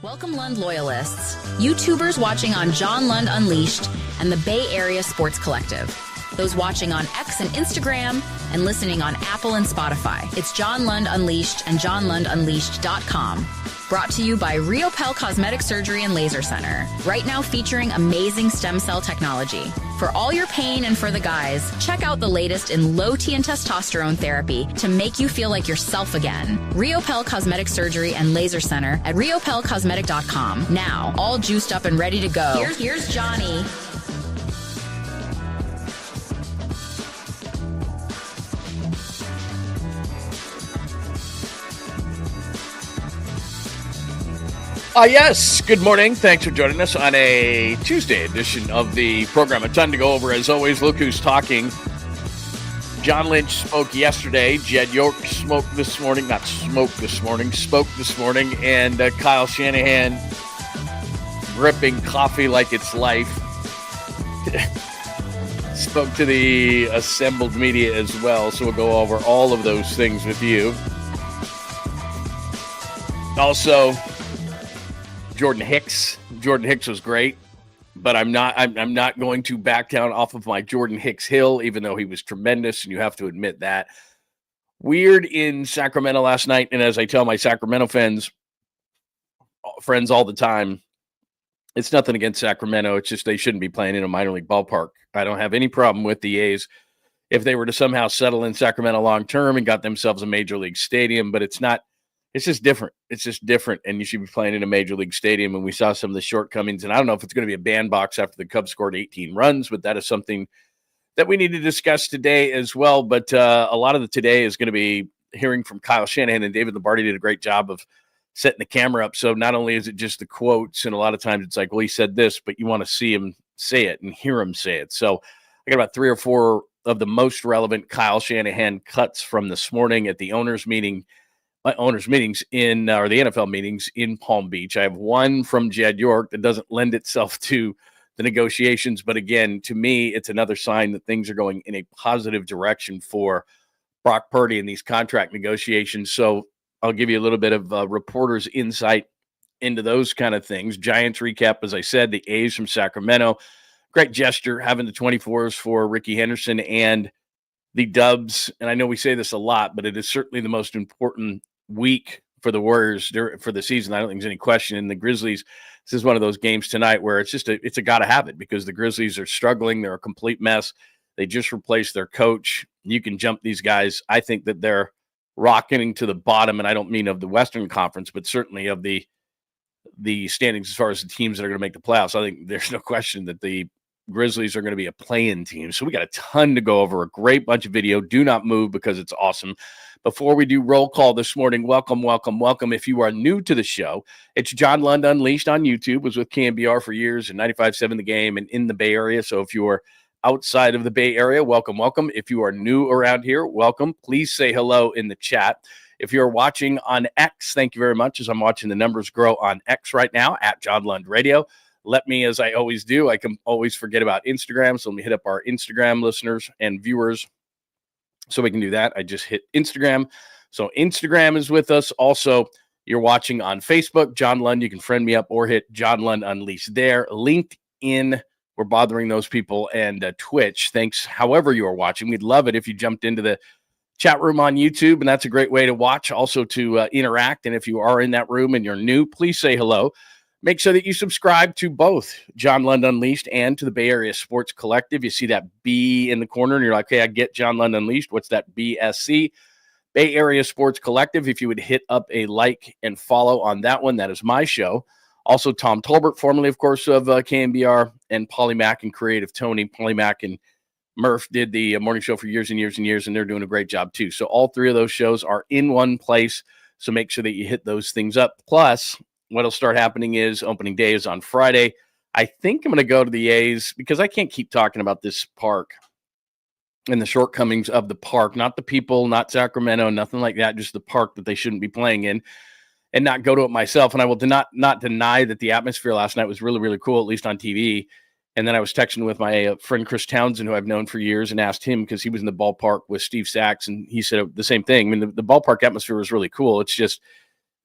Welcome, Lund loyalists, YouTubers watching on John Lund Unleashed and the Bay Area Sports Collective, those watching on X and Instagram and listening on Apple and Spotify. It's John Lund Unleashed and JohnLundUnleashed.com. Brought to you by Riopel Cosmetic Surgery and Laser Center. Right now featuring amazing stem cell technology. For all your pain and for the guys, check out the latest in low-T and testosterone therapy to make you feel like yourself again. Riopel Cosmetic Surgery and Laser Center at riopelcosmetic.com. Now, all juiced up and ready to go. Here's Johnny. Yes, good morning. Thanks for joining us on a Tuesday edition of the program. A ton to go over. As always, look who's talking. John Lynch spoke yesterday. Jed York spoke this morning. Spoke this morning. And Kyle Shanahan gripping coffee like it's life. Spoke to the assembled media as well. So we'll go over all of those things with you. Also, Jordan Hicks was great, but I'm not going to back down off of my Jordan Hicks hill, even though he was tremendous, and you have to admit that. Weird in Sacramento last night, and as I tell my Sacramento friends all the time, it's nothing against Sacramento. It's just they shouldn't be playing in a minor league ballpark. I don't have any problem with the A's if they were to somehow settle in Sacramento long term and got themselves a major league stadium, but it's not. It's just different. And you should be playing in a major league stadium. And we saw some of the shortcomings. And I don't know if it's going to be a bandbox after the Cubs scored 18 runs, but that is something that we need to discuss today as well. But a lot of the today is going to be hearing from Kyle Shanahan, and David Lombardi did a great job of setting the camera up. So not only is it just the quotes, and a lot of times it's like, well, he said this, but you want to see him say it and hear him say it. So I got about 3 or 4 of the most relevant Kyle Shanahan cuts from this morning at the owners' meetings in, or the NFL meetings in Palm Beach. I have one from Jed York that doesn't lend itself to the negotiations. But again, to me, it's another sign that things are going in a positive direction for Brock Purdy in these contract negotiations. So I'll give you a little bit of reporter's insight into those kind of things. Giants recap, as I said, the A's from Sacramento. Great gesture having the 24s for Ricky Henderson and the Dubs. And I know we say this a lot, but it is certainly the most important week for the Warriors for the season. I don't think there's any question. In the Grizzlies, this is one of those games tonight where it's a gotta have it, because the Grizzlies are struggling. They're a complete mess. They just replaced their coach. You can jump these guys. I think that they're rocketing to the bottom, and I don't mean of the Western Conference, but certainly of the standings as far as the teams that are going to make the playoffs. I think there's no question that the Grizzlies are going to be a play-in team. So we got a ton to go over, a great bunch of video. Do not move, because it's awesome. Before we do roll call this morning, welcome. If you are new to the show, it's John Lund Unleashed on YouTube. Was with KMBR for years and 95.7 The Game and in the Bay Area. So if you are outside of the Bay Area, welcome. If you are new around here, welcome. Please say hello in the chat. If you're watching on X, thank you very much, as I'm watching the numbers grow on X right now, at John Lund Radio. Let me, as I always do, I can always forget about Instagram. So let me hit up our Instagram listeners and viewers so we can do that. I just hit Instagram. So Instagram is with us. Also, you're watching on Facebook, John Lund. You can friend me up or hit John Lund Unleashed there. LinkedIn, we're bothering those people, and Twitch. Thanks, however you are watching. We'd love it if you jumped into the chat room on YouTube, and that's a great way to watch, also to interact. And if you are in that room and you're new, please say hello. Make sure that you subscribe to both John Lund Unleashed and to the Bay Area Sports Collective. You see that B in the corner, and you're like, hey, I get John Lund Unleashed. What's that BSC? Bay Area Sports Collective. If you would hit up a like and follow on that one, that is my show. Also, Tom Tolbert, formerly, of course, of KMBR, and Polymac and Creative Tony. Polymac and Murph did the morning show for years and years and years, and they're doing a great job, too. So all 3 of those shows are in one place, so make sure that you hit those things up. Plus, what'll start happening is opening day is on Friday. I think I'm going to go to the A's, because I can't keep talking about this park and the shortcomings of the park, not the people, not Sacramento, nothing like that, just the park that they shouldn't be playing in, and not go to it myself. And I will not deny that the atmosphere last night was really, really cool, at least on TV. And then I was texting with my friend Chris Townsend, who I've known for years, and asked him, because he was in the ballpark with Steve Sachs, and he said the same thing. I mean, the ballpark atmosphere was really cool. It's just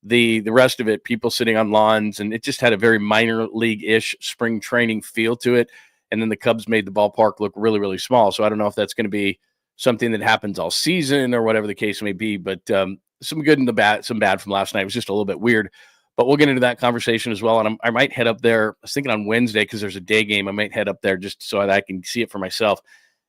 The rest of it, people sitting on lawns, and it just had a very minor league-ish spring training feel to it. And then the Cubs made the ballpark look really, really small. So I don't know if that's going to be something that happens all season or whatever the case may be. But some good and the bad, some bad from last night. It was just a little bit weird. But we'll get into that conversation as well. And I might head up there. I was thinking on Wednesday, because there's a day game, I might head up there just so that I can see it for myself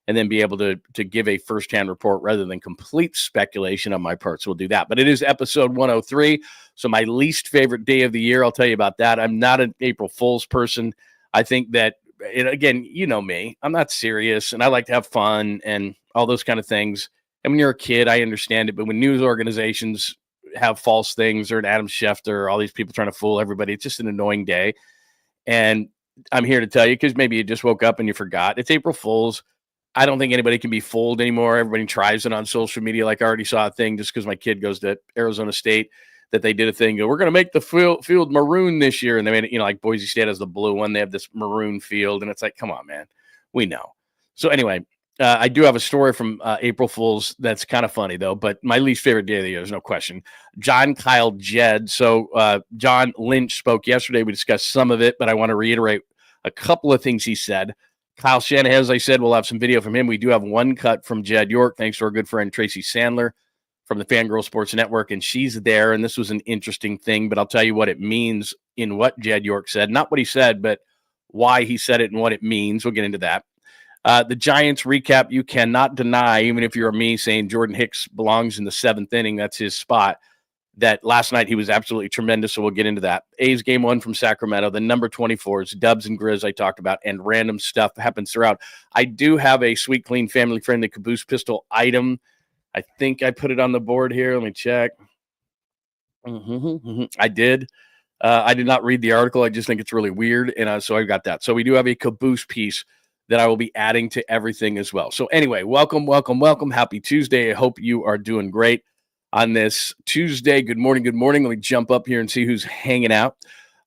and then be able to give a firsthand report rather than complete speculation on my part. So we'll do that. But it is episode 103. So my least favorite day of the year, I'll tell you about that. I'm not an April Fool's person. I think that, again, you know me, I'm not serious, and I like to have fun and all those kind of things. And when you're a kid, I understand it. But when news organizations have false things, or an Adam Schefter, or all these people trying to fool everybody, it's just an annoying day. And I'm here to tell you, because maybe you just woke up and you forgot, it's April Fool's. I don't think anybody can be fooled anymore. Everybody tries it on social media. Like, I already saw a thing just because my kid goes to Arizona State, that they did a thing. We're going to make the field maroon this year. And they made it, like Boise State has the blue one. They have this maroon field. And it's like, come on, man. We know. So anyway, I do have a story from April Fool's that's kind of funny, though. But my least favorite day of the year, there's no question. John Kyle Jed. So John Lynch spoke yesterday. We discussed some of it, but I want to reiterate a couple of things he said. Kyle Shanahan, as I said, we'll have some video from him. We do have one cut from Jed York, thanks to our good friend Tracy Sandler from the Fangirl Sports Network, and she's there, and this was an interesting thing, but I'll tell you what it means in what Jed York said. Not what he said, but why he said it and what it means. We'll get into that. The Giants recap, you cannot deny, even if you're me saying Jordan Hicks belongs in the 7th inning, that's his spot, that last night he was absolutely tremendous, so we'll get into that. A's game 1 from Sacramento, the number 24s, Dubs and Grizz I talked about, and random stuff happens throughout. I do have a sweet, clean, family-friendly caboose pistol item. I think I put it on the board here. Let me check. I did. I did not read the article. I just think it's really weird, and so I got that. So we do have a caboose piece that I will be adding to everything as well. So anyway, welcome. Happy Tuesday. I hope you are doing great on this Tuesday. Good morning. Let me jump up here and see who's hanging out.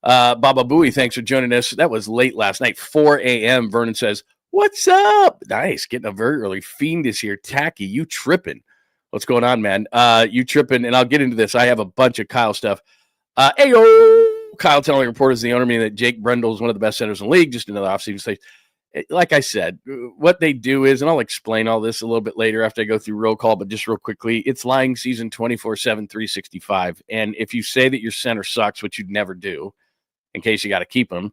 Baba Booey, thanks for joining us. That was late last night, 4 a.m. Vernon says, what's up? Nice. Getting up very early. Fiend is here. Tacky, you tripping. What's going on, man? You tripping, and I'll get into this. I have a bunch of Kyle stuff. Ayo! Kyle telling reporters, the owner, meaning that Jake Brendel is one of the best centers in the league, just another offseason stage. Like I said, what they do is, and I'll explain all this a little bit later after I go through roll call, but just real quickly, it's lying season 24/7, 365. And if you say that your center sucks, which you'd never do, in case you got to keep them,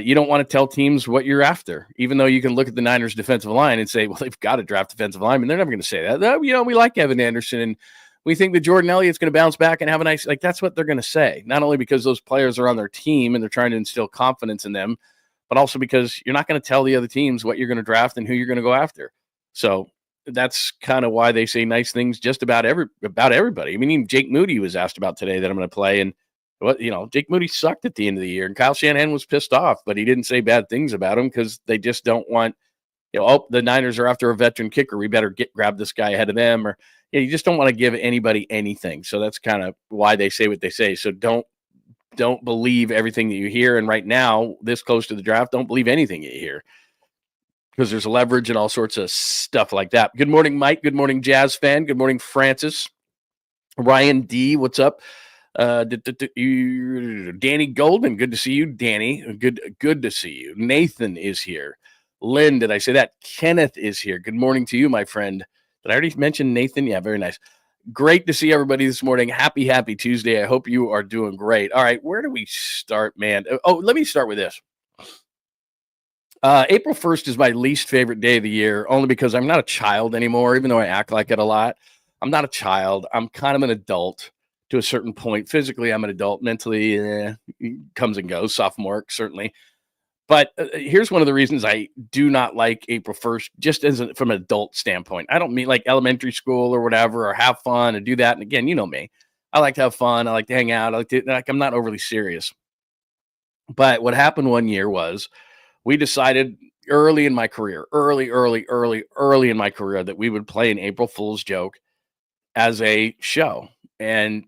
you don't want to tell teams what you're after, even though you can look at the Niners defensive line and say, well, they've got to draft defensive linemen. They're never going to say that. We like Evan Anderson, and we think that Jordan Elliott's going to bounce back and have a nice, that's what they're going to say. Not only because those players are on their team and they're trying to instill confidence in them, but also because you're not going to tell the other teams what you're going to draft and who you're going to go after. So that's kind of why they say nice things just about everybody. I mean, even Jake Moody was asked about today that I'm going to play, and Jake Moody sucked at the end of the year, and Kyle Shanahan was pissed off, but he didn't say bad things about him because they just don't want, the Niners are after a veteran kicker. We better grab this guy ahead of them, or you just don't want to give anybody anything. So that's kind of why they say what they say. So don't believe everything that you hear. And right now, this close to the draft, don't believe anything you hear, because there's leverage and all sorts of stuff like that. Good morning, Mike. Good morning, Jazz fan. Good morning, Francis. Ryan D, what's up? Danny Golden, good to see you. Danny, good to see you. Nathan is here. Lynn, did I say that? Kenneth is here. Good morning to you, my friend. Did I already mention Nathan? Yeah, very nice. Great to see everybody this morning. Happy Tuesday. I hope you are doing great. All right, where do we start, man? Oh, let me start with this. April 1st is my least favorite day of the year, only because I'm not a child anymore, even though I act like it a lot. I'm not a child. I'm kind of an adult to a certain point. Physically, I'm an adult. Mentally, comes and goes. Sophomore, certainly. But here's one of the reasons I do not like April 1st, just from an adult standpoint. I don't mean like elementary school or whatever, or have fun and do that. And again, you know me. I like to have fun. I like to hang out. I'm not overly serious. But what happened one year was we decided early in my career, that we would play an April Fool's joke as a show. And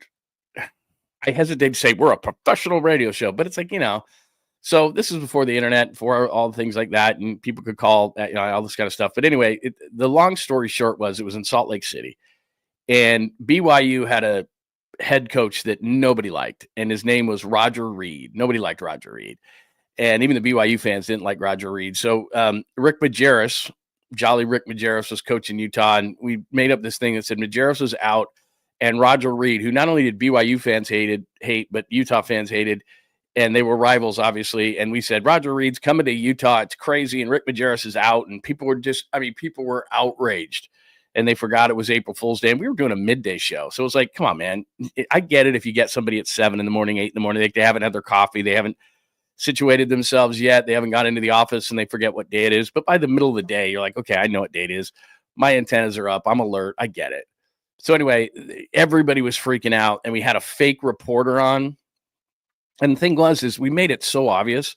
I hesitate to say we're a professional radio show, but it's like, so this is before the internet, before all things like that, and people could call, all this kind of stuff. But anyway, the long story short was it was in Salt Lake City, and BYU had head coach that nobody liked, and his name was Roger Reed. Nobody liked Roger Reed. And even the BYU fans didn't like Roger Reed. So Rick Majerus, Jolly Rick Majerus, was coaching Utah, and we made up this thing that said Majerus was out, and Roger Reed, who not only did BYU fans hate, but Utah fans hated, and they were rivals, obviously. And we said, Roger Reed's coming to Utah. It's crazy. And Rick Majerus is out. And people were outraged. And they forgot it was April Fool's Day. And we were doing a midday show. So it was like, come on, man. I get it if you get somebody at 7 in the morning, 8 in the morning. They haven't had their coffee. They haven't situated themselves yet. They haven't got into the office and they forget what day it is. But by the middle of the day, you're like, okay, I know what day it is. My antennas are up. I'm alert. I get it. So anyway, everybody was freaking out. And we had a fake reporter on. And the thing is we made it so obvious.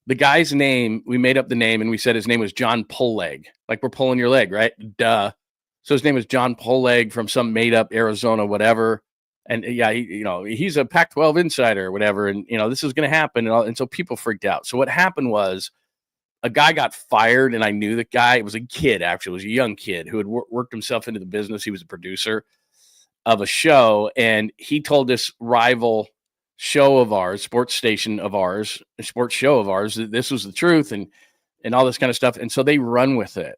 The guy's name, we made up the name and we said his name was John Pullleg. Like we're pulling your leg, right? Duh. So his name was John Pullleg from some made up Arizona, whatever. And yeah, he's a Pac-12 insider or whatever. And, this is going to happen. And so people freaked out. So what happened was a guy got fired and I knew the guy. It was a kid, actually. It was a young kid who had worked himself into the business. He was a producer of a show. And he told this rival show of ours, sports station of ours, a sports show of ours, that this was the truth and all this kind of stuff. And so they run with it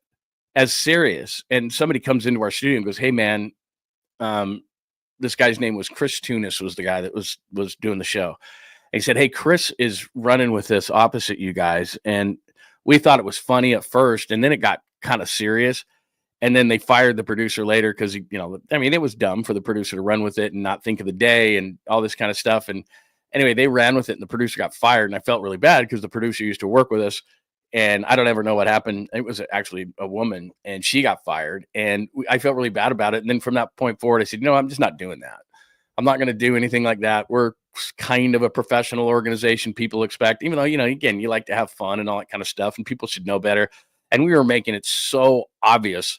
as serious. And somebody comes into our studio and goes, hey man, this guy's name was Chris Tunis, was the guy that was doing the show. And he said, hey, Chris is running with this opposite you guys. And we thought it was funny at first. And then it got kind of serious. And then they fired the producer later because, it was dumb for the producer to run with it and not think of the day and all this kind of stuff. And anyway, they ran with it and the producer got fired. And I felt really bad because the producer used to work with us. And I don't ever know what happened. It was actually a woman and she got fired. And I felt really bad about it. And then from that point forward, I said, I'm just not doing that. I'm not going to do anything like that. We're kind of a professional organization people expect, even though, again, you like to have fun and all that kind of stuff and people should know better. And we were making it so obvious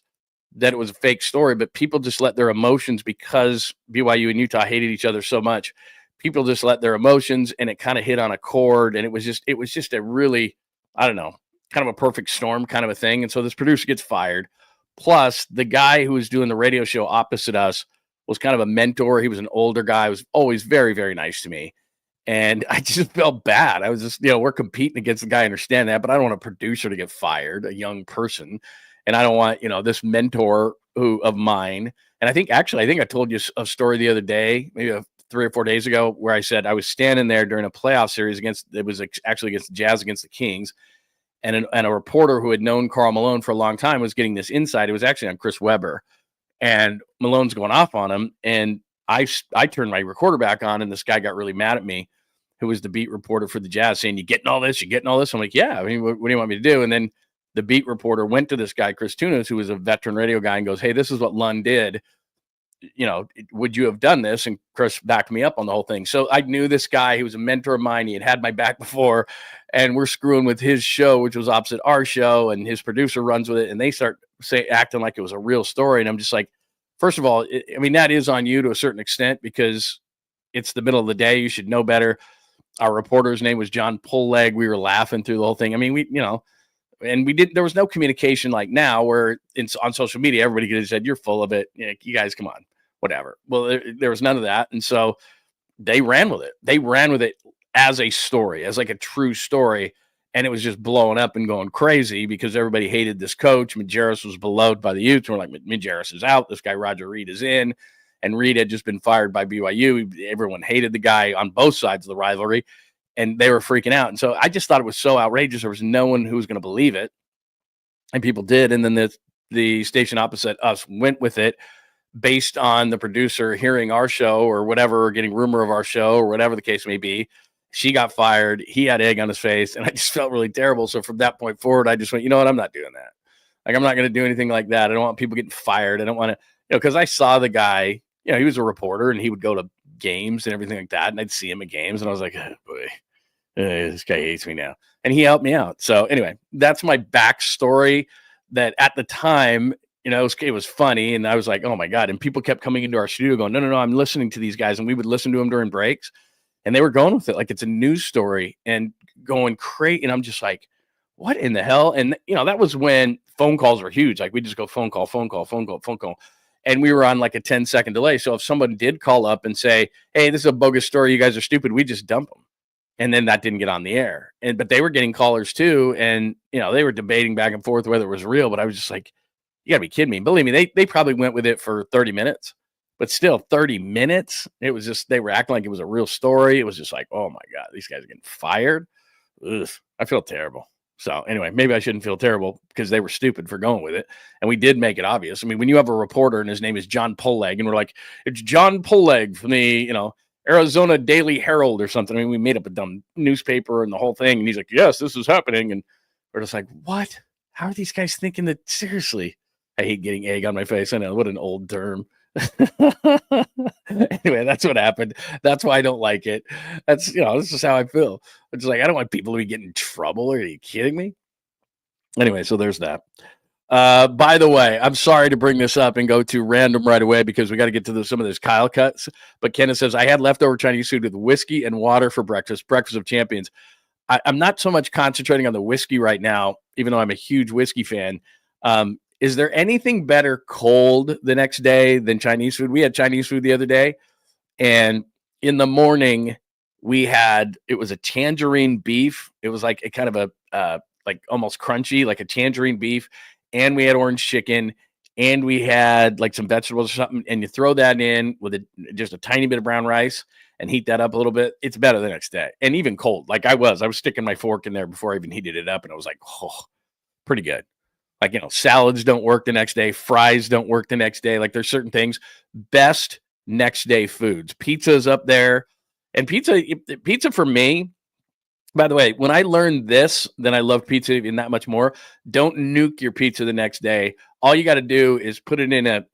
that it was a fake story, but people just let their emotions, because BYU and Utah hated each other so much, people just let their emotions and it kind of hit on a chord. And it was just a really, I don't know, kind of a perfect storm kind of a thing. And so this producer gets fired. Plus the guy who was doing the radio show opposite us was kind of a mentor. He was an older guy, was always very, very nice to me. And I just felt bad. I was just, we're competing against the guy. I understand that, but I don't want a producer to get fired, a young person. And I don't want, this mentor of mine. And I think I told you a story the other day, maybe 3 or 4 days ago, where I said I was standing there during a playoff series against the Jazz against the Kings. And a reporter who had known Karl Malone for a long time was getting this insight. It was actually on Chris Webber. And Malone's going off on him. And I turned my recorder back on, and this guy got really mad at me, who was the beat reporter for the Jazz, saying, you getting all this? I'm like, yeah, I mean, what do you want me to do? And then the beat reporter went to this guy, Chris Tunis, who was a veteran radio guy, and goes, hey, this is what Lund did. Would you have done this? And Chris backed me up on the whole thing. So I knew this guy. He was a mentor of mine. He had my back before, and we're screwing with his show, which was opposite our show, and his producer runs with it, and they start acting like it was a real story. And I'm just like, first of all, that is on you to a certain extent because it's the middle of the day. You should know better. Our reporter's name was John Pullleg. We were laughing through the whole thing. And there was no communication like now where it's on social media, everybody could have said, you're full of it. You guys, come on, whatever. Well, there was none of that. And so they ran with it. They ran with it as a story, as like a true story. And it was just blowing up and going crazy because everybody hated this coach. Majerus was beloved by the youth. We're like, Majerus is out. This guy, Roger Reed, is in. And Reed had just been fired by BYU. Everyone hated the guy on both sides of the rivalry. And they were freaking out. And so I just thought it was so outrageous. There was no one who was going to believe it. And people did. And then the station opposite us went with it based on the producer hearing our show or whatever, or getting rumor of our show or whatever the case may be. She got fired. He had egg on his face. And I just felt really terrible. So from that point forward, I just went, you know what? I'm not doing that. Like, I'm not going to do anything like that. I don't want people getting fired. I don't want to, because I saw the guy, he was a reporter and he would go to games and everything like that. And I'd see him at games and I was like, oh boy, this guy hates me now. And he helped me out. So anyway, that's my backstory that at the time, it was funny. And I was like, oh my God. And people kept coming into our studio going, no, I'm listening to these guys. And we would listen to them during breaks and they were going with it. Like it's a news story and going crazy. And I'm just like, what in the hell? And that was when phone calls were huge. Like we just go phone call. and we were on like a 10-second delay. So if someone did call up and say, hey, this is a bogus story, you guys are stupid, we just dump them. And then that didn't get on the air. But they were getting callers too. And, they were debating back and forth whether it was real. But I was just like, you got to be kidding me. Believe me, they probably went with it for 30 minutes. But still, 30 minutes, it was just, they were acting like it was a real story. It was just like, oh, my God, these guys are getting fired. Ugh, I feel terrible. So anyway, maybe I shouldn't feel terrible because they were stupid for going with it. And we did make it obvious. I mean, when you have a reporter and his name is John Polleg, and we're like, it's John Polleg from the, Arizona Daily Herald or something. I mean, we made up a dumb newspaper and the whole thing. And he's like, yes, this is happening. And we're just like, what? How are these guys thinking that? Seriously? I hate getting egg on my face. I know, what an old term. Anyway, that's what happened. That's why I don't like it. That's, this is how I feel. It's like, I don't want people to be getting in trouble. Are you kidding me? Anyway, so there's that. By the way, I'm sorry to bring this up and go to random right away because we got to get to some of those Kyle cuts. But Kenneth says, I had leftover Chinese food with whiskey and water for breakfast of champions. I'm not so much concentrating on the whiskey right now, even though I'm a huge whiskey fan. Is there anything better cold the next day than Chinese food? We had Chinese food the other day, and in the morning it was a tangerine beef. It was like a kind of a like almost crunchy, like a tangerine beef. And we had orange chicken, and we had like some vegetables or something. And you throw that in with just a tiny bit of brown rice and heat that up a little bit. It's better the next day. And even cold, like I was sticking my fork in there before I even heated it up. And I was like, oh, pretty good. Like, salads don't work the next day. Fries don't work the next day. Like there's certain things. Best next day foods. Pizza's up there. And pizza for me, by the way, when I learned this, then I love pizza even that much more. Don't nuke your pizza the next day. All you got to do is put it in a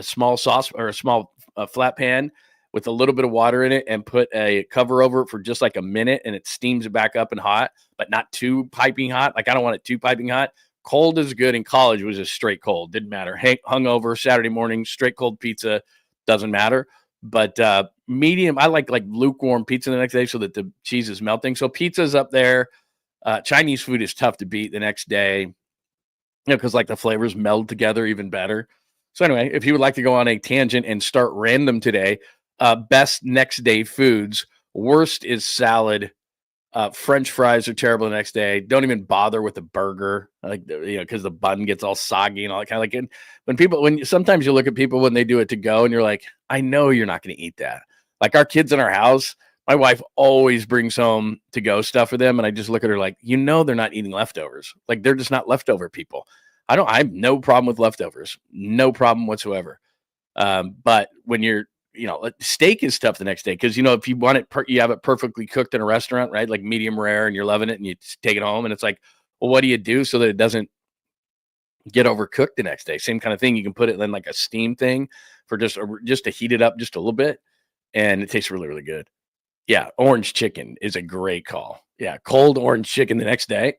small sauce or a small flat pan with a little bit of water in it and put a cover over it for just like a minute, and it steams it back up and hot, but not too piping hot. Like I don't want it too piping hot. Cold is good. In college, it was just straight cold. Didn't matter. Hungover, Saturday morning, straight cold pizza, doesn't matter. But medium, I like lukewarm pizza the next day so that the cheese is melting. So pizza's up there. Chinese food is tough to beat the next day, because like the flavors meld together even better. So anyway, if you would like to go on a tangent and start random today, best next day foods. Worst is salad. French fries are terrible the next day. Don't even bother with a burger, because the bun gets all soggy and all that kind of like. Sometimes you look at people when they do it to go, and you're like, I know you're not going to eat that. Like our kids in our house, my wife always brings home to go stuff for them, and I just look at her like, they're not eating leftovers. Like they're just not leftover people. I have no problem with leftovers, no problem whatsoever. But when you're steak is tough the next day because, if you want it, you have it perfectly cooked in a restaurant, right? Like medium rare, and you're loving it, and you take it home, and it's like, well, what do you do so that it doesn't get overcooked the next day? Same kind of thing. You can put it in like a steam thing for just to heat it up just a little bit, and it tastes really, really good. Yeah, orange chicken is a great call. Yeah, cold orange chicken the next day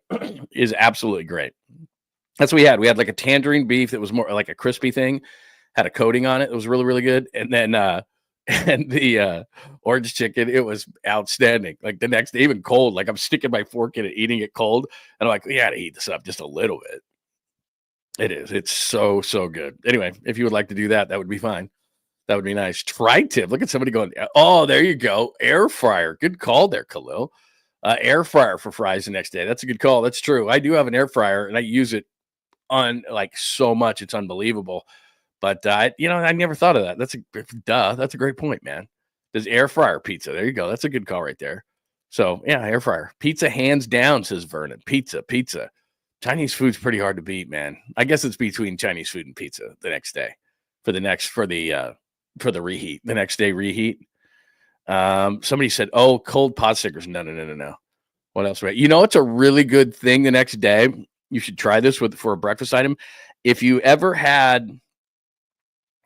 is absolutely great. That's what we had. We had like a tangerine beef that was more like a crispy thing. Had a coating on it. It was really, really good. And then and the orange chicken, it was outstanding. Like the next day, even cold, like I'm sticking my fork in it, eating it cold. And I'm like, we got to heat this up just a little bit. It is. It's so, so good. Anyway, if you would like to do that, that would be fine. That would be nice. Tri-tip. Look at somebody going, oh, there you go. Air fryer. Good call there, Khalil. Air fryer for fries the next day. That's a good call. That's true. I do have an air fryer, and I use it on like so much. It's unbelievable. But, I never thought of that. That's a great point, man. There's air fryer pizza. There you go. That's a good call right there. So, yeah, air fryer. Pizza hands down, says Vernon. Pizza. Chinese food's pretty hard to beat, man. I guess it's between Chinese food and pizza the next day for the reheat. The next day reheat. Somebody said, oh, cold pot stickers. No. What else, right? It's a really good thing the next day. You should try this for a breakfast item. If you ever had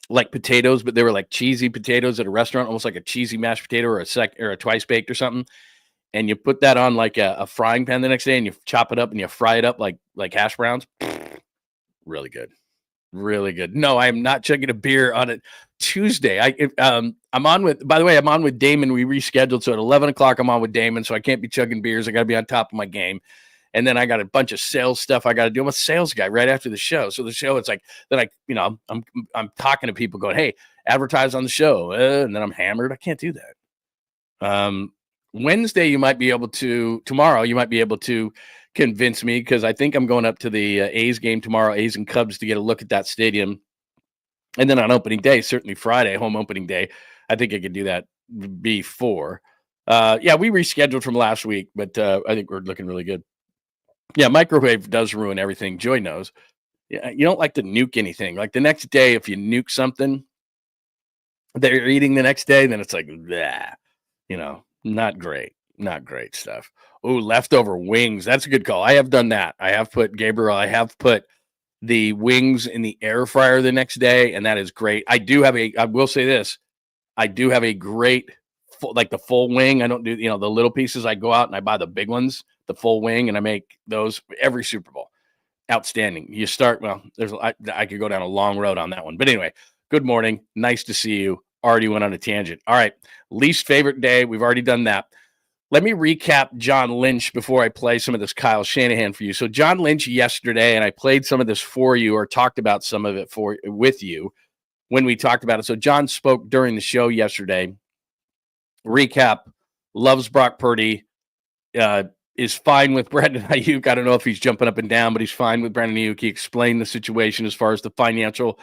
like potatoes, but they were like cheesy potatoes at a restaurant, almost like a cheesy mashed potato or a twice baked or something. And you put that on like a frying pan the next day, and you chop it up and you fry it up like hash browns. Really good. Really good. No, I am not chugging a beer on a Tuesday. I'm on with Damon. We rescheduled. So at 11 o'clock, I'm on with Damon. So I can't be chugging beers. I got to be on top of my game. And then I got a bunch of sales stuff I got to do. I'm a sales guy right after the show. So the show, it's like that I'm talking to people going, hey, advertise on the show. And then I'm hammered. I can't do that. Wednesday, tomorrow, you might be able to convince me, because I think I'm going up to the A's game tomorrow, A's and Cubs, to get a look at that stadium. And then on opening day, certainly Friday, home opening day, I think I could do that before. We rescheduled from last week, but I think we're looking really good. Yeah, microwave does ruin everything. Joy knows. Yeah, you don't like to nuke anything. Like the next day, if you nuke something they're eating the next day, then it's like, blah, not great. Not great stuff. Oh, leftover wings. That's a good call. I have done that. I have put the wings in the air fryer the next day, and that is great. I will say this. I do have a great, the full wing. I don't do, the little pieces. I go out and I buy the big ones, the full wing, and I make those every Super Bowl. Outstanding. You start, I could go down a long road on that one. But anyway, good morning. Nice to see you. Already went on a tangent. All right. Least favorite day. We've already done that. Let me recap John Lynch before I play some of this Kyle Shanahan for you. So John Lynch yesterday, and I played some of this for you, or talked about some of it with you when we talked about it. So John spoke during the show yesterday. Recap: loves Brock Purdy, is fine with Brandon Ayuk. I don't know if he's jumping up and down, but he's fine with Brandon Ayuk. He explained the situation as far as the financial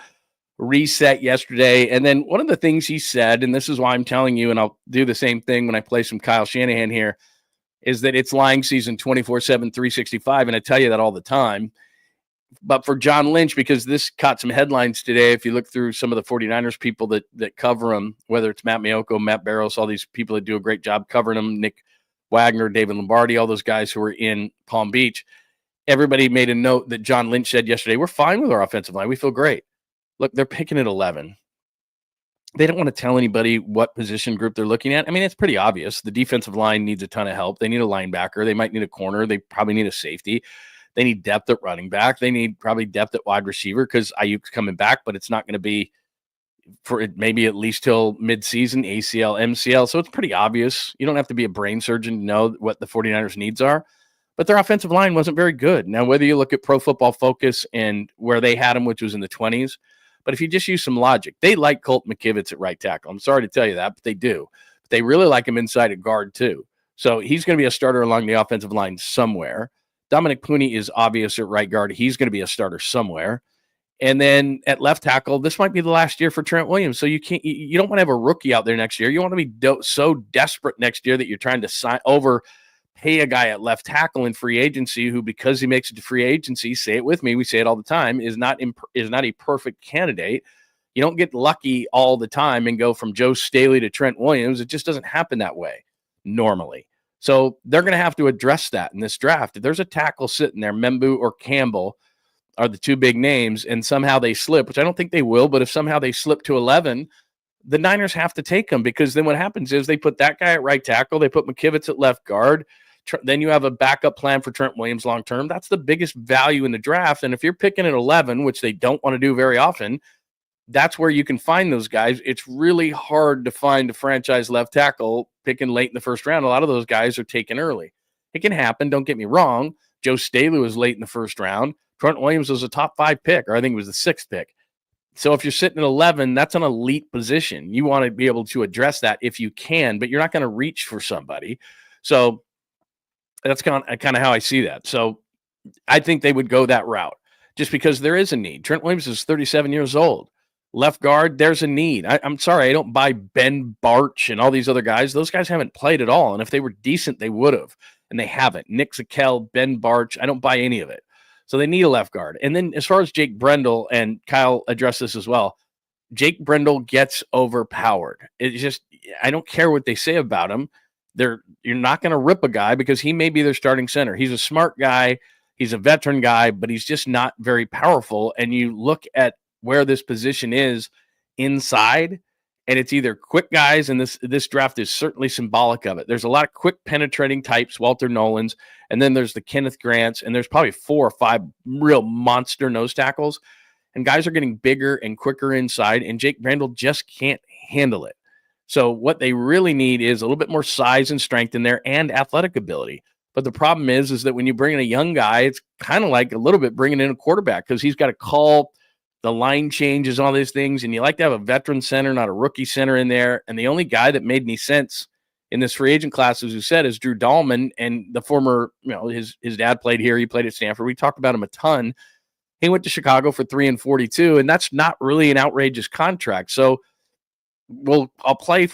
reset yesterday. And then one of the things he said, and this is why I'm telling you, and I'll do the same thing when I play some Kyle Shanahan here, is that it's lying season 24/7, 365. And I tell you that all the time. But for John Lynch, because this caught some headlines today, if you look through some of the 49ers people that cover him, whether it's Matt Maiocco, Matt Barrows, all these people that do a great job covering him, Nick Wagner, David Lombardi, all those guys who were in Palm Beach, everybody made a note that John Lynch said yesterday, we're fine with our offensive line. We feel great. Look, they're picking at 11. They don't want to tell anybody what position group they're looking at. I mean, it's pretty obvious. The defensive line needs a ton of help. They need a linebacker. They might need a corner. They probably need a safety. They need depth at running back. They need probably depth at wide receiver, because Ayuk's coming back, but it's not going to be for maybe at least till midseason, ACL, MCL. So it's pretty obvious. You don't have to be a brain surgeon to know what the 49ers needs are. But their offensive line wasn't very good. Now, whether you look at Pro Football Focus and where they had them, which was in the 20s, but if you just use some logic, they like Colt McKivitz at right tackle. I'm sorry to tell you that, but they do. But they really like him inside at guard too. So he's going to be a starter along the offensive line somewhere. Dominic Pooney is obvious at right guard. He's going to be a starter somewhere. And then at left tackle, this might be the last year for Trent Williams. So you don't want to have a rookie out there next year. You want to be so desperate next year that you're trying to pay a guy at left tackle in free agency who, because he makes it to free agency, say it with me, we say it all the time, is not a perfect candidate. You don't get lucky all the time and go from Joe Staley to Trent Williams. It just doesn't happen that way normally. So they're going to have to address that in this draft. If there's a tackle sitting there, Membu or Campbell are the two big names, and somehow they slip, which I don't think they will, but if somehow they slip to 11, the Niners have to take them, because then what happens is they put that guy at right tackle, they put McKivitz at left guard, then you have a backup plan for Trent Williams long-term. That's the biggest value in the draft, and if you're picking at 11, which they don't want to do very often, that's where you can find those guys. It's really hard to find a franchise left tackle picking late in the first round. A lot of those guys are taken early. It can happen, don't get me wrong. Joe Staley was late in the first round. Trent Williams was a top 5 pick, or I think it was the 6th pick. So if you're sitting at 11, that's an elite position. You want to be able to address that if you can, but you're not going to reach for somebody. So that's kind of how I see that. So I think they would go that route just because there is a need. Trent Williams is 37 years old. Left guard, there's a need. I'm sorry, I don't buy Ben Barch and all these other guys. Those guys haven't played at all. And if they were decent, they would have. And they haven't. Nick Zakelj, Ben Barch, I don't buy any of it. So they need a left guard. And then as far as Jake Brendel, and Kyle addressed this as well, Jake Brendel gets overpowered. It's just, I don't care what they say about him. You're not going to rip a guy because he may be their starting center. He's a smart guy. He's a veteran guy, but he's just not very powerful. And you look at where this position is inside, and it's either quick guys, and this draft is certainly symbolic of it. There's a lot of quick penetrating types, Walter Nolan's, and then there's the Kenneth Grants, and there's probably 4 or 5 real monster nose tackles, and guys are getting bigger and quicker inside, and Jake Brendel just can't handle it. So what they really need is a little bit more size and strength in there and athletic ability. But the problem is that when you bring in a young guy, it's kind of like a little bit bringing in a quarterback because he's got to call the line changes, all these things. And you like to have a veteran center, not a rookie center in there. And the only guy that made any sense in this free agent class, as you said, is Drew Dahlman. And the former, his dad played here. He played at Stanford. We talked about him a ton. He went to Chicago for $3 and $42, and that's not really an outrageous contract. So, I'll play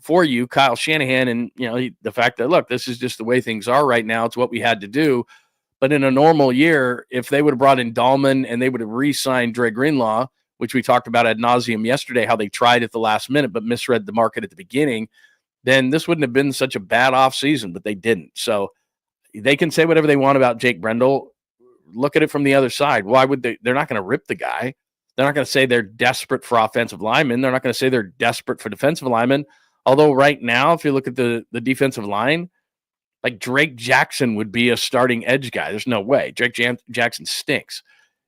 for you, Kyle Shanahan, and the fact that, look, this is just the way things are right now. It's what we had to do. But in a normal year, if they would have brought in Dahlman and they would have re-signed Dre Greenlaw, which we talked about ad nauseum yesterday, how they tried at the last minute but misread the market at the beginning, then this wouldn't have been such a bad offseason, but they didn't. So they can say whatever they want about Jake Brendel. Look at it from the other side. Why would they? They're not going to rip the guy. They're not going to say they're desperate for offensive linemen. They're not going to say they're desperate for defensive linemen. Although right now, if you look at the defensive line, like Drake Jackson would be a starting edge guy. There's no way. Drake Jackson stinks.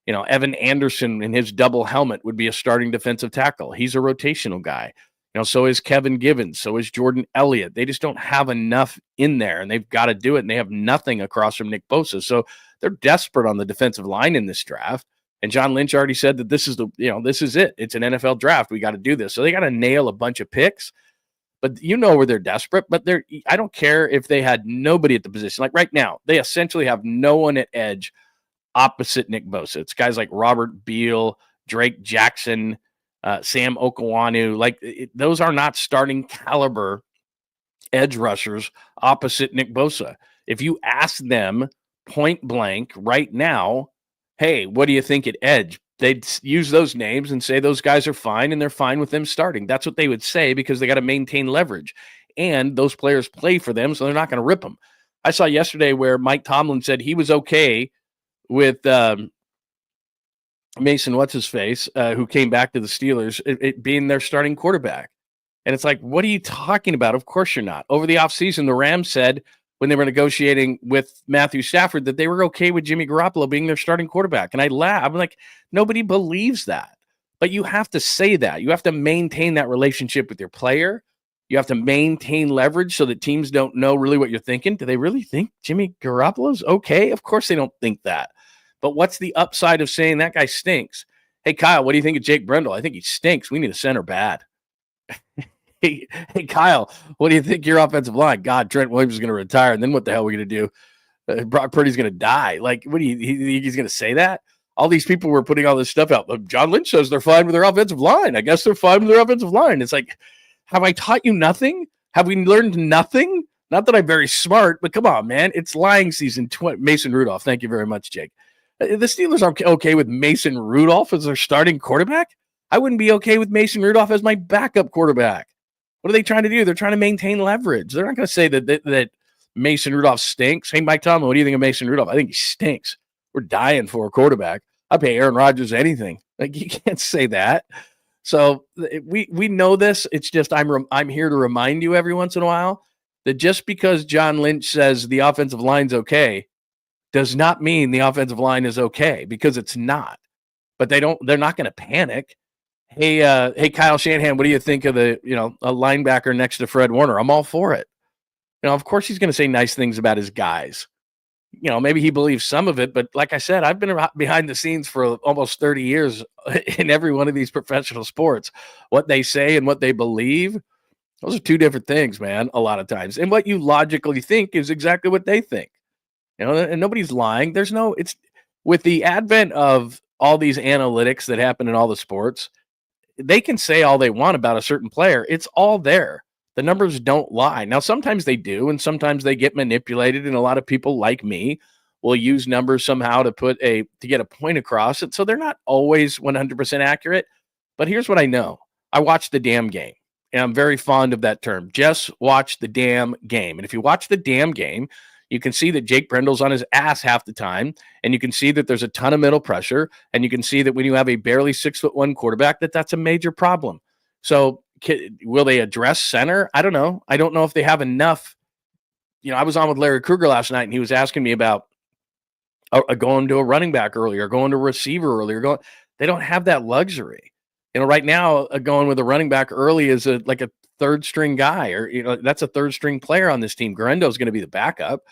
Evan Anderson in his double helmet would be a starting defensive tackle. He's a rotational guy. So is Kevin Givens. So is Jordan Elliott. They just don't have enough in there, and they've got to do it, and they have nothing across from Nick Bosa. So they're desperate on the defensive line in this draft. And John Lynch already said that this is this is it. It's an NFL draft. We got to do this. So they got to nail a bunch of picks. But where they're desperate. But I don't care if they had nobody at the position. Like right now, they essentially have no one at edge opposite Nick Bosa. It's guys like Robert Beal, Drake Jackson, Sam Okawanu. Those are not starting caliber edge rushers opposite Nick Bosa. If you ask them point blank right now, hey, what do you think at edge? They'd use those names and say those guys are fine and they're fine with them starting. That's what they would say because they got to maintain leverage. And those players play for them, so they're not going to rip them. I saw yesterday where Mike Tomlin said he was okay with Mason What's-His-Face, who came back to the Steelers, it being their starting quarterback. And it's like, what are you talking about? Of course you're not. Over the offseason, the Rams said when they were negotiating with Matthew Stafford that they were okay with Jimmy Garoppolo being their starting quarterback. And I laugh. I'm like, nobody believes that. But you have to say that. You have to maintain that relationship with your player. You have to maintain leverage so that teams don't know really what you're thinking. Do they really think Jimmy Garoppolo's okay? Of course they don't think that. But what's the upside of saying that guy stinks? Hey, Kyle, what do you think of Jake Brendel? I think he stinks. We need a center bad. Hey, Kyle, what do you think of your offensive line? God, Trent Williams is going to retire, and then what the hell are we going to do? Brock Purdy's going to die. What do you think he's going to say that? All these people were putting all this stuff out. John Lynch says they're fine with their offensive line. I guess they're fine with their offensive line. It's like, have I taught you nothing? Have we learned nothing? Not that I'm very smart, but come on, man. It's lying season. Mason Rudolph. Thank you very much, Jake. The Steelers are okay with Mason Rudolph as their starting quarterback. I wouldn't be okay with Mason Rudolph as my backup quarterback. What are they trying to do? They're trying to maintain leverage. They're not going to say that Mason Rudolph stinks. Hey, Mike Tomlin, what do you think of Mason Rudolph? I think he stinks. We're dying for a quarterback. I pay Aaron Rodgers anything. You can't say that. So we know this. It's just I'm here to remind you every once in a while that just because John Lynch says the offensive line's okay does not mean the offensive line is okay, because it's not. But they're not going to panic. Hey, Kyle Shanahan, what do you think of a linebacker next to Fred Warner? I'm all for it. Of course he's going to say nice things about his guys. Maybe he believes some of it, but like I said, I've been behind the scenes for almost 30 years in every one of these professional sports. What they say and what they believe, those are two different things, man, a lot of times. And what you logically think is exactly what they think. And nobody's lying. It's with the advent of all these analytics that happen in all the sports, they can say all they want about a certain player. It's all there. The numbers don't lie. Now, sometimes they do, and sometimes they get manipulated, and a lot of people like me will use numbers somehow to get a point across it. So they're not always 100% accurate. But here's what I know. I watch the damn game, and I'm very fond of that term. Just watch the damn game. And if you watch the damn game, you can see that Jake Brendel's on his ass half the time, and you can see that there's a ton of middle pressure, and you can see that when you have a barely 6'1" quarterback, that's a major problem. So will they address center? I don't know. I don't know if they have enough. I was on with Larry Krueger last night, and he was asking me about going to a running back earlier, going to a receiver earlier. They don't have that luxury. Right now, going with a running back early is like a third string guy, or that's a third string player on this team. Guarendo's going to be the backup,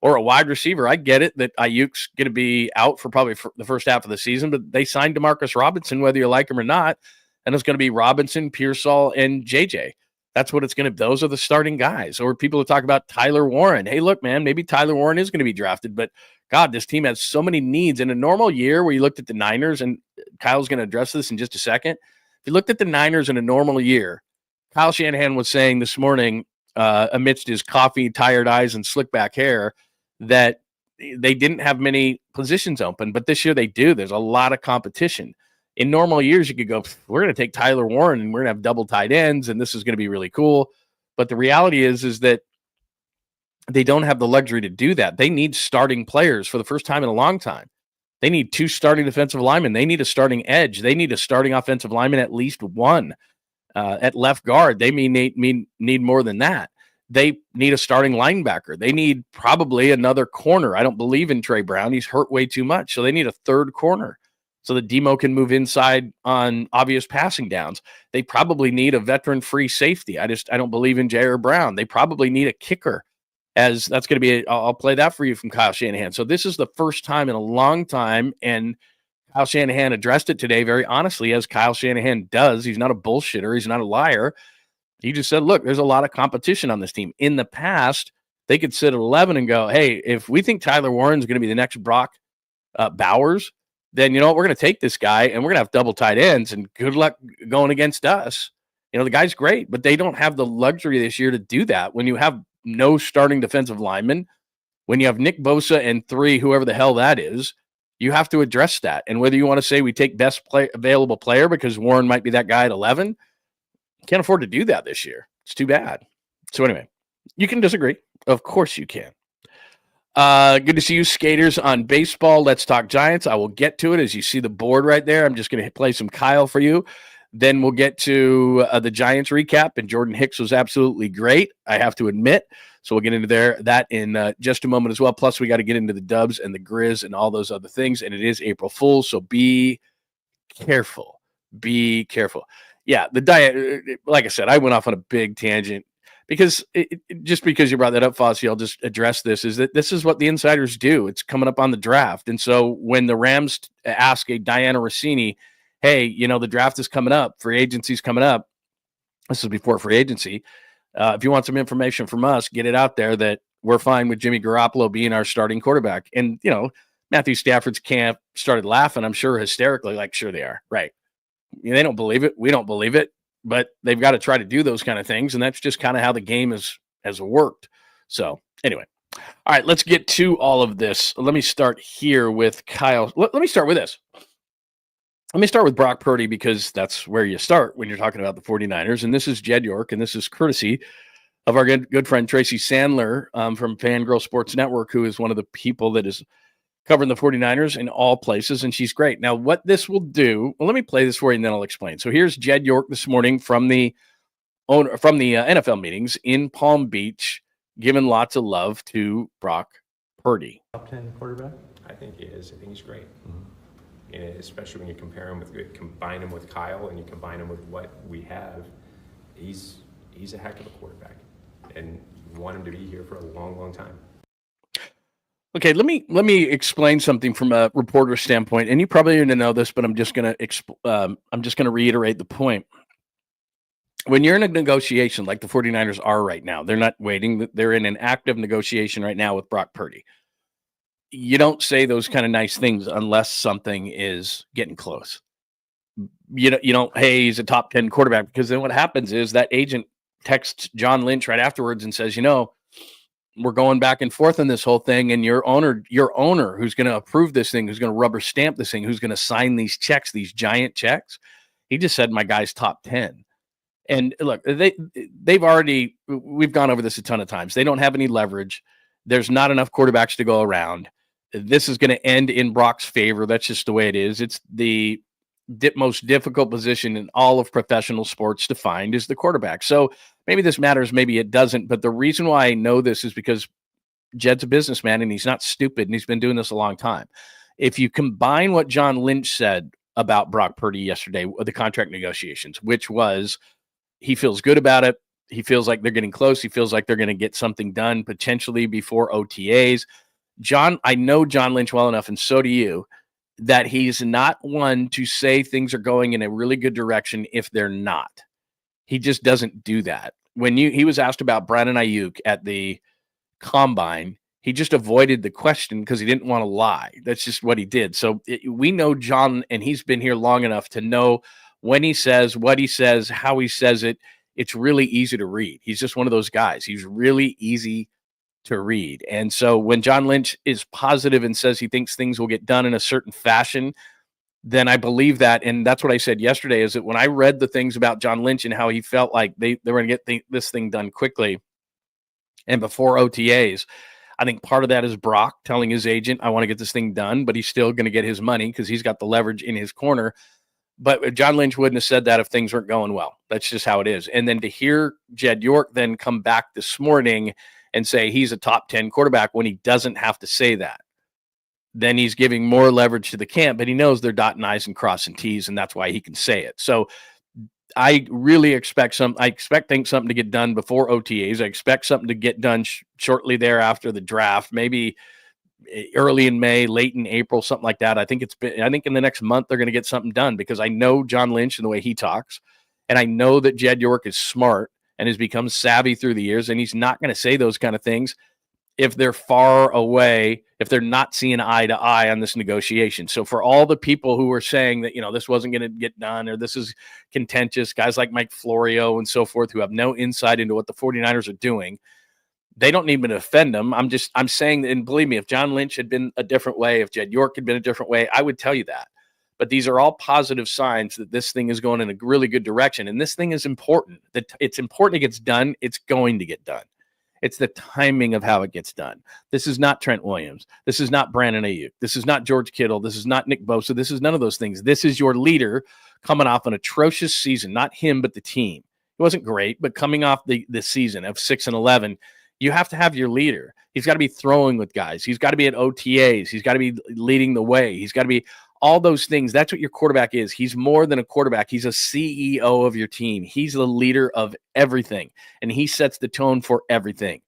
or a wide receiver. I get it that Ayuk's going to be out for probably for the first half of the season, but they signed Demarcus Robinson, whether you like him or not, and it's going to be Robinson, Pearsall, and JJ. That's what it's going to be. Those are the starting guys. Or people who talk about Tyler Warren. Hey, look, man, maybe Tyler Warren is going to be drafted, but God, this team has so many needs. In a normal year where you looked at the Niners, and Kyle's going to address this in just a second. If you looked at the Niners in a normal year, Kyle Shanahan was saying this morning, amidst his coffee, tired eyes, and slick back hair, that they didn't have many positions open, but this year they do. There's a lot of competition. In normal years, you could go, we're going to take Tyler Warren and we're going to have double tight ends, and this is going to be really cool. But the reality is that they don't have the luxury to do that. They need starting players for the first time in a long time. They need 2 starting defensive linemen. They need a starting edge. They need a starting offensive lineman, at least one. At left guard, they need more than that. They need a starting linebacker. They need probably another corner. I don't believe in Trey Brown. He's hurt way too much. So they need a third corner so that Demo can move inside on obvious passing downs. They probably need a veteran-free safety. I don't believe in Jair Brown. They probably need a kicker, as that's going to be I'll play that for you from Kyle Shanahan. So this is the first time in a long time, and Kyle Shanahan addressed it today very honestly, as Kyle Shanahan does. He's not a bullshitter. He's not a liar. He just said, look, there's a lot of competition on this team. In the past, they could sit at 11 and go, hey, if we think Tyler Warren's going to be the next Brock Bowers, then you know what? We're going to take this guy and we're going to have double tight ends, and good luck going against us. You know, the guy's great, but they don't have the luxury this year to do that. When you have no starting defensive lineman, when you have Nick Bosa and 3, whoever the hell that is, you have to address that. And whether you want to say we take best available player because Warren might be that guy at 11, can't afford to do that this year. It's too bad. So anyway, you can disagree. Of course you can. Good to see you skaters on baseball. Let's talk Giants. I will get to it as you see the board right there. I'm just going to play some Kyle for you. Then we'll get to the Giants recap, and Jordan Hicks was absolutely great, I have to admit. So we'll get into that in just a moment as well. Plus, we got to get into the Dubs and the Grizz and all those other things. And it is April Fool's, so be careful. Be careful. Yeah, the diet, like I said, I went off on a big tangent because just because you brought that up, Fossey, I'll just address this, is that this is what the insiders do. It's coming up on the draft. And so when the Rams ask a Diana Rossini, hey, you know, the draft is coming up, free agency's coming up. This is before free agency. If you want some information from us, get it out there that we're fine with Jimmy Garoppolo being our starting quarterback. And, you know, Matthew Stafford's camp started laughing, I'm sure, hysterically, like, sure they are. Right. You know, they don't believe it. We don't believe it. But they've got to try to do those kind of things. And that's just kind of how the game has worked. So anyway. All right, let's get to all of this. Let me start here with Kyle. Let me start with this. Let me start with Brock Purdy, because that's where you start when you're talking about the 49ers. And this is Jed York, and this is courtesy of our good friend Tracy Sandler from Fangirl Sports Network, who is one of the people that is covering the 49ers in all places, and she's great. Now, what this will do, well, let me play this for you, and then I'll explain. So here's Jed York this morning from the NFL meetings in Palm Beach, giving lots of love to Brock Purdy. Top 10 quarterback? I think he is. I think he's great. And especially when you combine him with Kyle, and you combine him with what we have, he's a heck of a quarterback, and you want him to be here for a long, long time. Okay, let me explain something from a reporter standpoint, and you probably didn't know this, but I'm just gonna reiterate the point. When you're in a negotiation like the 49ers are right now, they're not waiting; they're in an active negotiation right now with Brock Purdy. You don't say those kind of nice things unless something is getting close. You don't, hey, he's a top 10 quarterback, because then what happens is that agent texts John Lynch right afterwards and says, we're going back and forth on this whole thing, and your owner who's going to approve this thing, who's going to rubber stamp this thing, who's going to sign these checks, these giant checks, he just said my guy's top 10. And look, we've gone over this a ton of times. They don't have any leverage. There's not enough quarterbacks to go around. This is going to end in Brock's favor. That's just the way it is. It's the most difficult position in all of professional sports to find is the quarterback. So maybe this matters, maybe it doesn't. But the reason why I know this is because Jed's a businessman, and he's not stupid, and he's been doing this a long time. If you combine what John Lynch said about Brock Purdy yesterday, the contract negotiations, which was he feels good about it, He feels like they're getting close. He feels like they're going to get something done potentially before OTAs. I know John Lynch well enough, and so do you, that he's not one to say things are going in a really good direction if they're not. He just doesn't do that. When he was asked about Brandon Ayuk at the combine, he just avoided the question because he didn't want to lie. That's just what he did. So we know John, and he's been here long enough to know when he says, what he says, how he says it. It's really easy to read. He's just one of those guys. He's really easy to read. And so when John Lynch is positive and says he thinks things will get done in a certain fashion, then I believe that. And that's what I said yesterday, is that when I read the things about John Lynch and how he felt like they were going to get this thing done quickly and before OTAs, I think part of that is Brock telling his agent, I want to get this thing done, but he's still going to get his money because he's got the leverage in his corner. But John Lynch wouldn't have said that if things weren't going well. That's just how it is. And then to hear Jed York then come back this morning and say he's a top 10 quarterback when he doesn't have to say that, then he's giving more leverage to the camp, but he knows they're dotting I's and crossing T's, and that's why he can say it. So I really expect something to get done before OTAs. I expect something to get done shortly thereafter the draft, maybe early in May, late in April, something like that. I think in the next month they're going to get something done because I know John Lynch and the way he talks, and I know that Jed York is smart and has become savvy through the years, and he's not going to say those kind of things if they're far away, if they're not seeing eye to eye on this negotiation. So for all the people who are saying that, this wasn't going to get done or this is contentious, guys like Mike Florio and so forth who have no insight into what the 49ers are doing, they don't need me to defend them. I'm saying that, and believe me, if John Lynch had been a different way, if Jed York had been a different way, I would tell you that. But these are all positive signs that this thing is going in a really good direction. And this thing is important. It's important it gets done. It's going to get done. It's the timing of how it gets done. This is not Trent Williams. This is not Brandon Ayuk. This is not George Kittle. This is not Nick Bosa. This is none of those things. This is your leader coming off an atrocious season, not him, but the team. It wasn't great, but coming off the season of 6-11, you have to have your leader. He's got to be throwing with guys. He's got to be at OTAs. He's got to be leading the way. He's got to be all those things. That's what your quarterback is. He's more than a quarterback. He's a CEO of your team. He's the leader of everything, and he sets the tone for everything.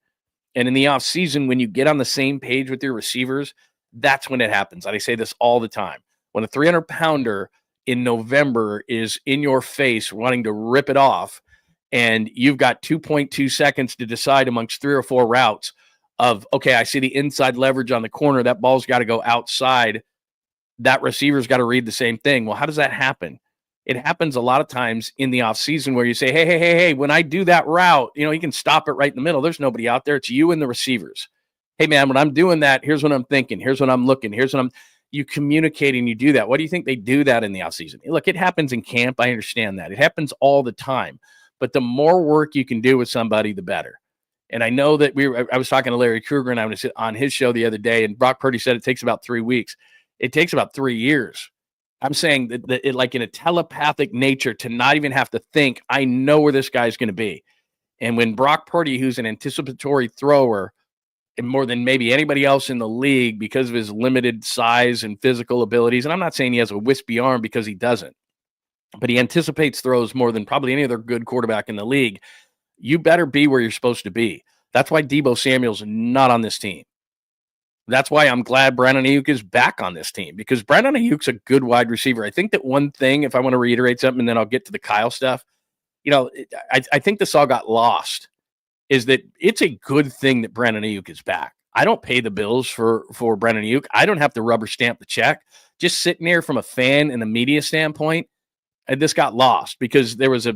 And in the offseason, when you get on the same page with your receivers, that's when it happens. And I say this all the time. When a 300-pounder in November is in your face wanting to rip it off, and you've got 2.2 seconds to decide amongst 3 or 4 routes of, okay, I see the inside leverage on the corner. That ball's got to go outside. That receiver's got to read the same thing. Well, how does that happen? It happens a lot of times in the offseason where you say, hey, when I do that route, you can stop it right in the middle. There's nobody out there. It's you and the receivers. Hey, man, when I'm doing that, here's what I'm thinking. Here's what I'm looking. You communicate and you do that. What do you think they do that in the offseason? Look, it happens in camp. I understand that. It happens all the time. But the more work you can do with somebody, the better. And I know that I was talking to Larry Krueger, and I was on his show the other day, and Brock Purdy said it takes about 3 weeks. It takes about 3 years. I'm saying that it, like in a telepathic nature, to not even have to think, I know where this guy's going to be. And when Brock Purdy, who's an anticipatory thrower, and more than maybe anybody else in the league because of his limited size and physical abilities, and I'm not saying he has a wispy arm because he doesn't, but he anticipates throws more than probably any other good quarterback in the league, you better be where you're supposed to be. That's why Deebo Samuel's not on this team. That's why I'm glad Brandon Ayuk is back on this team, because Brandon Ayuk's a good wide receiver. I think that one thing, if I want to reiterate something, and then I'll get to the Kyle stuff, I think this all got lost, is that it's a good thing that Brandon Ayuk is back. I don't pay the bills for Brandon Ayuk. I don't have to rubber stamp the check. Just sitting there from a fan and a media standpoint, and this got lost because there's a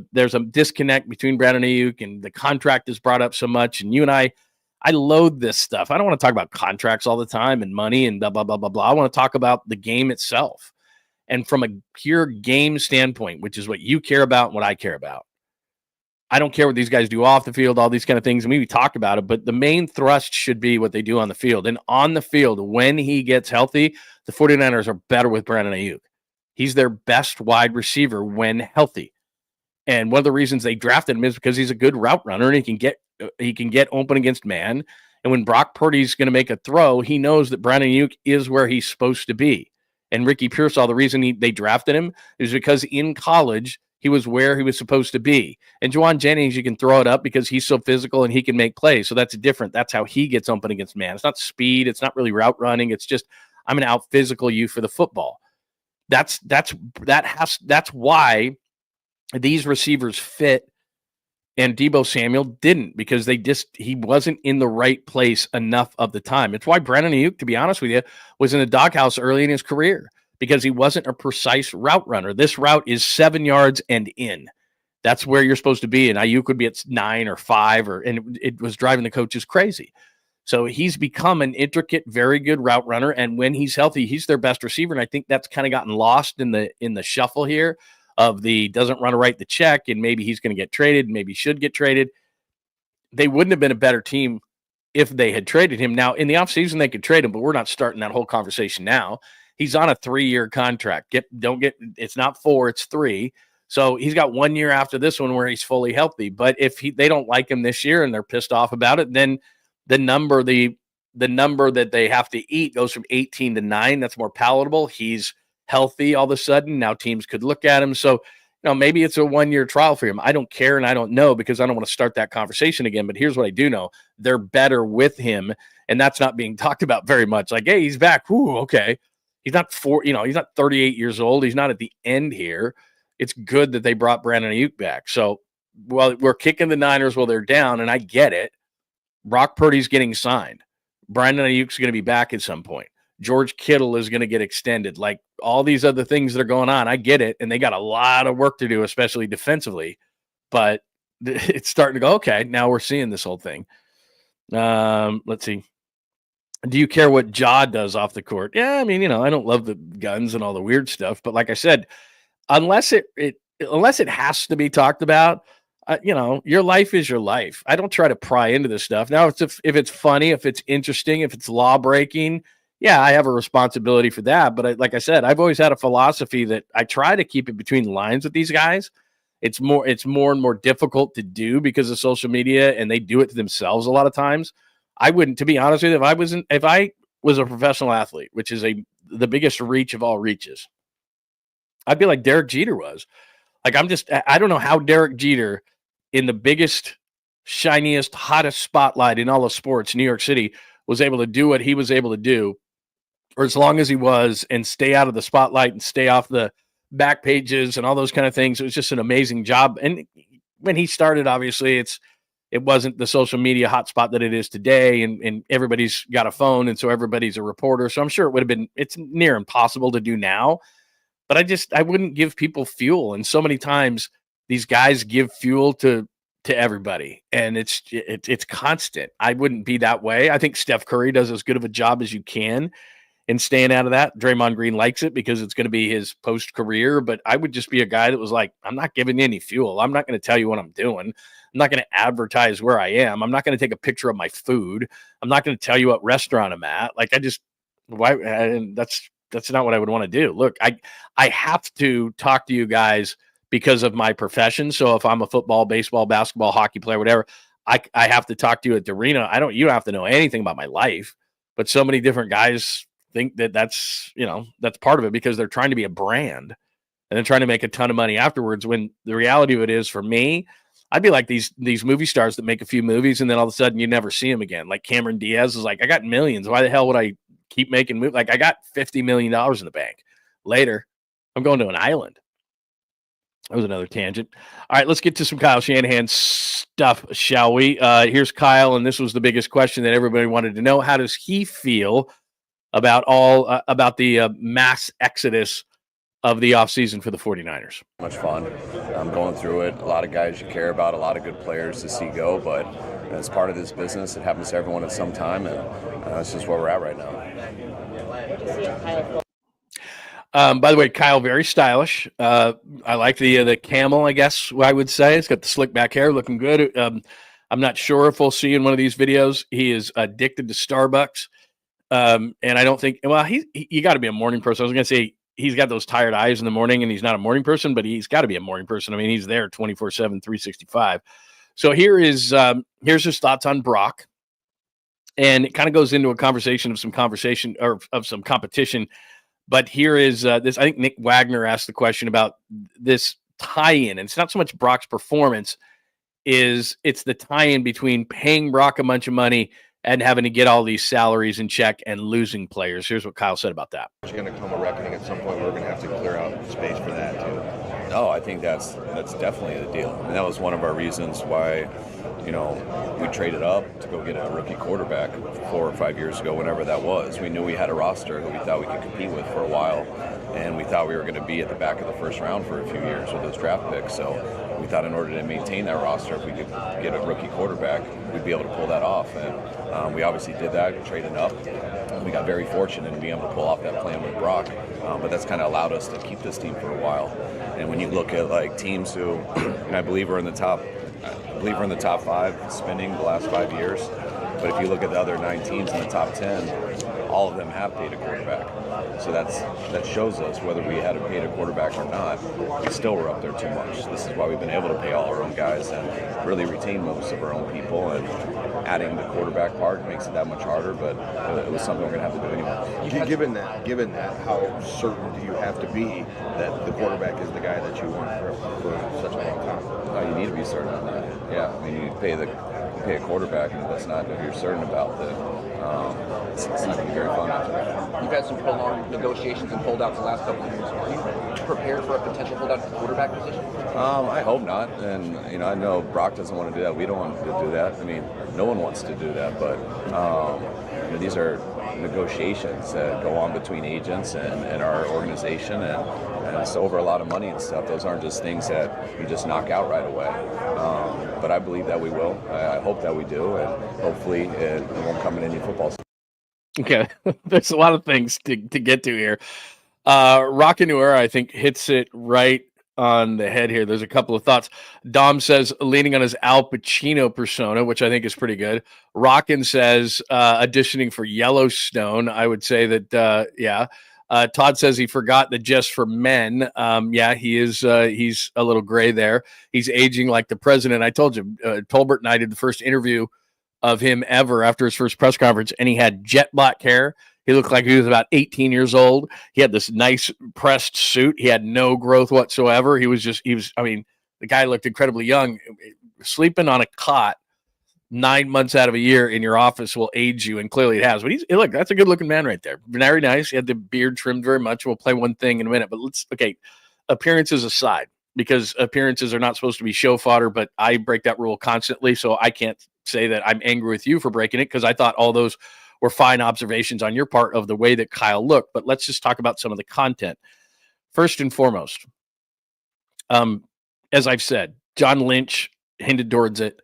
disconnect between Brandon Ayuk, and the contract is brought up so much. And you and I loathe this stuff. I don't want to talk about contracts all the time and money and blah, blah, blah, blah, blah. I want to talk about the game itself. And from a pure game standpoint, which is what you care about and what I care about, I don't care what these guys do off the field, all these kind of things. And we talk about it, but the main thrust should be what they do on the field. And on the field, when he gets healthy, the 49ers are better with Brandon Ayuk. He's their best wide receiver when healthy. And one of the reasons they drafted him is because he's a good route runner, and he can get open against man. And when Brock Purdy's going to make a throw, he knows that Brandon Ayuk is where he's supposed to be. And Ricky Pearsall, the reason they drafted him is because in college, he was where he was supposed to be. And Juwan Jennings, you can throw it up because he's so physical and he can make plays. So that's different. That's how he gets open against man. It's not speed. It's not really route running. It's just, I'm going to out physical you for the football. That's why these receivers fit and Deebo Samuel didn't, because he wasn't in the right place enough of the time. It's why Brandon Ayuk, to be honest with you, was in the doghouse early in his career, because he wasn't a precise route runner. This route is 7 yards and in. That's where you're supposed to be. And Ayuk would be at 9 or 5, and it was driving the coaches crazy. So he's become an intricate, very good route runner. And when he's healthy, he's their best receiver. And I think that's kind of gotten lost in the shuffle here of the doesn't run to write the check, and maybe he's going to get traded, maybe should get traded. They wouldn't have been a better team if they had traded him. Now, in the offseason, they could trade him, but we're not starting that whole conversation now. He's on a 3-year contract. It's not 4, it's 3. So he's got 1 year after this one where he's fully healthy. But if they don't like him this year and they're pissed off about it, then the number that they have to eat goes from 18 to 9. That's more palatable. He's healthy all of a sudden. Now teams could look at him. So, maybe it's a 1-year trial for him. I don't care, and I don't know, because I don't want to start that conversation again. But here's what I do know. They're better with him, and that's not being talked about very much. Like, hey, he's back. Ooh, okay. He's not he's not 38 years old. He's not at the end here. It's good that they brought Brandon Ayuk back. So, we're kicking the Niners while they're down, and I get it. Brock Purdy's getting signed. Brandon Ayuk's going to be back at some point. George Kittle is going to get extended. Like, all these other things that are going on, I get it, and they got a lot of work to do, especially defensively. But it's starting to go, okay, now we're seeing this whole thing. Let's see. Do you care what Ja does off the court? Yeah, I mean, I don't love the guns and all the weird stuff, but like I said, unless it has to be talked about, your life is your life. I don't try to pry into this stuff. Now, if it's funny, if it's interesting, if it's law breaking, yeah, I have a responsibility for that. But like I said, I've always had a philosophy that I try to keep it between the lines with these guys. It's more and more difficult to do because of social media, and they do it to themselves a lot of times. I wouldn't, to be honest with you, if I was a professional athlete, which is the biggest reach of all reaches, I'd be like Derek Jeter was. Like, I don't know how Derek Jeter, in the biggest, shiniest, hottest spotlight in all of sports, New York City, was able to do what he was able to do for as long as he was, and stay out of the spotlight and stay off the back pages and all those kind of things. It was just an amazing job. And when he started, obviously it wasn't the social media hotspot that it is today, and everybody's got a phone, and so everybody's a reporter. So I'm sure it's near impossible to do now, but I wouldn't give people fuel. And so many times these guys give fuel to everybody, and it's constant. I wouldn't be that way. I think Steph Curry does as good of a job as you can in staying out of that. Draymond Green likes it because it's going to be his post-career, but I would just be a guy that was like, I'm not giving you any fuel. I'm not going to tell you what I'm doing. I'm not going to advertise where I am. I'm not going to take a picture of my food. I'm not going to tell you what restaurant I'm at. Like, and that's not what I would want to do. Look, I have to talk to you guys because of my profession. So if I'm a football, baseball, basketball, hockey player, whatever, I have to talk to you at the arena. You don't have to know anything about my life, but so many different guys think that's part of it, because they're trying to be a brand and they're trying to make a ton of money afterwards, when the reality of it is, for me, I'd be like these movie stars that make a few movies and then all of a sudden you never see them again. Like Cameron Diaz is like, I got millions. Why the hell would I keep making movies? Like, I got $50 million in the bank. Later, I'm going to an island. That was another tangent. All right, let's get to some Kyle Shanahan stuff, shall we? Here's Kyle, and this was the biggest question that everybody wanted to know. How does he feel about the mass exodus of the offseason for the 49ers? Much fun. I'm going through it. A lot of guys you care about, a lot of good players to see go, but it's part of this business. It happens to everyone at some time, and that's just where we're at right now. By the way, Kyle, very stylish. I like the camel, I guess I would say. It's got the slick back hair, looking good. I'm not sure if we'll see in one of these videos. He is addicted to Starbucks. And I don't think, well, you got to be a morning person. I was going to say he's got those tired eyes in the morning and he's not a morning person, but he's got to be a morning person. I mean, he's there 24/7, 365. So here's his thoughts on Brock. And it kind of goes into a conversation of some competition. But here is this. I think Nick Wagner asked the question about this tie-in. And it's not so much Brock's performance, it's the tie-in between paying Brock a bunch of money and having to get all these salaries in check and losing players. Here's what Kyle said about that. There's going to come a reckoning at some point. We're going to have to clear out space for that too. No, I think that's definitely the deal. And that was one of our reasons why, we traded up to go get a rookie quarterback 4 or 5 years ago, whenever that was. We knew we had a roster who we thought we could compete with for a while, and we thought we were going to be at the back of the first round for a few years with those draft picks. So we thought in order to maintain that roster, if we could get a rookie quarterback, we'd be able to pull that off. And we obviously did that. We traded up. We got very fortunate in being able to pull off that plan with Brock, but that's kind of allowed us to keep this team for a while. And when you look at like teams who, and I believe we're in the top 5 spending the last 5 years, but if you look at the other 9 teams in the top 10, all of them have paid a quarterback. So that shows us whether we had paid a quarterback or not, we still were up there too much. This is why we've been able to pay all our own guys and really retain most of our own people. And adding the quarterback part makes it that much harder, but it was something we're going to have to do anyway. Given that, how certain do you have to be that the quarterback is the guy that you want for such a long time? Oh, you need to be certain on that. Yeah, I mean, you pay a quarterback, and that's not if you're certain about that. It's not going to be very fun after that. You've had some prolonged negotiations and holdouts the last couple of years. Are you prepared for a potential holdout at the quarterback position? I hope not. And, I know Brock doesn't want to do that. We don't want to do that. I mean, no one wants to do that. But, these are negotiations that go on between agents and our organization. And it's over a lot of money and stuff. Those aren't just things that you just knock out right away. But I believe that we will. I hope that we do. And hopefully it won't come in any football season. Okay, there's a lot of things to get to here. Rockaneur, I think, hits it right on the head here. There's a couple of thoughts. Dom says, leaning on his Al Pacino persona, which I think is pretty good. Rockin says, auditioning for Yellowstone. I would say that, yeah. Todd says he forgot the Just for Men. Yeah, he is. He's a little gray there. He's aging like the president. I told you, Tolbert and I did the first interview of him ever after his first press conference, and he had jet black hair. He looked like he was about 18 years old. He had this nice pressed suit. He had no growth whatsoever. I mean, the guy looked incredibly young. Sleeping on a cot 9 months out of a year in your office will age you, and clearly it has. But look, that's a good looking man right there. Very nice. He had the beard trimmed very much. We'll play one thing in a minute, but appearances aside, because appearances are not supposed to be show fodder, but I break that rule constantly, so I can't say that I'm angry with you for breaking it, because I thought all those were fine observations on your part of the way that Kyle looked. But let's just talk about some of the content. First and foremost, as I've said, John Lynch hinted towards it.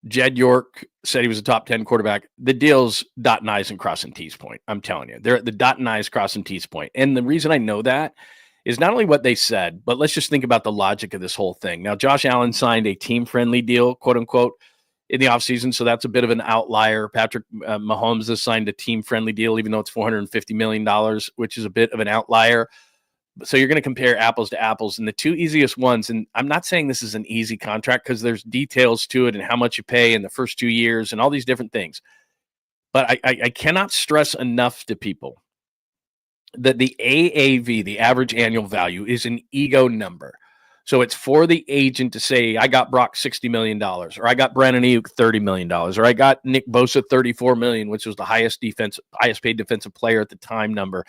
Jed York said he was a top 10 quarterback. The deal's dotting I's and crossing T's point. I'm telling you, they're at the dotting I's, crossing T's point. And the reason I know that is not only what they said, but let's just think about the logic of this whole thing. Now, Josh Allen signed a team-friendly deal, quote unquote, in the offseason, so that's a bit of an outlier. Patrick Mahomes has signed a team-friendly deal, even though it's $450 million, which is a bit of an outlier. So you're going to compare apples to apples. And the two easiest ones, and I'm not saying this is an easy contract because there's details to it and how much you pay in the first 2 years and all these different things. But I cannot stress enough to people that the AAV, the average annual value, is an ego number. So it's for the agent to say, I got Brock $60 million, or I got Brandon Ayuk $30 million, or I got Nick Bosa $34 million, which was the highest paid defensive player at the time number.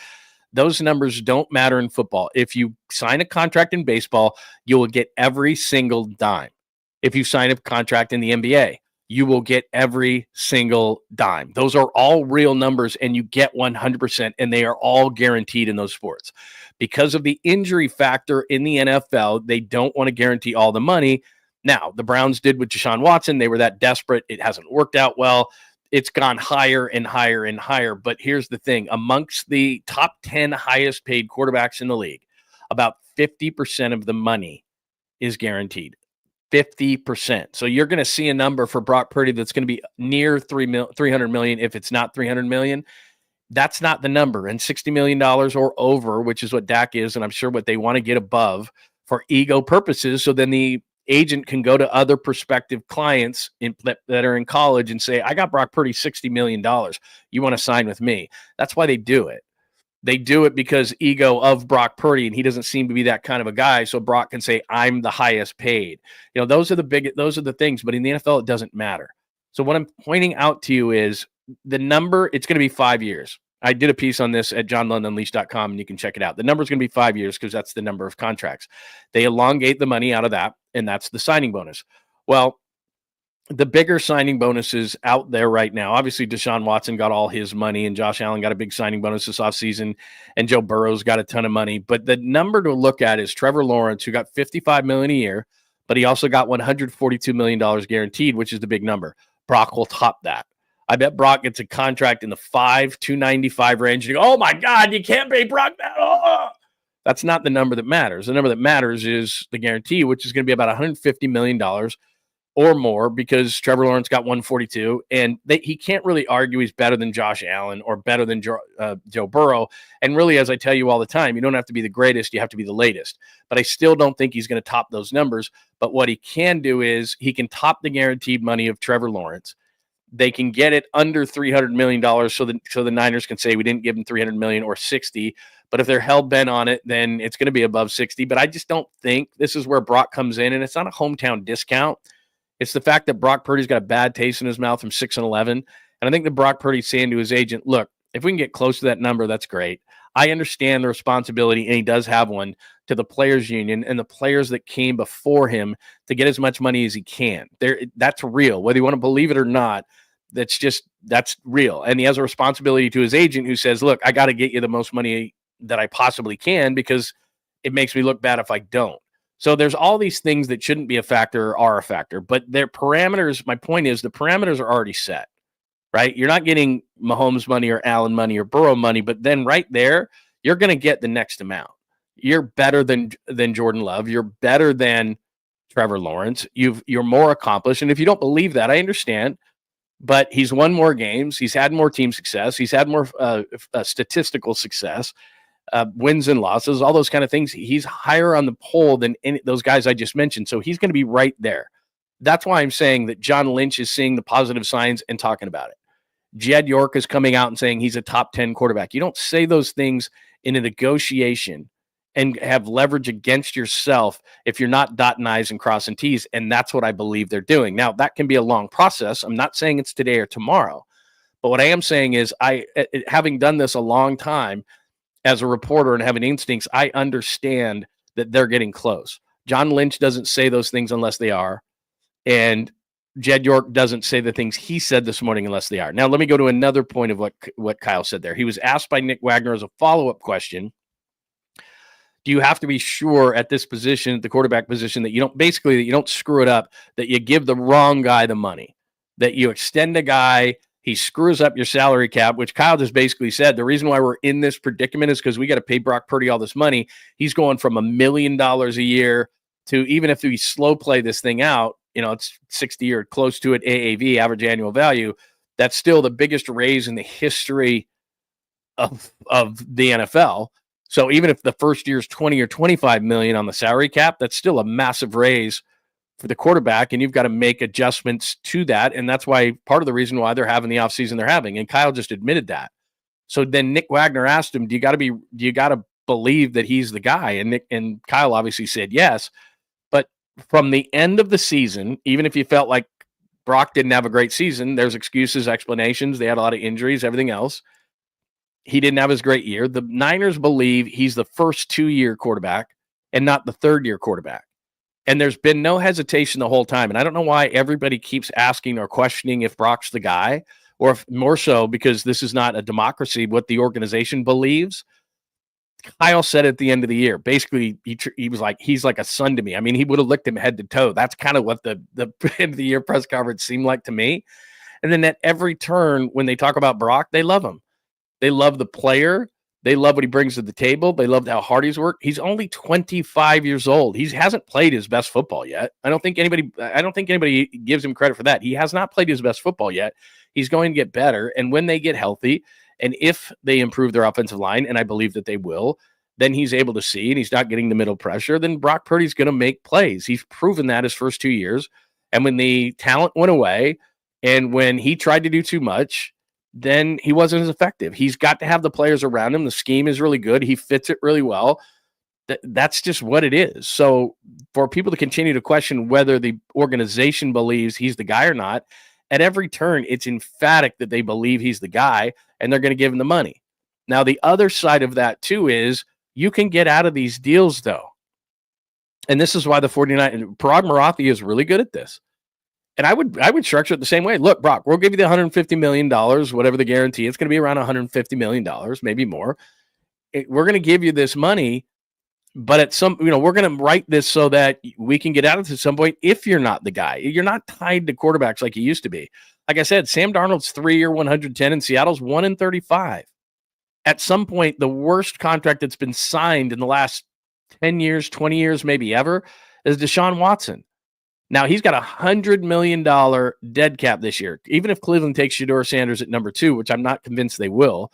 Those numbers don't matter in football. If you sign a contract in baseball, you will get every single dime. If you sign a contract in the NBA, you will get every single dime. Those are all real numbers, and you get 100%, and they are all guaranteed in those sports. Because of the injury factor in the NFL, they don't want to guarantee all the money. Now, the Browns did with Deshaun Watson. They were that desperate. It hasn't worked out well. It's gone higher and higher and higher. But here's the thing. Amongst the top 10 highest paid quarterbacks in the league, about 50% of the money is guaranteed. 50%. So you're going to see a number for Brock Purdy that's going to be near $300 million, if it's not $300 million. That's not the number. And $60 million or over, which is what Dak is, and I'm sure what they want to get above for ego purposes. So then the agent can go to other prospective clients that are in college and say, I got Brock Purdy $60 million. You want to sign with me? That's why they do it. They do it because ego of Brock Purdy, and he doesn't seem to be that kind of a guy. So Brock can say, I'm the highest paid. Those are the things. But in the NFL, it doesn't matter. So what I'm pointing out to you is the number, it's going to be 5 years. I did a piece on this at johnlundunleashed.com, and you can check it out. The number is going to be 5 years because that's the number of contracts. They elongate the money out of that, and that's the signing bonus. Well, the bigger signing bonuses out there right now, obviously Deshaun Watson got all his money, and Josh Allen got a big signing bonus this offseason, and Joe Burrow's got a ton of money. But the number to look at is Trevor Lawrence, who got $55 million a year, but he also got $142 million guaranteed, which is the big number. Brock will top that. I bet Brock gets a contract in the $295 range. You go, oh my God, you can't pay Brock that. Oh! That's not the number that matters. The number that matters is the guarantee, which is going to be about $150 million or more, because Trevor Lawrence got 142, and he can't really argue he's better than Josh Allen or better than Joe Burrow. And really, as I tell you all the time, you don't have to be the greatest, you have to be the latest. But I still don't think he's going to top those numbers. But what he can do is he can top the guaranteed money of Trevor Lawrence. They can get it under $300 million, so the Niners can say we didn't give him $300 million or 60. But if they're hell bent on it, then it's going to be above 60. But I just don't think this is where Brock comes in, and it's not a hometown discount. It's the fact that Brock Purdy's got a bad taste in his mouth from 6-11. And I think that Brock Purdy's saying to his agent, look, if we can get close to that number, that's great. I understand the responsibility, and he does have one, to the players union and the players that came before him to get as much money as he can. That's real. Whether you want to believe it or not, that's real. And he has a responsibility to his agent, who says, look, I got to get you the most money that I possibly can, because it makes me look bad if I don't. So there's all these things that shouldn't be a factor or are a factor, but their parameters, my point is, the parameters are already set, right? You're not getting Mahomes money or Allen money or Burrow money, but then right there, you're going to get the next amount. You're better than Jordan Love. You're better than Trevor Lawrence. You're more accomplished. And if you don't believe that, I understand, but he's won more games. He's had more team success. He's had more statistical success. Wins and losses, all those kind of things. He's higher on the poll than those guys I just mentioned. So he's going to be right there. That's why I'm saying that John Lynch is seeing the positive signs and talking about it. Jed York is coming out and saying he's a top 10 quarterback. You don't say those things in a negotiation and have leverage against yourself if you're not dotting I's and crossing T's. And that's what I believe they're doing. Now, that can be a long process. I'm not saying it's today or tomorrow. But what I am saying is, having done this a long time, as a reporter and having instincts, I understand that they're getting close. John Lynch doesn't say those things unless they are. And Jed York doesn't say the things he said this morning unless they are. Now, let me go to another point of what Kyle said there. He was asked by Nick Wagner as a follow-up question, do you have to be sure at this position, the quarterback position, that you don't screw it up, that you give the wrong guy the money, that you extend a guy, he screws up your salary cap, which Kyle just basically said, the reason why we're in this predicament is because we got to pay Brock Purdy all this money. He's going from $1 million a year to, even if we slow play this thing out, it's 60 or close to it, AAV, average annual value. That's still the biggest raise in the history of the NFL. So even if the first year's 20 or 25 million on the salary cap, that's still a massive raise for the quarterback, and you've got to make adjustments to that. And that's why part of the reason why they're having the offseason they're having. And Kyle just admitted that. So then Nick Wagner asked him, do you got to believe that he's the guy? And Kyle obviously said yes. But from the end of the season, even if you felt like Brock didn't have a great season, there's excuses, explanations. They had a lot of injuries, everything else. He didn't have his great year. The Niners believe he's the first 2-year quarterback and not the third-year quarterback. And there's been no hesitation the whole time. And I don't know why everybody keeps asking or questioning if Brock's the guy, or if more so because this is not a democracy, what the organization believes. Kyle said at the end of the year, basically, he was like, he's like a son to me. I mean, he would have licked him head to toe. That's kind of what the end of the year press conference seemed like to me. And then at every turn, when they talk about Brock, they love him. They love the player. They love what he brings to the table. They loved how hard he's worked. He's only 25 years old. He hasn't played his best football yet. I don't think anybody gives him credit for that. He has not played his best football yet. He's going to get better. And when they get healthy, and if they improve their offensive line, and I believe that they will, then he's able to see, and he's not getting the middle pressure, then Brock Purdy's going to make plays. He's proven that his first 2 years. And when the talent went away, and when he tried to do too much, then he wasn't as effective. He's got to have the players around him. The scheme is really good. He fits it really well. That's just what it is. So for people to continue to question whether the organization believes he's the guy or not, at every turn, it's emphatic that they believe he's the guy, and they're going to give him the money. Now, the other side of that, too, is you can get out of these deals, though. And this is why the 49 Parag Marathi is really good at this. And I would structure it the same way. Look, Brock, we'll give you the $150 million, whatever the guarantee. It's going to be around $150 million, maybe more. We're going to give you this money, but at some, we're going to write this so that we can get out of it at some point if you're not the guy. You're not tied to quarterbacks like you used to be. Like I said, Sam Darnold's 3-year 110 and Seattle's 1-35. At some point, the worst contract that's been signed in the last 10 years, 20 years, maybe ever, is Deshaun Watson. Now, he's got $100 million dead cap this year. Even if Cleveland takes Shedeur Sanders at number 2, which I'm not convinced they will,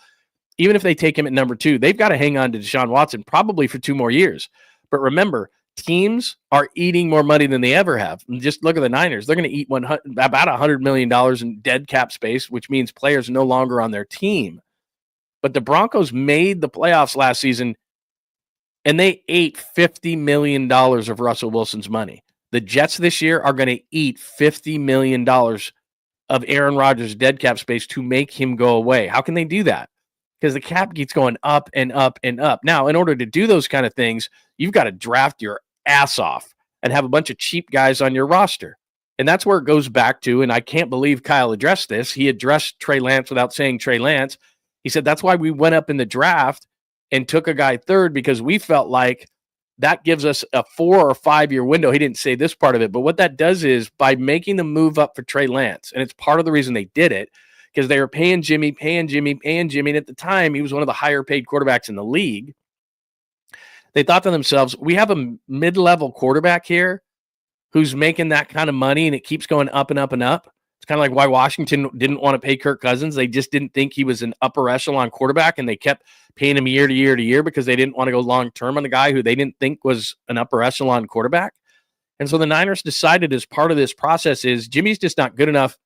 even if they take him at number 2, they've got to hang on to Deshaun Watson probably for 2 more years. But remember, teams are eating more money than they ever have. And just look at the Niners. They're going to eat about $100 million in dead cap space, which means players no longer on their team. But the Broncos made the playoffs last season, and they ate $50 million of Russell Wilson's money. The Jets this year are going to eat $50 million of Aaron Rodgers' dead cap space to make him go away. How can they do that? Because the cap keeps going up and up and up. Now, in order to do those kind of things, you've got to draft your ass off and have a bunch of cheap guys on your roster. And that's where it goes back to, and I can't believe Kyle addressed this. He addressed Trey Lance without saying Trey Lance. He said that's why we went up in the draft and took a guy third, because we felt like that gives us a 4 or 5 year window. He didn't say this part of it, but what that does is by making the move up for Trey Lance, and it's part of the reason they did it, because they were paying Jimmy. And at the time, he was one of the higher paid quarterbacks in the league. They thought to themselves, we have a mid-level quarterback here who's making that kind of money, and it keeps going up and up and up. It's kind of like why Washington didn't want to pay Kirk Cousins. They just didn't think he was an upper echelon quarterback, and they kept paying him year to year to year because they didn't want to go long-term on the guy who they didn't think was an upper echelon quarterback. And so the Niners decided as part of this process is Jimmy's just not good enough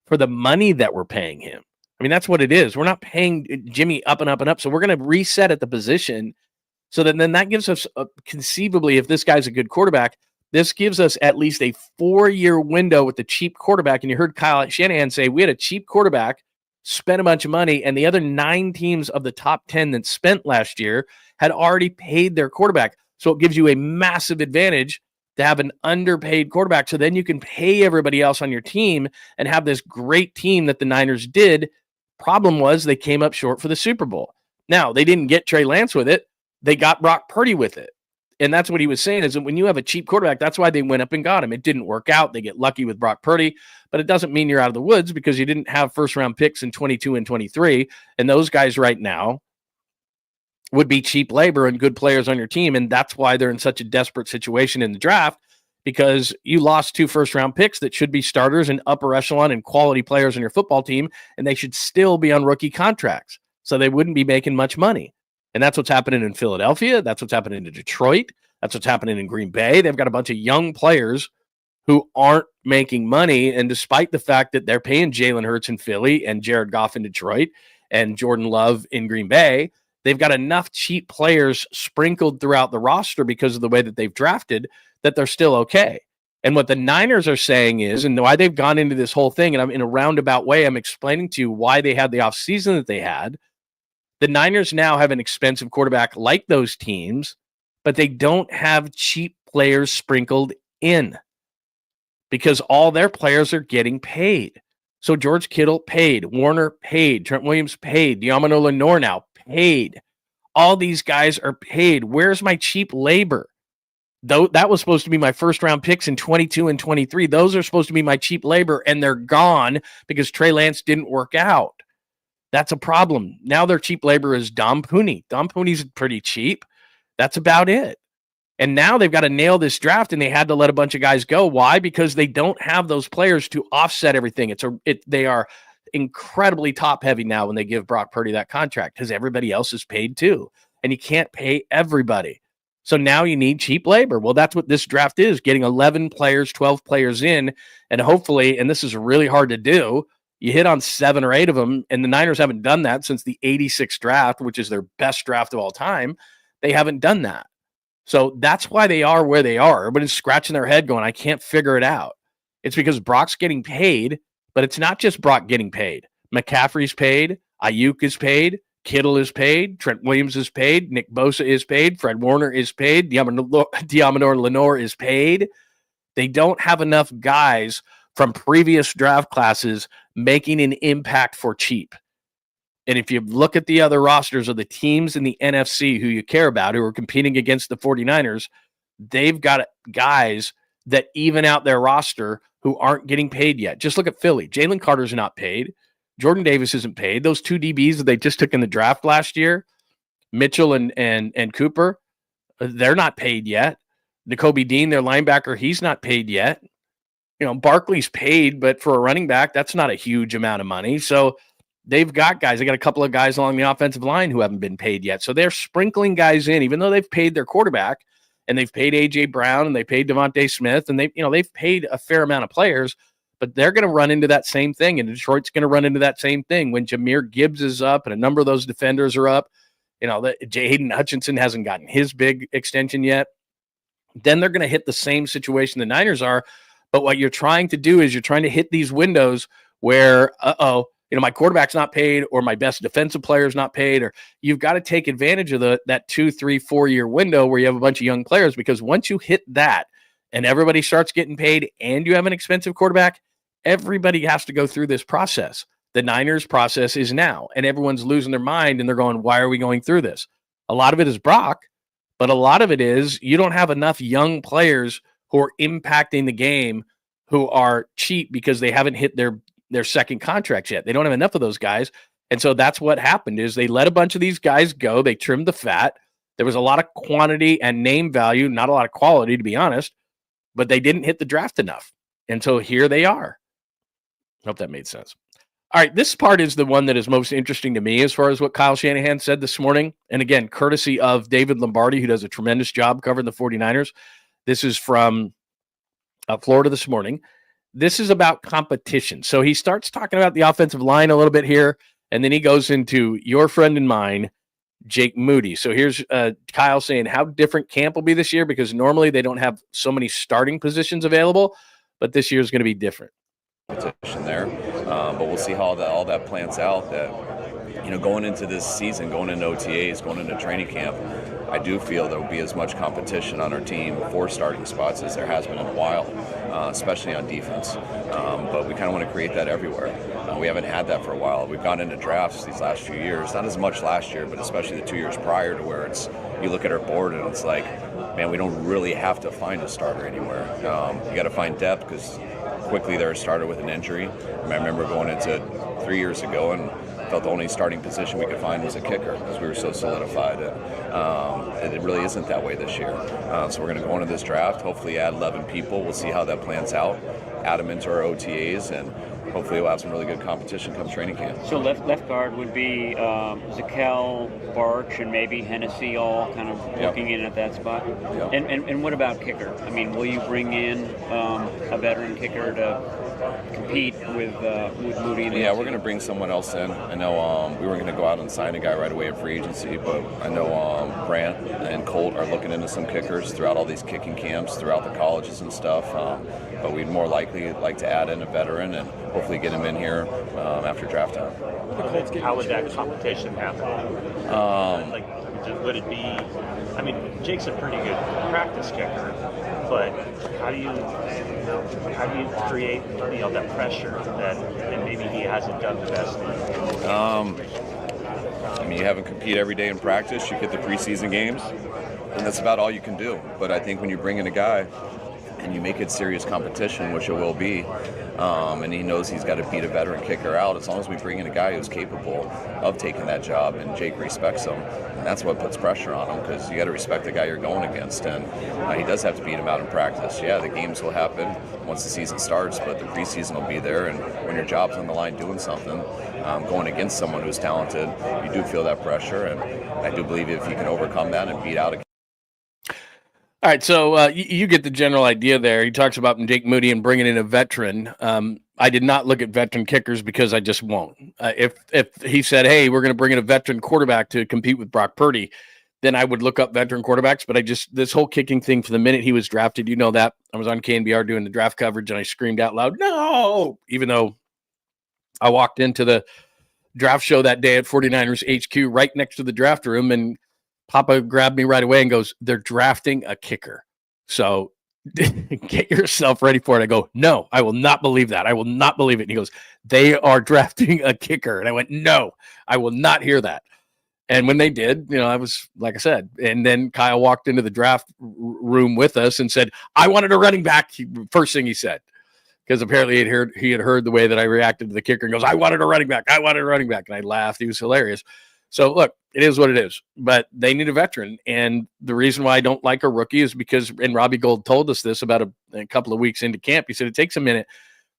for the money that we're paying him. I mean, that's what it is. We're not paying Jimmy up and up and up. So we're going to reset at the position so that then that gives us conceivably, if this guy's a good quarterback, this gives us at least a 4-year window with the cheap quarterback. And you heard Kyle Shanahan say we had a cheap quarterback, spent a bunch of money, and the other 9 teams of the top 10 that spent last year had already paid their quarterback. So it gives you a massive advantage to have an underpaid quarterback. So then you can pay everybody else on your team and have this great team that the Niners did. Problem was they came up short for the Super Bowl. Now, they didn't get Trey Lance with it. They got Brock Purdy with it. And that's what he was saying is that when you have a cheap quarterback, that's why they went up and got him. It didn't work out. They get lucky with Brock Purdy, but it doesn't mean you're out of the woods because you didn't have first-round picks in 22 and 23. And those guys right now would be cheap labor and good players on your team. And that's why they're in such a desperate situation in the draft, because you lost 2 first-round picks that should be starters and upper echelon and quality players on your football team, and they should still be on rookie contracts. So they wouldn't be making much money. And that's what's happening in Philadelphia. That's what's happening in Detroit. That's what's happening in Green Bay. They've got a bunch of young players who aren't making money. And despite the fact that they're paying Jalen Hurts in Philly and Jared Goff in Detroit and Jordan Love in Green Bay, they've got enough cheap players sprinkled throughout the roster because of the way that they've drafted that they're still okay. And what the Niners are saying is, and why they've gone into this whole thing, and I'm in a roundabout way, I'm explaining to you why they had the offseason that they had. The Niners now have an expensive quarterback like those teams, but they don't have cheap players sprinkled in because all their players are getting paid. So George Kittle paid, Warner paid, Trent Williams paid, Diamano Lenore now paid. All these guys are paid. Where's my cheap labor? Though that was supposed to be my first-round picks in 22 and 23. Those are supposed to be my cheap labor, and they're gone because Trey Lance didn't work out. That's a problem. Now their cheap labor is Dom Pooney. Dom Pooney's pretty cheap. That's about it. And now they've got to nail this draft, and they had to let a bunch of guys go. Why? Because they don't have those players to offset everything. They are incredibly top-heavy now when they give Brock Purdy that contract because everybody else is paid too, and you can't pay everybody. So now you need cheap labor. Well, that's what this draft is, getting 11 players, 12 players in, and hopefully, and this is really hard to do, You hit on 7 or 8 of them, and the Niners haven't done that since the 86 draft, which is their best draft of all time. They haven't done that. So that's why they are where they are. Everybody's scratching their head going, I can't figure it out. It's because Brock's getting paid, but it's not just Brock getting paid. McCaffrey's paid. Ayuk is paid. Kittle is paid. Trent Williams is paid. Nick Bosa is paid. Fred Warner is paid. Diamador Lenore is paid. They don't have enough guys from previous draft classes making an impact for cheap. And if you look at the other rosters of the teams in the NFC who you care about, who are competing against the 49ers, they've got guys that even out their roster who aren't getting paid yet. Just look at Philly. Jalen Carter's not paid. Jordan Davis isn't paid. Those 2 DBs that they just took in the draft last year, Mitchell and Cooper, they're not paid yet. Nakobe Dean, their linebacker, he's not paid yet. Barkley's paid, but for a running back, that's not a huge amount of money. So they've got guys. They got a couple of guys along the offensive line who haven't been paid yet. So they're sprinkling guys in, even though they've paid their quarterback and they've paid A.J. Brown and they paid Devontae Smith and they've paid a fair amount of players, but they're going to run into that same thing. And Detroit's going to run into that same thing when Jahmyr Gibbs is up and a number of those defenders are up. Hayden Hutchinson hasn't gotten his big extension yet. Then they're going to hit the same situation the Niners are. But what you're trying to do is you're trying to hit these windows where, my quarterback's not paid or my best defensive player is not paid, or you've got to take advantage of that 2, 3, 4 year window where you have a bunch of young players, because once you hit that and everybody starts getting paid and you have an expensive quarterback, everybody has to go through this process. The Niners process is now, and everyone's losing their mind and they're going, why are we going through this? A lot of it is Brock, but a lot of it is you don't have enough young players who are impacting the game, who are cheap because they haven't hit their second contracts yet. They don't have enough of those guys. And so that's what happened is they let a bunch of these guys go. They trimmed the fat. There was a lot of quantity and name value, not a lot of quality, to be honest, but they didn't hit the draft enough. And so here they are. I hope that made sense. All right, this part is the one that is most interesting to me as far as what Kyle Shanahan said this morning. And again, courtesy of David Lombardi, who does a tremendous job covering the 49ers. This is from Florida this morning. This is about competition. So he starts talking about the offensive line a little bit here, and then he goes into your friend and mine, Jake Moody. So here's Kyle saying how different camp will be this year, because normally they don't have so many starting positions available, but this year is going to be different. Competition there, but we'll see how all that plans out. That going into this season, going into OTAs, going into training camp, I do feel there will be as much competition on our team for starting spots as there has been in a while, especially on defense. But we kind of want to create that everywhere. We haven't had that for a while. We've gone into drafts these last few years, not as much last year, but especially the 2 years prior, to where you look at our board and it's like, man, we don't really have to find a starter anywhere. You got to find depth, because quickly they're a starter with an injury. I remember going into 3 years ago and felt the only starting position we could find was a kicker, because we were so solidified. And it really isn't that way this year. So we're going to go into this draft, hopefully add 11 people. We'll see how that plans out, add them into our OTAs, and hopefully we'll have some really good competition come training camp. So left guard would be Zakel, Barch, and maybe Hennessy, all kind of looking in at that spot. Yep. And what about kicker? I mean, will you bring in a veteran kicker to compete with Moody? Yeah, we're going to bring someone else in. I know we were going to go out and sign a guy right away in free agency, but I know Brant and Colt are looking into some kickers throughout all these kicking camps, throughout the colleges and stuff. But we'd more likely like to add in a veteran and hopefully get him in here after draft time. How would that competition happen? Would it be? I mean, Jake's a pretty good practice kicker, but how do you create that pressure that maybe he hasn't done the best? I mean, you have him compete every day in practice. You get the preseason games, and that's about all you can do. But I think when you bring in a guy and you make it serious competition, which it will be, and he knows he's got to beat a veteran kicker out, as long as we bring in a guy who's capable of taking that job and Jake respects him, and that's what puts pressure on him, because you got to respect the guy you're going against, and he does have to beat him out in practice. Yeah, the games will happen once the season starts, but the preseason will be there, and when your job's on the line doing something, going against someone who's talented, you do feel that pressure, and I do believe if you can overcome that and beat out a All All right, so you get the general idea there. He talks about Jake Moody and bringing in a veteran. I did not look at veteran kickers because I just won't. If he said, "Hey, we're going to bring in a veteran quarterback to compete with Brock Purdy," then I would look up veteran quarterbacks. But this whole kicking thing from the minute he was drafted, you know that. I was on KNBR doing the draft coverage, and I screamed out loud, "No!" Even though I walked into the draft show that day at 49ers HQ right next to the draft room, and Papa grabbed me right away and goes, "They're drafting a kicker. So get yourself ready for it." I go, "No, I will not believe that. I will not believe it." And he goes, "They are drafting a kicker." And I went, "No, I will not hear that." And when they did, I was, like I said, and then Kyle walked into the draft room with us and said, "I wanted a running back." First thing he said, because apparently he had heard the way that I reacted to the kicker, and goes, "I wanted a running back. I wanted a running back." And I laughed. He was hilarious. So look, it is what it is, but they need a veteran. And the reason why I don't like a rookie is because, and Robbie Gould told us this about a couple of weeks into camp, he said it takes a minute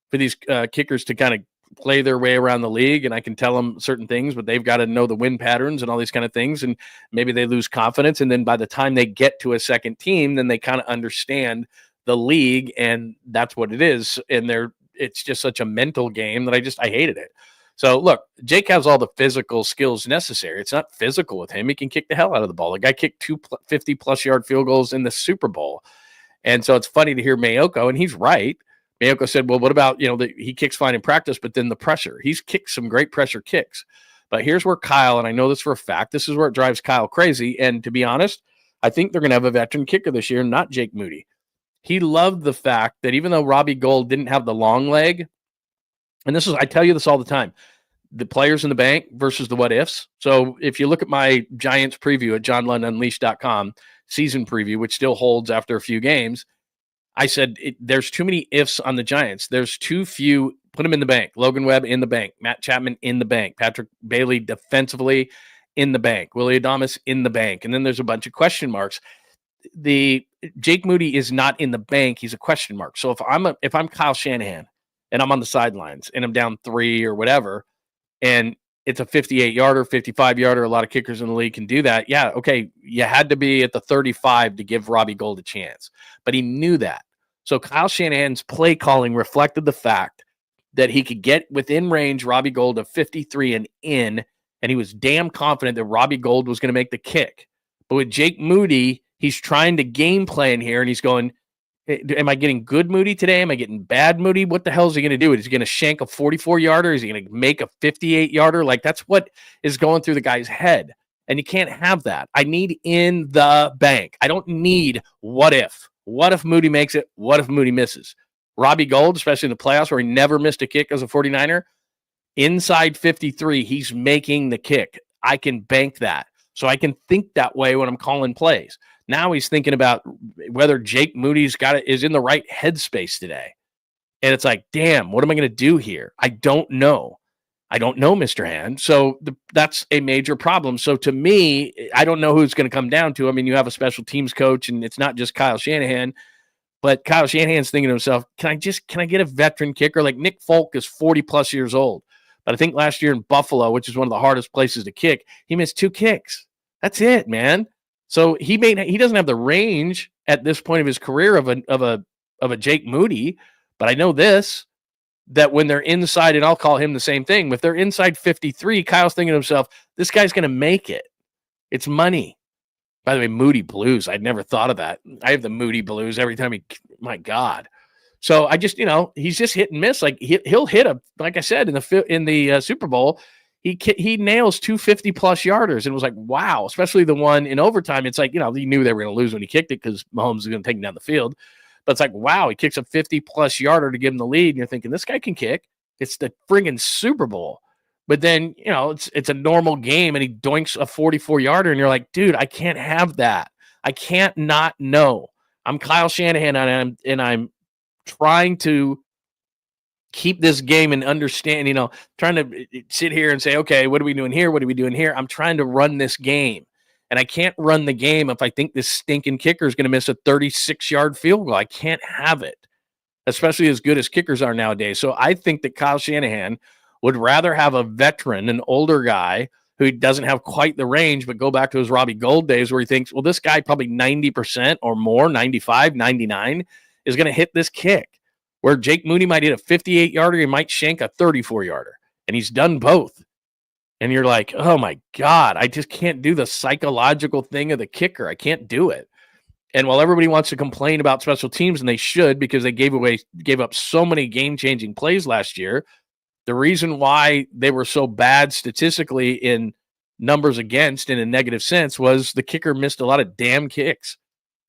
for these kickers to kind of play their way around the league. And I can tell them certain things, but they've got to know the win patterns and all these kind of things. And maybe they lose confidence. And then by the time they get to a second team, then they kind of understand the league, and that's what it is. And it's just such a mental game that I hated it. So, look, Jake has all the physical skills necessary. It's not physical with him. He can kick the hell out of the ball. The guy kicked 2 50-plus yard field goals in the Super Bowl. And so it's funny to hear Mayoko, and he's right. Mayoko said, well, what about, he kicks fine in practice, but then the pressure. He's kicked some great pressure kicks. But here's where Kyle, and I know this for a fact, this is where it drives Kyle crazy. And to be honest, I think they're going to have a veteran kicker this year, not Jake Moody. He loved the fact that even though Robbie Gould didn't have the long leg, and I tell you this all the time, the players in the bank versus the what ifs. So if you look at my Giants preview at johnlundunleashed.com, season preview, which still holds after a few games, I said there's too many ifs on the Giants. There's too few. Put them in the bank. Logan Webb in the bank. Matt Chapman in the bank. Patrick Bailey defensively in the bank. Willie Adames in the bank. And then there's a bunch of question marks. The Jake Moody is not in the bank. He's a question mark. So if I'm Kyle Shanahan and I'm on the sidelines and I'm down 3 or whatever, and it's a 58-yarder, 55-yarder, a lot of kickers in the league can do that. Yeah, okay, you had to be at the 35 to give Robbie Gould a chance. But he knew that. So Kyle Shanahan's play calling reflected the fact that he could get within range Robbie Gould of 53 and in, and he was damn confident that Robbie Gould was going to make the kick. But with Jake Moody, he's trying to game plan here, and he's going, am I getting good Moody today? Am I getting bad Moody? What the hell is he going to do? Is he going to shank a 44-yarder? Is he going to make a 58-yarder? Like, that's what is going through the guy's head. And you can't have that. I need in the bank. I don't need what if. What if Moody makes it? What if Moody misses? Robbie Gould, especially in the playoffs where he never missed a kick as a 49er, inside 53, he's making the kick. I can bank that. So I can think that way when I'm calling plays. Now he's thinking about whether Jake Moody's is in the right headspace today. And it's like, damn, what am I going to do here? I don't know. Mr. Hand. So that's a major problem. So to me, I don't know who it's going to come down to. I mean, you have a special teams coach, and it's not just Kyle Shanahan, but Kyle Shanahan's thinking to himself, can I get a veteran kicker? Like Nick Folk is 40-plus years old. But I think last year in Buffalo, which is one of the hardest places to kick, he missed 2 kicks. That's it, man. So he doesn't have the range at this point of his career of a Jake Moody, but I know this, that when they're inside, and I'll call him the same thing, if they're inside 53, Kyle's thinking to himself, this guy's going to make it. It's money. By the way, Moody Blues, I'd never thought of that. I have the Moody Blues every time my God. So I just, he's just hit and miss. Like he'll hit like I said, in the Super Bowl, he nails 2 50-plus yarders, and it was like, wow, especially the one in overtime. It's like, he knew they were going to lose when he kicked it because Mahomes was going to take him down the field. But it's like, wow, he kicks a 50-plus yarder to give him the lead, and you're thinking, this guy can kick. It's the friggin' Super Bowl. But then, it's a normal game, and he doinks a 44-yarder, and you're like, dude, I can't have that. I can't not know. I'm Kyle Shanahan, and I'm trying to keep this game and understand, trying to sit here and say, okay, what are we doing here? What are we doing here? I'm trying to run this game, and I can't run the game if I think this stinking kicker is going to miss a 36-yard field goal. I can't have it, especially as good as kickers are nowadays. So I think that Kyle Shanahan would rather have a veteran, an older guy who doesn't have quite the range, but go back to his Robbie Gold days where he thinks, well, this guy probably 90% or more, 95, 99, is going to hit this kick. Where Jake Moody might hit a 58-yarder, he might shank a 34-yarder. And he's done both. And you're like, oh, my God, I just can't do the psychological thing of the kicker. I can't do it. And while everybody wants to complain about special teams, and they should because they gave up so many game-changing plays last year, the reason why they were so bad statistically in numbers against in a negative sense was the kicker missed a lot of damn kicks.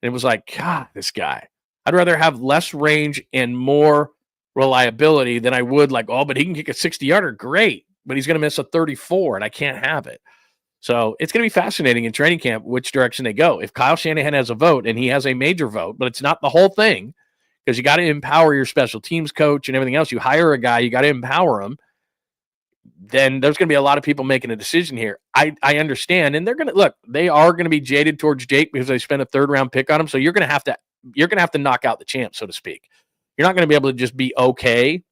And it was like, God, this guy. I'd rather have less range and more reliability than I would like, oh, but he can kick a 60-yarder. Great. But he's going to miss a 34, and I can't have it. So it's going to be fascinating in training camp which direction they go. If Kyle Shanahan has a vote, and he has a major vote, but it's not the whole thing, because you got to empower your special teams coach and everything else. You hire a guy, you got to empower him. Then there's going to be a lot of people making a decision here. I understand, and they're going to look. They are going to be jaded towards Jake because they spent a 3rd-round pick on him. So you're going to have to knock out the champ, so to speak. You're not going to be able to just be okay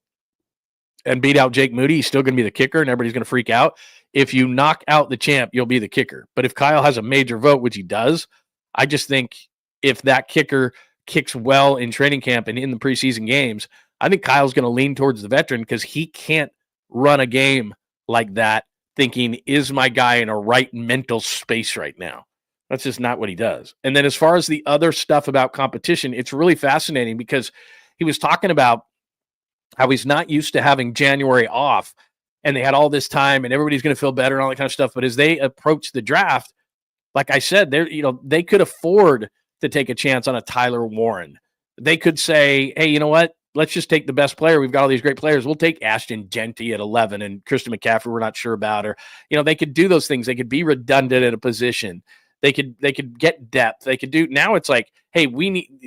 and beat out Jake Moody. He's still going to be the kicker, and everybody's going to freak out. If you knock out the champ, you'll be the kicker. But if Kyle has a major vote, which he does, I just think if that kicker kicks well in training camp and in the preseason games, I think Kyle's going to lean towards the veteran because he can't run a game like that thinking, is my guy in a right mental space right now? That's just not what he does. And then as far as the other stuff about competition, it's really fascinating because he was talking about how he's not used to having January off and they had all this time and everybody's going to feel better and all that kind of stuff. But as they approach the draft, like I said, they could afford to take a chance on a Tyler Warren. They could say, hey, you know what? Let's just take the best player. We've got all these great players. We'll take Ashton Genty at 11 and Christian McCaffrey we're not sure about. Or, they could do those things. They could be redundant at a position. They could get depth. They could do. Now it's like, hey,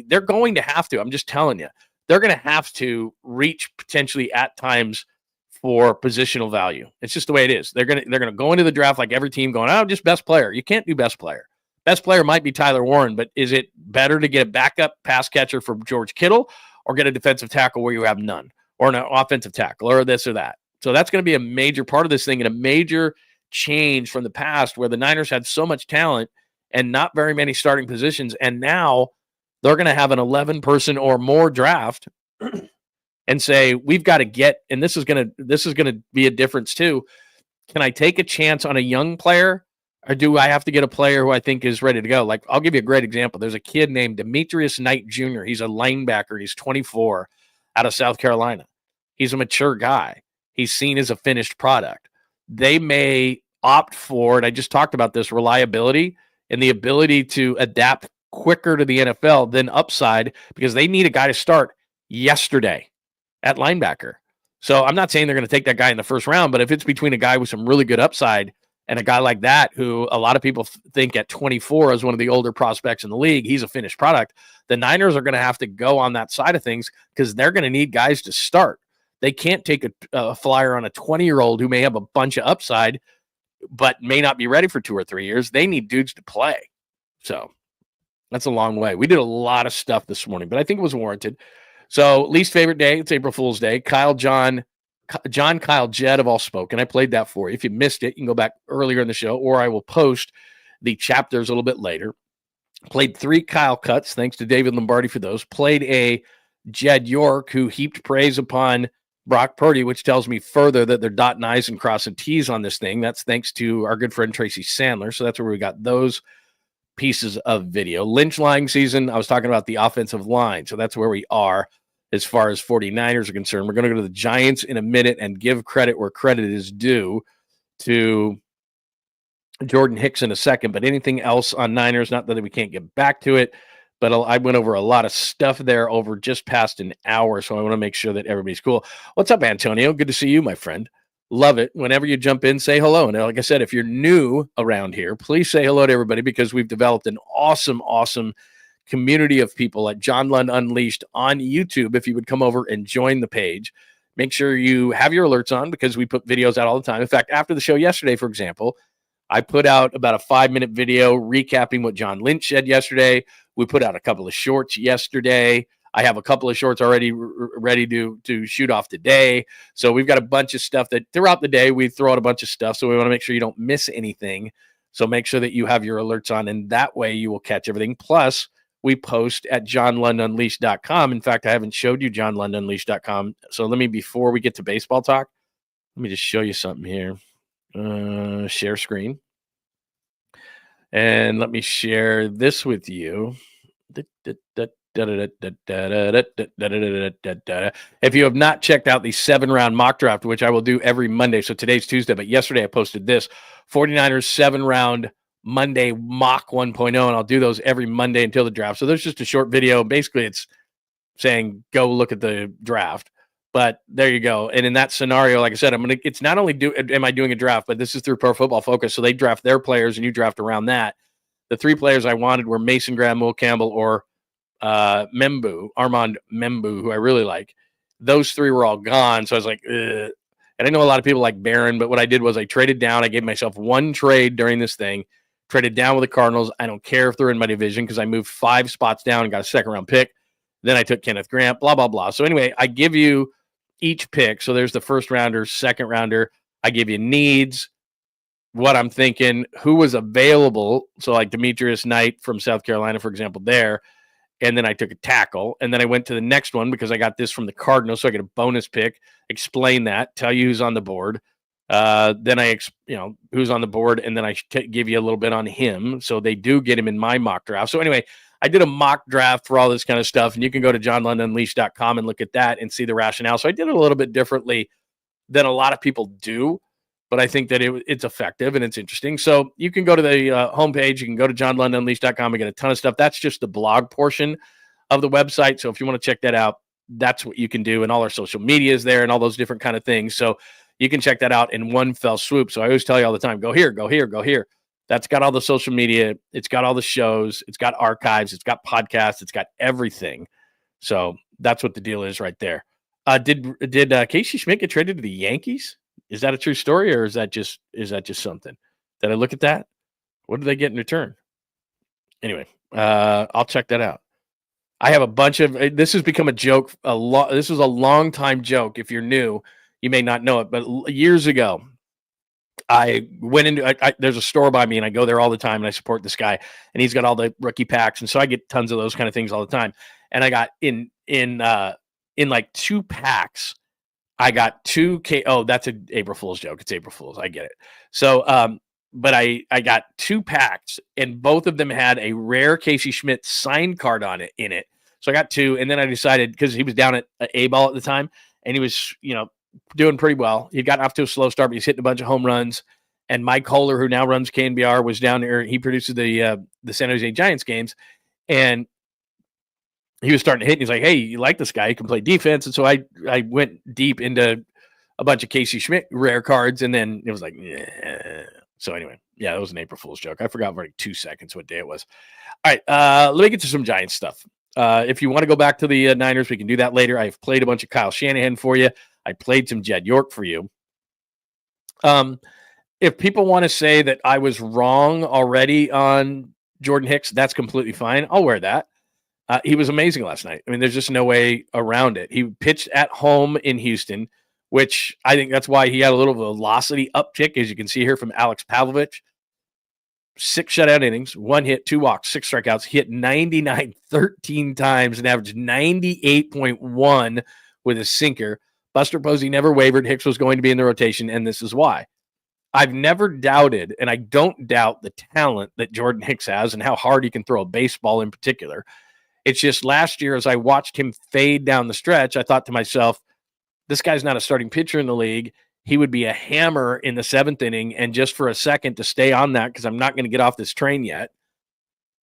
they're going to have to. I'm just telling you, they're going to have to reach potentially at times for positional value. It's just the way it is. They're going to go into the draft like every team going, oh, just best player. You can't do best player. Best player might be Tyler Warren, but is it better to get a backup pass catcher from George Kittle or get a defensive tackle where you have none, or an offensive tackle or this or that? So that's going to be a major part of this thing and a major change from the past where the Niners had so much talent and not very many starting positions. And now they're going to have an 11-person or more draft and say, we've got to get, and this is going to be a difference too. Can I take a chance on a young player, or do I have to get a player who I think is ready to go? Like, I'll give you a great example. There's a kid named Demetrius Knight Jr. He's a linebacker. He's 24 out of South Carolina. He's a mature guy. He's seen as a finished product. They may opt for, and I just talked about this, reliability and the ability to adapt quicker to the NFL than upside, because they need a guy to start yesterday at linebacker. So I'm not saying they're going to take that guy in the first round, but if it's between a guy with some really good upside and a guy like that, who a lot of people think at 24 is one of the older prospects in the league, he's a finished product, the Niners are going to have to go on that side of things because they're going to need guys to start. They can't take a flyer on a 20-year-old who may have a bunch of upside but may not be ready for 2 or 3 years. They need dudes to play. So that's a long way. We did a lot of stuff this morning, but I think it was warranted. So least favorite day, it's April Fool's Day. Kyle Jed have all spoken. I played that for you. If you missed it, you can go back earlier in the show, or I will post the chapters a little bit later. Played 3 Kyle cuts. Thanks to David Lombardi for those. Played a Jed York who heaped praise upon Brock Purdy, which tells me further that they're dotting I's and crossing T's on this thing. That's thanks to our good friend Tracy Sandler. So that's where we got those pieces of video. Lynch lying season, I was talking about the offensive line. So that's where we are as far as 49ers are concerned. We're going to go to the Giants in a minute and give credit where credit is due to Jordan Hicks in a second. But anything else on Niners, not that we can't get back to it, but I went over a lot of stuff there over just past an hour, so I want to make sure that everybody's cool. What's up, Antonio? Good to see you, my friend. Love it. Whenever you jump in, say hello. And like I said, if you're new around here, please say hello to everybody, because we've developed an awesome community of people at John Lund Unleashed on YouTube. If you would come over and join the page, make sure you have your alerts on, because we put videos out all the time. In fact, after the show yesterday, for example, I put out about a 5-minute video recapping what John Lynch said yesterday. We put out a couple of shorts yesterday. I have a couple of shorts already ready to shoot off today. So we've got a bunch of stuff that throughout the day we throw out a bunch of stuff. So we want to make sure you don't miss anything. So make sure that you have your alerts on, and that way you will catch everything. Plus, we post at johnlundunleashed.com. In fact, I haven't showed you johnlundunleashed.com. So before we get to baseball talk, let me just show you something here. Share screen. And let me share this with you. If you have not checked out the 7-round mock draft, which I will do every Monday, so today's Tuesday, but yesterday I posted this 49ers 7-round Monday mock 1.0, and I'll do those every Monday until the draft. So there's just a short video. Basically, it's saying go look at the draft. But there you go. And in that scenario, like I said, it's not only am I doing a draft, but this is through Pro Football Focus. So they draft their players and you draft around that. The 3 players I wanted were Mason Graham, Will Campbell, or Armand Membu, who I really like. Those 3 were all gone. So I was like, ugh. And I know a lot of people like Barron, but what I did was I traded down. I gave myself 1 trade during this thing, traded down with the Cardinals. I don't care if they're in my division because I moved 5 spots down and got a 2nd-round pick. Then I took Kenneth Grant, blah, blah, blah. So anyway, I give you each pick. So there's the 1st rounder, 2nd rounder. I give you needs, what I'm thinking, who was available. So like Demetrius Knight from South Carolina, for example, there. And then I took a tackle. And then I went to the next one because I got this from the Cardinals. So I get a bonus pick, explain that, tell you who's on the board. Then who's on the board. And then I give you a little bit on him. So they do get him in my mock draft. So anyway, I did a mock draft for all this kind of stuff, and you can go to johnlundunleashed.com and look at that and see the rationale. So I did it a little bit differently than a lot of people do, but I think that it's effective and it's interesting. So you can go to the homepage. You can go to johnlundunleashed.com and get a ton of stuff. That's just the blog portion of the website. So if you want to check that out, that's what you can do. And all our social media is there and all those different kind of things. So you can check that out in one fell swoop. So I always tell you all the time, go here, go here, go here. That's got all the social media. It's got all the shows. It's got archives. It's got podcasts. It's got everything. So that's what the deal is right there. Did Casey Schmidt get traded to the Yankees? Is that a true story, or is that just something? Did I look at that? What did they get in return? Anyway, I'll check that out. I have a bunch of. This has become a joke. This was a long time joke. If you're new, you may not know it, but years ago, I went into there's a store by me, and I go there all the time, and I support this guy, and he's got all the rookie packs, and so I get tons of those kind of things all the time. And I got in like 2 packs, I got 2 Oh, that's an April Fool's joke. It's April Fool's. I get it. So, but I got 2 packs, and both of them had a rare Casey Schmidt signed card in it. So I got 2, and then I decided, because he was down at A-ball at the time, and he was, doing pretty well. He'd gotten off to a slow start, but he's hitting a bunch of home runs. And Mike Kohler, who now runs KNBR, was down there. He produces the San Jose Giants games, and he was starting to hit. And he's like, "Hey, you like this guy? He can play defense." And so I went deep into a bunch of Casey Schmidt rare cards, and then it was like, yeah. So anyway, yeah, that was an April Fool's joke. I forgot for like 2 seconds what day it was. All right, let me get to some Giants stuff. If you want to go back to the Niners, we can do that later. I've played a bunch of Kyle Shanahan for you. I played some Jed York for you. If people want to say that I was wrong already on Jordan Hicks, that's completely fine. I'll wear that. He was amazing last night. I mean, there's just no way around it. He pitched at home in Houston, which I think that's why he had a little velocity uptick, as you can see here from Alex Pavlovich. 6 shutout innings, 1 hit, 2 walks, 6 strikeouts. He hit 99 13 times and averaged 98.1 with a sinker. Buster Posey never wavered. Hicks was going to be in the rotation, and this is why. I've never doubted, and I don't doubt the talent that Jordan Hicks has and how hard he can throw a baseball in particular. It's just last year, as I watched him fade down the stretch, I thought to myself, this guy's not a starting pitcher in the league. He would be a hammer in the 7th inning, and just for a second to stay on that, because I'm not going to get off this train yet,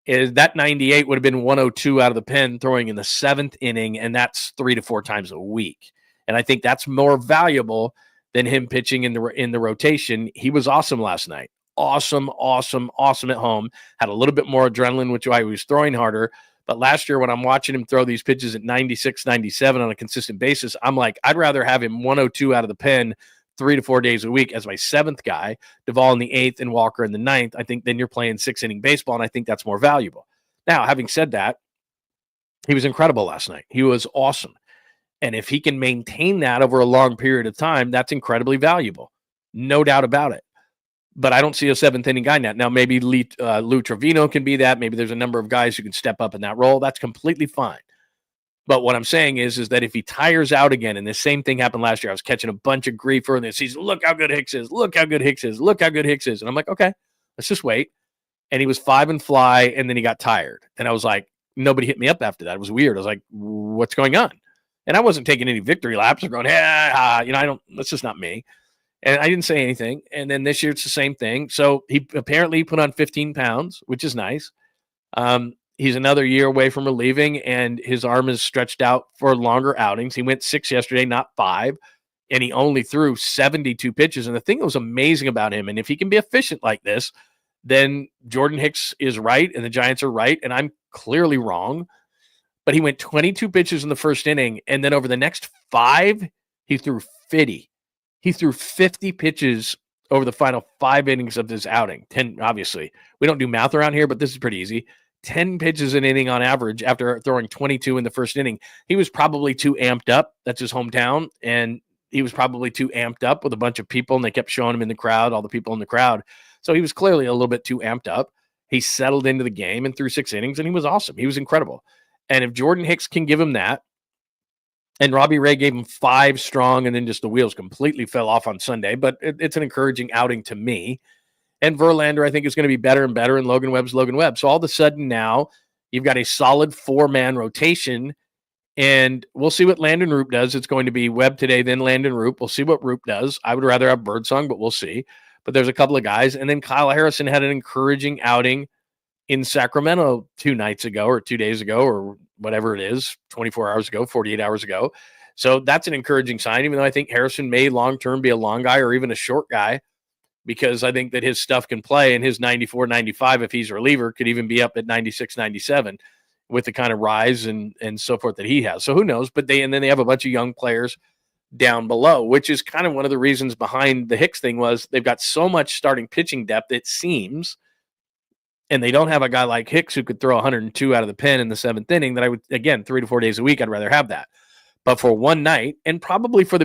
is that 98 would have been 102 out of the pen throwing in the 7th inning, and that's 3 to 4 times a week. And I think that's more valuable than him pitching in the rotation. He was awesome last night. Awesome at home. Had a little bit more adrenaline, which is why he was throwing harder. But last year, when I'm watching him throw these pitches at 96, 97 on a consistent basis, I'm like, I'd rather have him 102 out of the pen 3 to 4 days a week as my 7th guy, Duvall in the 8th and Walker in the 9th. I think then you're playing 6-inning baseball, and I think that's more valuable. Now, having said that, He was incredible last night. He was awesome. And if he can maintain that over a long period of time, that's incredibly valuable. No doubt about it. But I don't see a seventh inning guy now. Now, maybe Lou Trevino can be that. Maybe there's a number of guys who can step up in that role. That's completely fine. But what I'm saying is that if he tires out again, and the same thing happened last year, I was catching a bunch of grief early in the season. Look how good Hicks is. Look how good Hicks is. Look how good Hicks is. And I'm like, okay, let's just wait. And he was 5 and fly, and then he got tired. And I was like, nobody hit me up after that. It was weird. I was like, what's going on? And I wasn't taking any victory laps or going, that's just not me. And I didn't say anything. And then this year it's the same thing. So he apparently put on 15 pounds, which is nice. He's another year away from relieving, and his arm is stretched out for longer outings. He went 6 yesterday, not 5, and he only threw 72 pitches. And the thing that was amazing about him, and if he can be efficient like this, then Jordan Hicks is right, and the Giants are right, and I'm clearly wrong. But he went 22 pitches in the first inning, and then over the next 5, he threw 50. He threw 50 pitches over the final 5 innings of this outing. 10, obviously. We don't do math around here, but this is pretty easy. 10 pitches an inning on average after throwing 22 in the first inning. He was probably too amped up. That's his hometown. And he was probably too amped up with a bunch of people, and they kept showing him in the crowd, all the people in the crowd. So he was clearly a little bit too amped up. He settled into the game and threw 6 innings, and he was awesome. He was incredible. And if Jordan Hicks can give him that, and Robbie Ray gave him 5 strong, and then just the wheels completely fell off on Sunday, but it's an encouraging outing to me. And Verlander, I think, is going to be better and better, and Logan Webb's Logan Webb. So all of a sudden now you've got a solid 4-man rotation, and we'll see what Landon Roop does. It's going to be Webb today, then Landon Roop. We'll see what Roop does. I would rather have Birdsong, but we'll see. But there's a couple of guys. And then Kyle Harrison had an encouraging outing in Sacramento 2 nights ago or 2 days ago or whatever it is, 24 hours ago, 48 hours ago. So that's an encouraging sign, even though I think Harrison may long-term be a long guy or even a short guy, because I think that his stuff can play, and his 94, 95, if he's a reliever, could even be up at 96, 97 with the kind of rise and so forth that he has. So who knows? But then they have a bunch of young players down below, which is kind of one of the reasons behind the Hicks thing was they've got so much starting pitching depth, it seems, and they don't have a guy like Hicks who could throw 102 out of the pen in the 7th inning that I would, again, 3 to 4 days a week, I'd rather have that. But for one night, and probably for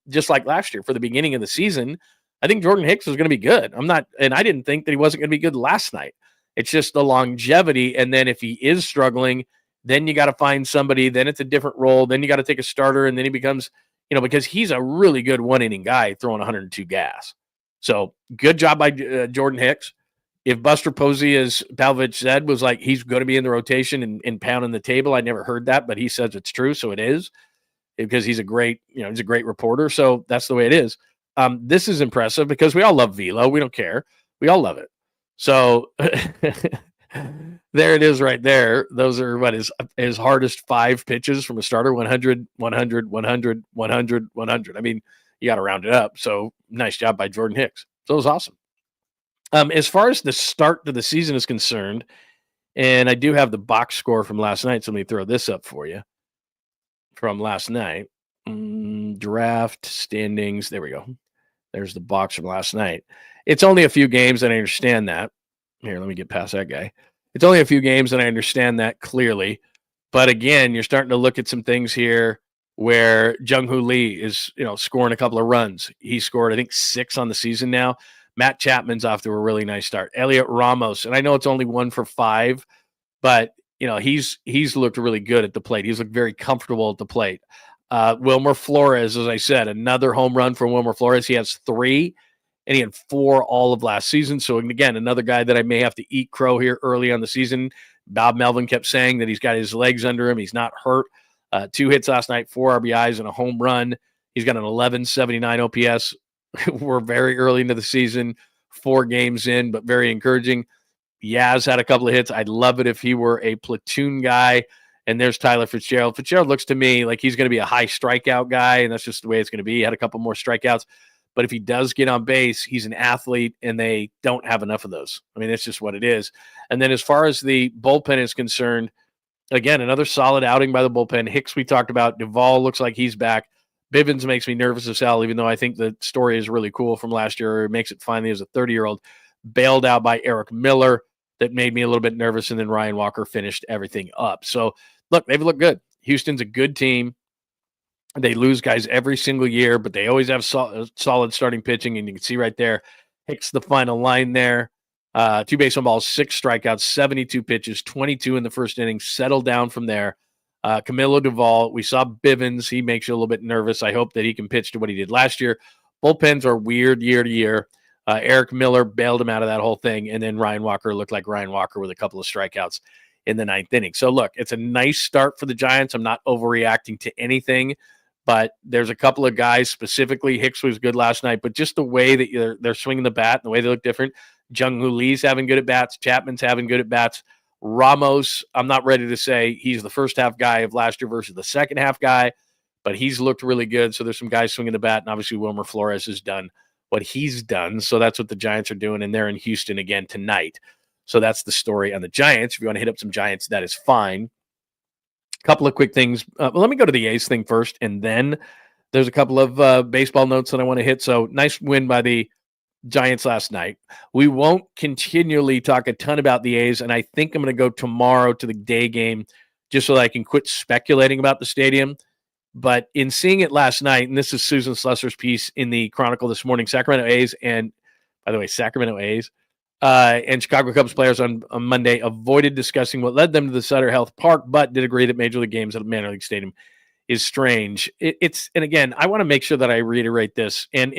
just like last year, for the beginning of the season, I think Jordan Hicks is going to be good. I didn't think that he wasn't going to be good last night. It's just the longevity. And then if he is struggling, then you got to find somebody, then it's a different role. Then you got to take a starter, and then he becomes, because he's a really good 1-inning guy throwing 102 gas. So good job by Jordan Hicks. If Buster Posey, as Pavlovich said, was like, he's going to be in the rotation and pounding the table, I never heard that, but he says it's true. So it is, because he's a great reporter. So that's the way it is. This is impressive because we all love velo. We don't care. We all love it. So there it is right there. Those are his hardest 5 pitches from a starter: 100, 100, 100, 100, 100. I mean, you got to round it up. So nice job by Jordan Hicks. So it was awesome. As far as the start to the season is concerned, and I do have the box score from last night, so let me throw this up for you from last night. Draft standings. There we go. There's the box from last night. It's only a few games, and I understand that. Here, let me get past that guy. It's only a few games, and I understand that clearly. But again, you're starting to look at some things here where Jung-Hoo Lee is, scoring a couple of runs. He scored, I think, 6 on the season now. Matt Chapman's off to a really nice start. Elliot Ramos, and I know it's only 1 for 5, but he's looked really good at the plate. He's looked very comfortable at the plate. Wilmer Flores, as I said, another home run for Wilmer Flores. He has 3, and he had 4 all of last season. So again, another guy that I may have to eat crow here early on the season. Bob Melvin kept saying that he's got his legs under him. He's not hurt. 2 hits last night, 4 RBIs, and a home run. He's got an 1179 OPS. We're very early into the season, 4 games in, but very encouraging. Yaz had a couple of hits. I'd love it if he were a platoon guy. And there's Tyler Fitzgerald. Fitzgerald looks to me like he's going to be a high strikeout guy, and that's just the way it's going to be. He had a couple more strikeouts. But if he does get on base, he's an athlete, and they don't have enough of those. I mean, that's just what it is. And then as far as the bullpen is concerned, again, another solid outing by the bullpen. Hicks we talked about. Duvall looks like he's back. Bivens makes me nervous as hell, even though I think the story is really cool from last year. It makes it finally as a 30-year-old. Bailed out by Eric Miller. That made me a little bit nervous, and then Ryan Walker finished everything up. So look, they've looked good. Houston's a good team. They lose guys every single year, but they always have solid starting pitching, and you can see right there, Hicks the final line there. 2 base on balls, 6 strikeouts, 72 pitches, 22 in the first inning, settled down from there. Camilo Duvall, we saw Bivens. He makes you a little bit nervous. I hope that he can pitch to what he did last year. Bullpens are weird year to year. Eric Miller bailed him out of that whole thing, and then Ryan Walker looked like Ryan Walker with a couple of strikeouts in the 9th inning. So, look, it's a nice start for the Giants. I'm not overreacting to anything, but there's a couple of guys, specifically Hicks was good last night, but just the way that they're swinging the bat and the way they look different. Jung-Hoo Lee's having good at-bats. Chapman's having good at-bats. Ramos, I'm not ready to say he's the first half guy of last year versus the second half guy, but he's looked really good. So there's some guys swinging the bat, and obviously Wilmer Flores has done what he's done. So that's what the Giants are doing, and they're in Houston again tonight. So that's the story on the Giants. If you want to hit up some Giants, that is fine. A couple of quick things. Let me go to the A's thing first, and then there's a couple of baseball notes that I want to hit. So nice win by the Giants last night. We won't continually talk a ton about the A's, and I think I'm going to go tomorrow to the day game just so that I can quit speculating about the stadium. But in seeing it last night, and this is Susan Slusser's piece in the Chronicle this morning, Sacramento A's and, by the way, Sacramento A's and Chicago Cubs players on Monday avoided discussing what led them to the Sutter Health Park, but did agree that Major League games at Manor League Stadium is strange. And again, I want to make sure that I reiterate this, and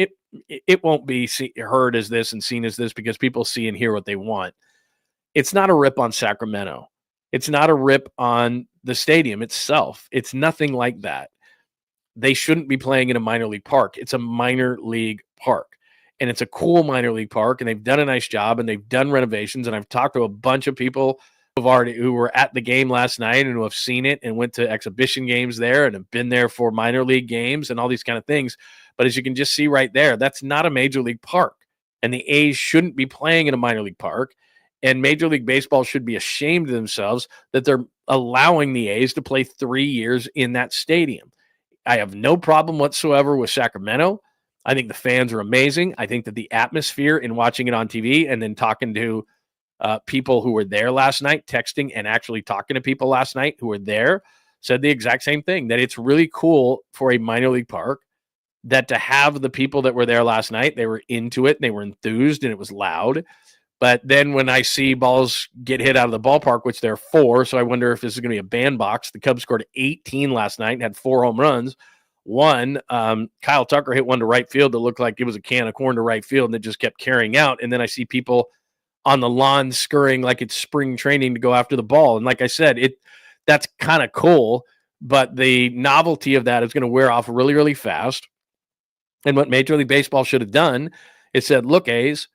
it won't be heard as this and seen as this because people see and hear what they want. It's not a rip on Sacramento. It's not a rip on the stadium itself. It's nothing like that. They shouldn't be playing in a minor league park. It's a minor league park, and it's a cool minor league park, and they've done a nice job, and they've done renovations, and I've talked to a bunch of people who were at the game last night and who have seen it and went to exhibition games there and have been there for minor league games and all these kind of things. But as you can just see right there, that's not a major league park, and the A's shouldn't be playing in a minor league park, and Major League Baseball should be ashamed of themselves that they're allowing the A's to play 3 years in that stadium. I have no problem whatsoever with Sacramento. I think the fans are amazing. I think that the atmosphere in watching it on TV and then talking to people who were there last night, texting and actually talking to people last night who were there, said the exact same thing, that it's really cool for a minor league park, that to have the people that were there last night, they were into it, they were enthused, and it was loud. But then when I see balls get hit out of the ballpark, which there are 4, so I wonder if this is going to be a bandbox. The Cubs scored 18 last night and had 4 home runs. One, Kyle Tucker hit one to right field that looked like it was a can of corn to right field, and it just kept carrying out. And then I see people on the lawn scurrying like it's spring training to go after the ball. And like I said, that's kind of cool, but the novelty of that is going to wear off really, really fast. And what Major League Baseball should have done is said, look, A's,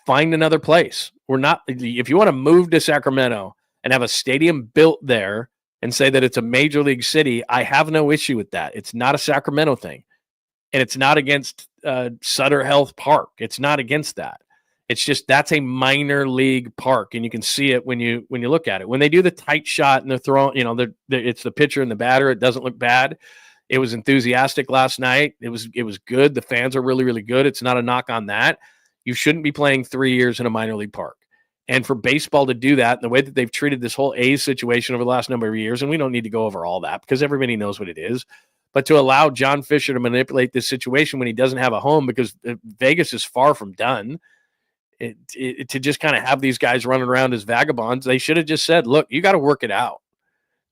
find another place. If you want to move to Sacramento and have a stadium built there and say that it's a major league city, I have no issue with that. It's not a Sacramento thing. And it's not against Sutter Health Park. It's not against that. It's just that's a minor league park, and you can see it when you look at it. When they do the tight shot and they're throwing, it's the pitcher and the batter. It doesn't look bad. It was enthusiastic last night. It was good. The fans are really, really good. It's not a knock on that. You shouldn't be playing 3 years in a minor league park. And for baseball to do that, and the way that they've treated this whole A's situation over the last number of years, and we don't need to go over all that because everybody knows what it is, but to allow John Fisher to manipulate this situation when he doesn't have a home because Vegas is far from done, to just kind of have these guys running around as vagabonds, they should have just said, look, you got to work it out.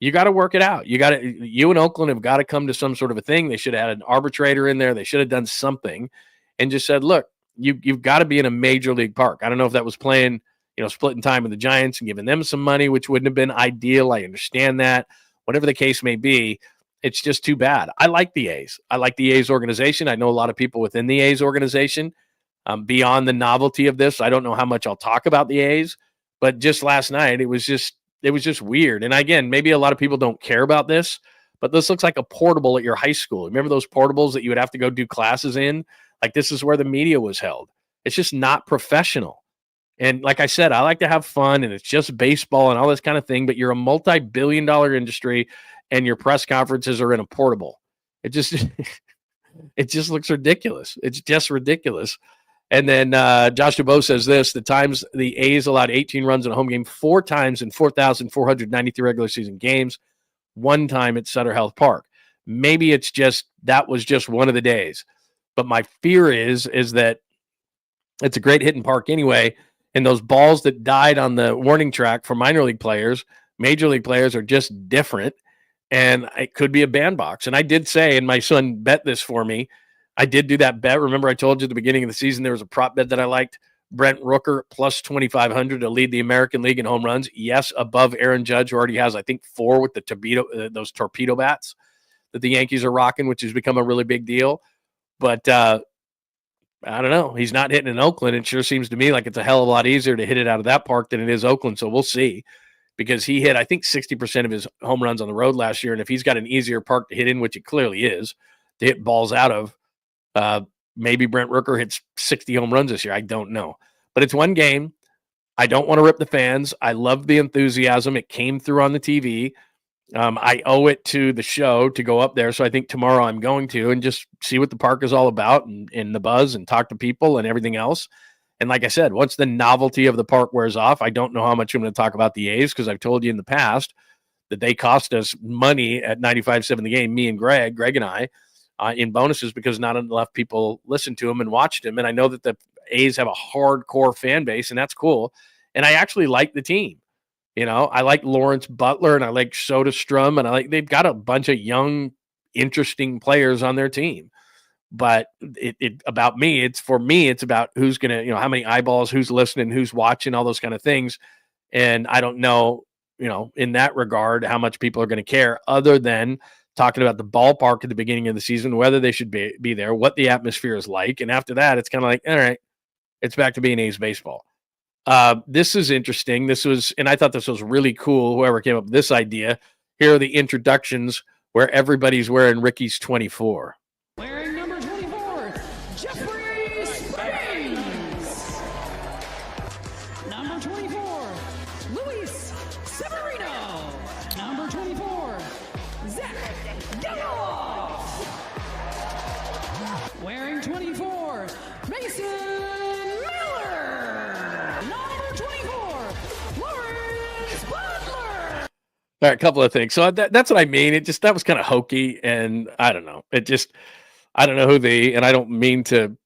You got to work it out. You and Oakland have got to come to some sort of a thing. They should have had an arbitrator in there. They should have done something and just said, look, you've got to be in a major league park. I don't know if that was playing, splitting time with the Giants and giving them some money, which wouldn't have been ideal. I understand that. Whatever the case may be, it's just too bad. I like the A's. I like the A's organization. I know a lot of people within the A's organization. Beyond the novelty of this, I don't know how much I'll talk about the A's, but just last night, it was just weird. And again, maybe a lot of people don't care about this, but this looks like a portable at your high school. Remember those portables that you would have to go do classes in? Like this is where the media was held. It's just not professional. And like I said, I like to have fun and it's just baseball and all this kind of thing, but you're a multi-billion-dollar industry and your press conferences are in a portable. It just looks ridiculous. It's just ridiculous. And then Josh DuBois says this, the times the A's allowed 18 runs in a home game 4 times in 4,493 regular season games one time at Sutter Health Park. Maybe it's just that was just one of the days. But my fear is that it's a great hitting park anyway, and those balls that died on the warning track for minor league players, major league players are just different, and it could be a bandbox. And I did say, and my son bet this for me, I did do that bet. Remember I told you at the beginning of the season there was a prop bet that I liked, Brent Rooker plus 2,500 to lead the American League in home runs. Yes, above Aaron Judge, who already has, I think, 4 with the those torpedo bats that the Yankees are rocking, which has become a really big deal. But I don't know. He's not hitting in Oakland. It sure seems to me like it's a hell of a lot easier to hit it out of that park than it is Oakland. So we'll see, because he hit, I think, 60% of his home runs on the road last year. And if he's got an easier park to hit in, which it clearly is, to hit balls out of, maybe Brent Rooker hits 60 home runs this year. I don't know. But it's one game. I don't want to rip the fans. I love the enthusiasm. It came through on the TV. I owe it to the show to go up there. So I think tomorrow I'm going to and just see what the park is all about and the buzz and talk to people and everything else. And like I said, once the novelty of the park wears off, I don't know how much I'm going to talk about the A's, because I've told you in the past that they cost us money at 95.7 The Game, me and Greg and I, in bonuses, because not enough people listened to him and watched him. And I know that the A's have a hardcore fan base, and that's cool. And I actually like the team. You know, I like Lawrence Butler and I like Soderstrom, and they've got a bunch of young, interesting players on their team. But it's about me, it's about who's going to, how many eyeballs, who's listening, who's watching, all those kind of things. And I don't know, in that regard, how much people are going to care, other than talking about the ballpark at the beginning of the season, whether they should be there, what the atmosphere is like. And after that, it's kind of like, all right, it's back to being A's baseball. This is interesting. And I thought this was really cool, whoever came up with this idea. Here are the introductions where everybody's wearing Ricky's 24. Wearing number 24, Jeffrey Springs. Number 24, Luis Severino. Number 24, Zach Geloff. Wearing 24, Mason Miller. Number 24, Lawrence Butler. All right, a couple of things. So that's what I mean. That was kind of hokey, and I don't know. I don't know and I don't mean to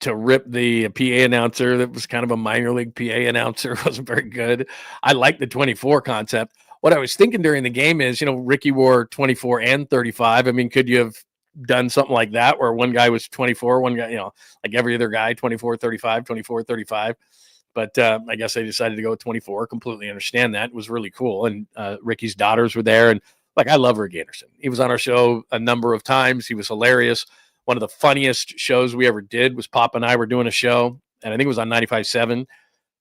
rip the PA announcer. That was kind of a minor league PA announcer. It wasn't very good. I like the 24 concept. What I was thinking during the game is, Ricky wore 24 and 35. I mean, could you have done something like that where one guy was 24, one guy, like every other guy, 24, 35, 24, 35. But I guess they decided to go with 24. Completely understand that. It was really cool. And Ricky's daughters were there. And I love Rick Anderson. He was on our show a number of times. He was hilarious. One of the funniest shows we ever did was Pop and I were doing a show, and I think it was on 95.7.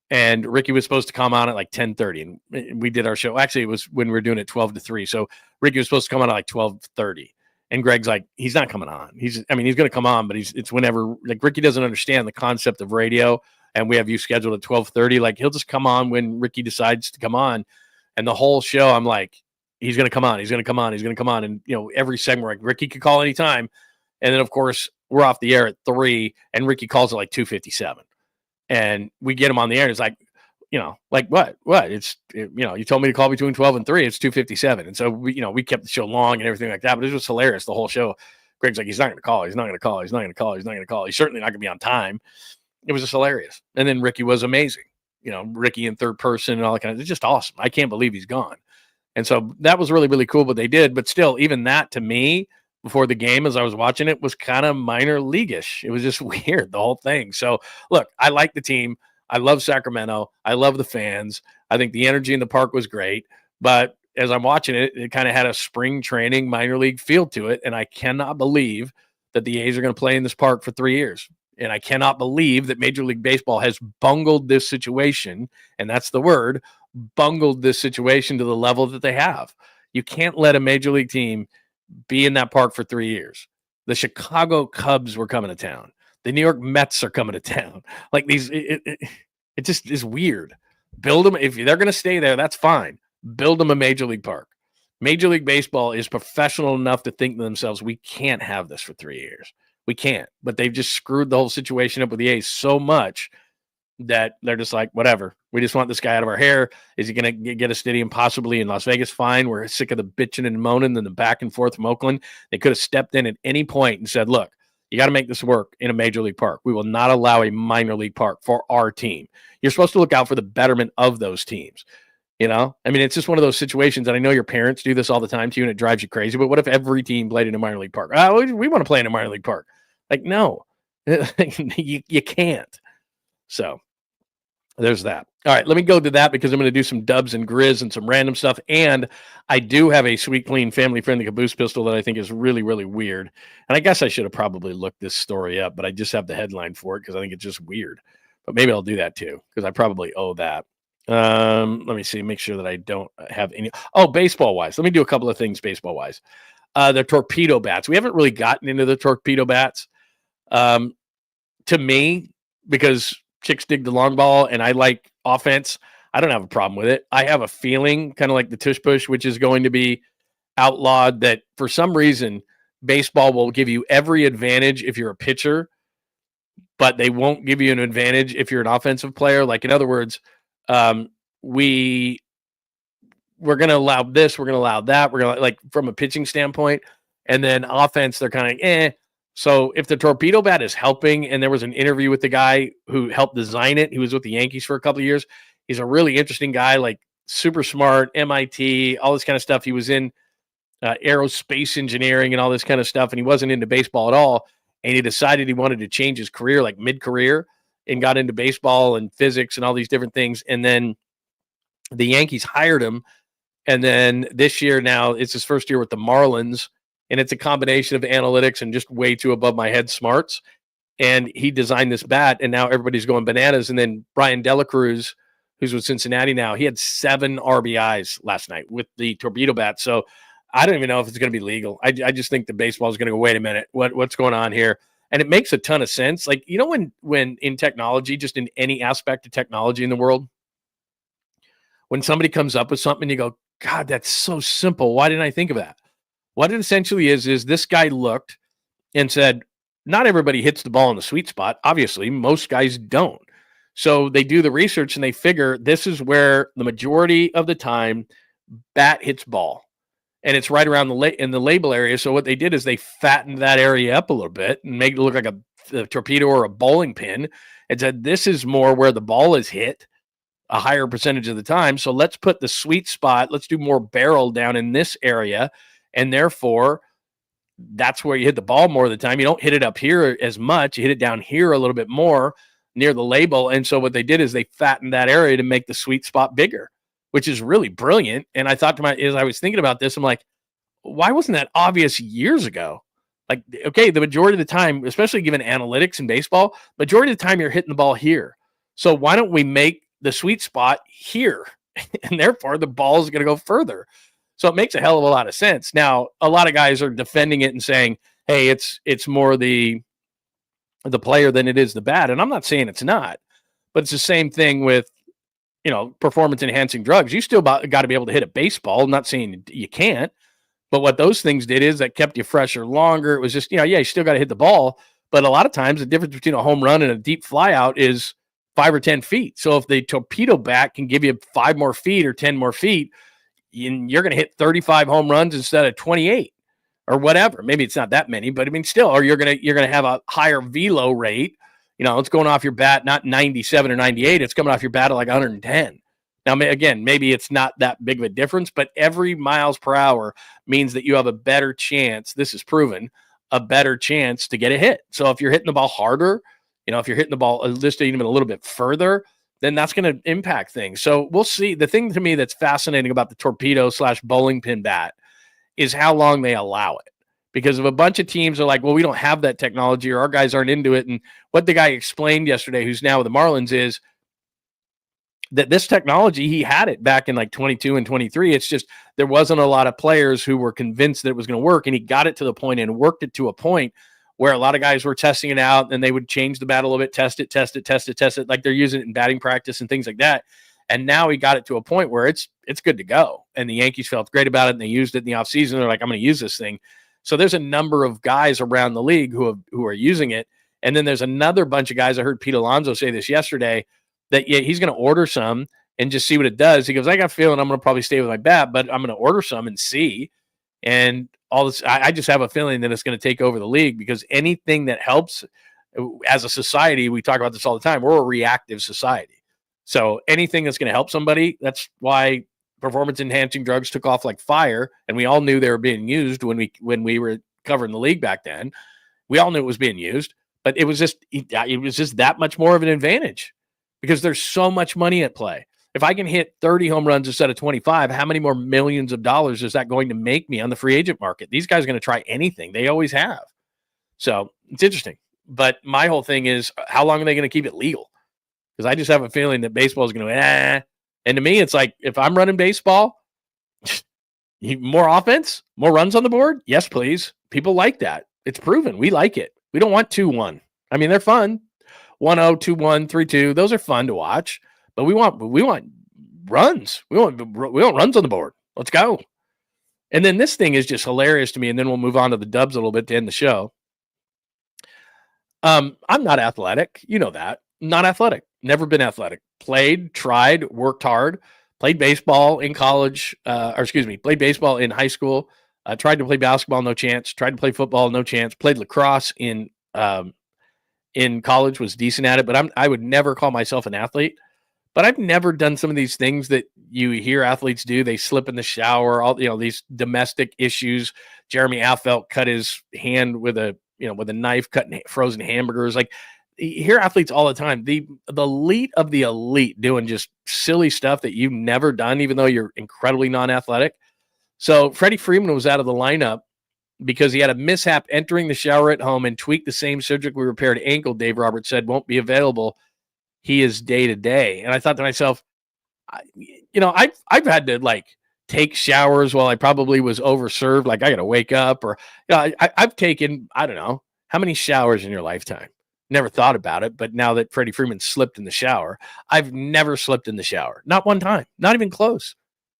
And Ricky was supposed to come on at like 10:30, and we did our show. Actually, it was when we were doing it 12 to 3. So Ricky was supposed to come on at like 12:30. And Greg's like, he's not coming on. He's going to come on, but it's whenever, like, Ricky doesn't understand the concept of radio, and we have you scheduled at 12:30. Like, he'll just come on when Ricky decides to come on. And the whole show, I'm like, he's going to come on. He's going to come on. He's going to come on. And, every segment, like, Ricky could call anytime. And then, of course, we're off the air at 3, and Ricky calls at like 2:57. And we get him on the air. And it's like, like what? You told me to call between 12 and 3. It's 2:57. And so we kept the show long and everything like that, but it was hilarious. The whole show, Greg's like, he's not going to call. He's not going to call. He's not going to call. He's not going to call. He's certainly not going to be on time. It was just hilarious. And then Ricky was amazing. Ricky in third person and all that kind of, it's just awesome. I can't believe he's gone. And so that was really, really cool what they did. But still, even that to me, before the game, as I was watching it, was kind of minor league-ish. It was just weird, the whole thing. So look, I like the team. I love Sacramento. I love the fans. I think the energy in the park was great. But as I'm watching it, it kind of had a spring training minor league feel to it. And I cannot believe that the A's are going to play in this park for 3 years. And I cannot believe that Major League Baseball has bungled this situation. And that's the word, bungled this situation to the level that they have. You can't let a Major League team be in that park for 3 years. The Chicago Cubs were coming to town. The New York Mets are coming to town. Like these, it just is weird. Build them. If they're going to stay there, that's fine. Build them a Major League park. Major League Baseball is professional enough to think to themselves, we can't have this for 3 years. We can't. But they've just screwed the whole situation up with the A's so much that they're just like, whatever. We just want this guy out of our hair. Is he going to get a stadium possibly in Las Vegas? Fine. We're sick of the bitching and moaning and the back and forth from Oakland. They could have stepped in at any point and said, look, you got to make this work in a major league park. We will not allow a minor league park for our team. You're supposed to look out for the betterment of those teams. You know, I mean, it's just one of those situations. And I know your parents do this all the time to you and it drives you crazy. But what if every team played in a minor league park? We want to play in a minor league park. Like, no, you can't. So there's that. All right, let me go to that because I'm going to do some dubs and grizz and some random stuff. And I do have a sweet, clean, family-friendly caboose pistol that I think is really, really weird. And I guess I should have probably looked this story up, but I just have the headline for it because I think it's just weird. But maybe I'll do that too because I probably owe that. Let me see, make sure that I don't have any. Oh, baseball-wise. Let me do a couple of things baseball-wise. The torpedo bats. We haven't really gotten into the torpedo bats. To me, because chicks dig the long ball and I like offense, I don't have a problem with it. I have a feeling, kind of like the tush push, which is going to be outlawed, that for some reason baseball will give you every advantage if you're a pitcher, but they won't give you an advantage if you're an offensive player. Like, in other words, we're going to allow this, we're going to allow that, we're going to, like, from a pitching standpoint, and then offense, they're kind of So if the torpedo bat is helping, and there was an interview with the guy who helped design it, he was with the Yankees for a couple of years. He's a really interesting guy, like super smart, MIT, all this kind of stuff. He was in aerospace engineering and all this kind of stuff, and he wasn't into baseball at all. And he decided he wanted to change his career, like mid-career, and got into baseball and physics and all these different things. And then the Yankees hired him. And then this year, now it's his first year with the Marlins. And it's a combination of analytics and just way too above my head smarts. And he designed this bat, and now everybody's going bananas. And then Brian Delacruz, who's with Cincinnati now, he had 7 RBIs last night with the torpedo bat. So I don't even know if it's going to be legal. I just think the baseball is going to go, wait a minute, what's going on here? And it makes a ton of sense. Like, you know, when in technology, just in any aspect of technology in the world, when somebody comes up with something, you go, God, that's so simple. Why didn't I think of that? What it essentially is this guy looked and said, not everybody hits the ball in the sweet spot. Obviously, most guys don't. So they do the research and they figure this is where the majority of the time bat hits ball. And it's right around in the label area. So what they did is they fattened that area up a little bit and made it look like a torpedo or a bowling pin, and said this is more where the ball is hit a higher percentage of the time. So let's put the sweet spot, let's do more barrel down in this area. And therefore, that's where you hit the ball more of the time. You don't hit it up here as much. You hit it down here a little bit more near the label. And so what they did is they fattened that area to make the sweet spot bigger, which is really brilliant. And I thought to myself, as I was thinking about this, I'm like, why wasn't that obvious years ago? Like, okay, the majority of the time, especially given analytics in baseball, majority of the time you're hitting the ball here. So why don't we make the sweet spot here? And therefore the ball is going to go further. So it makes a hell of a lot of sense. Now, a lot of guys are defending it and saying, hey, it's more the player than it is the bat. And I'm not saying it's not, but it's the same thing with, you know, performance enhancing drugs. You still got to be able to hit a baseball. I'm not saying you can't, but what those things did is that kept you fresher longer. It was just, you still got to hit the ball. But a lot of times the difference between a home run and a deep fly out is 5 or 10 feet. So if the torpedo bat can give you 5 more feet or 10 more feet, you're going to hit 35 home runs instead of 28 or whatever. Maybe it's not that many, but I mean, still, or you're going to have a higher velo rate. You know, it's going off your bat, not 97 or 98. It's coming off your bat at like 110. Now, again, maybe it's not that big of a difference, but every miles per hour means that you have a better chance. This is proven, a better chance to get a hit. So if you're hitting the ball harder, if you're hitting the ball just even a little bit further, then that's going to impact things. So we'll see. The thing to me that's fascinating about the torpedo / bowling pin bat is how long they allow it. Because if a bunch of teams are like, well, we don't have that technology or our guys aren't into it. And what the guy explained yesterday, who's now with the Marlins, is that this technology, he had it back in like 22 and 23. It's just there wasn't a lot of players who were convinced that it was going to work. And he got it to the point and worked it to a point where a lot of guys were testing it out, and they would change the bat a little bit, test it, like they're using it in batting practice and things like that. And now he got it to a point where it's good to go. And the Yankees felt great about it, and they used it in the offseason. They're like, I'm going to use this thing. So there's a number of guys around the league who are using it. And then there's another bunch of guys. I heard Pete Alonso say this yesterday, that he's going to order some and just see what it does. He goes, I got a feeling I'm going to probably stay with my bat, but I'm going to order some and see. And all this, I just have a feeling that it's going to take over the league, because anything that helps as a society, we talk about this all the time, we're a reactive society. So anything that's going to help somebody, that's why performance enhancing drugs took off like fire. And we all knew they were being used when we were covering the league back then. We all knew it was being used, but it was just that much more of an advantage, because there's so much money at play. If I can hit 30 home runs instead of 25, how many more millions of dollars is that going to make me on the free agent market? These guys are going to try anything. They always have. So it's interesting. But my whole thing is, how long are they going to keep it legal? Because I just have a feeling that baseball is going to, And to me, it's like, if I'm running baseball, more offense, more runs on the board. Yes, please. People like that. It's proven. We like it. We don't want 2-1. I mean, they're fun. 1-0, 2-1, 3-2. Those are fun to watch. But we want runs. We want runs on the board. Let's go. And then this thing is just hilarious to me. And then we'll move on to the Dubs a little bit to end the show. I'm not athletic. You know that. Not athletic. Never been athletic. Played, tried, worked hard. Played baseball in college. Played baseball in high school. Tried to play basketball, no chance. Tried to play football, no chance. Played lacrosse in college, was decent at it. But I would never call myself an athlete. But I've never done some of these things that you hear athletes do. They slip in the shower, these domestic issues. Jeremy Affeldt cut his hand with a knife, cutting frozen hamburgers. Like, you hear athletes all the time. The elite of the elite doing just silly stuff that you've never done, even though you're incredibly non-athletic. So Freddie Freeman was out of the lineup because he had a mishap entering the shower at home and tweaked the same surgically repaired ankle. Dave Roberts said won't be available. He is day to day. And I thought to myself, I've had to take showers while I probably was overserved. Like, I got to wake up, or I've taken, I don't know, how many showers in your lifetime? Never thought about it. But now that Freddie Freeman slipped in the shower, I've never slipped in the shower. Not one time, not even close.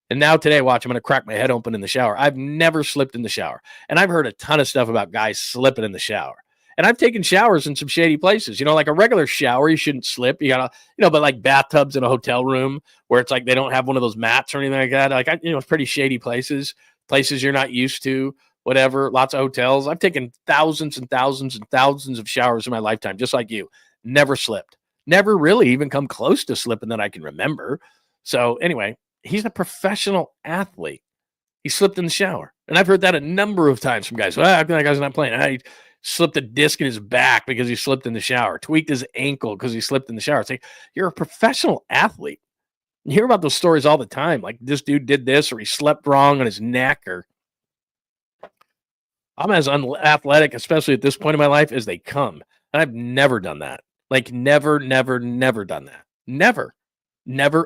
And now today, watch, I'm going to crack my head open in the shower. I've never slipped in the shower. And I've heard a ton of stuff about guys slipping in the shower. And I've taken showers in some shady places, like a regular shower, you shouldn't slip. You gotta, but like bathtubs in a hotel room where it's like they don't have one of those mats or anything like that. Like, it's pretty shady places you're not used to, whatever. Lots of hotels. I've taken thousands and thousands and thousands of showers in my lifetime, just like you. Never slipped. Never really even come close to slipping that I can remember. So anyway, he's a professional athlete. He slipped in the shower. And I've heard that a number of times from guys. That guy's not playing. He slipped a disc in his back because he slipped in the shower. Tweaked his ankle because he slipped in the shower. It's like, you're a professional athlete. You hear about those stories all the time. Like, this dude did this, or he slept wrong on his neck, or I'm as unathletic, especially at this point in my life, as they come. And I've never done that. Like, never done that. Never,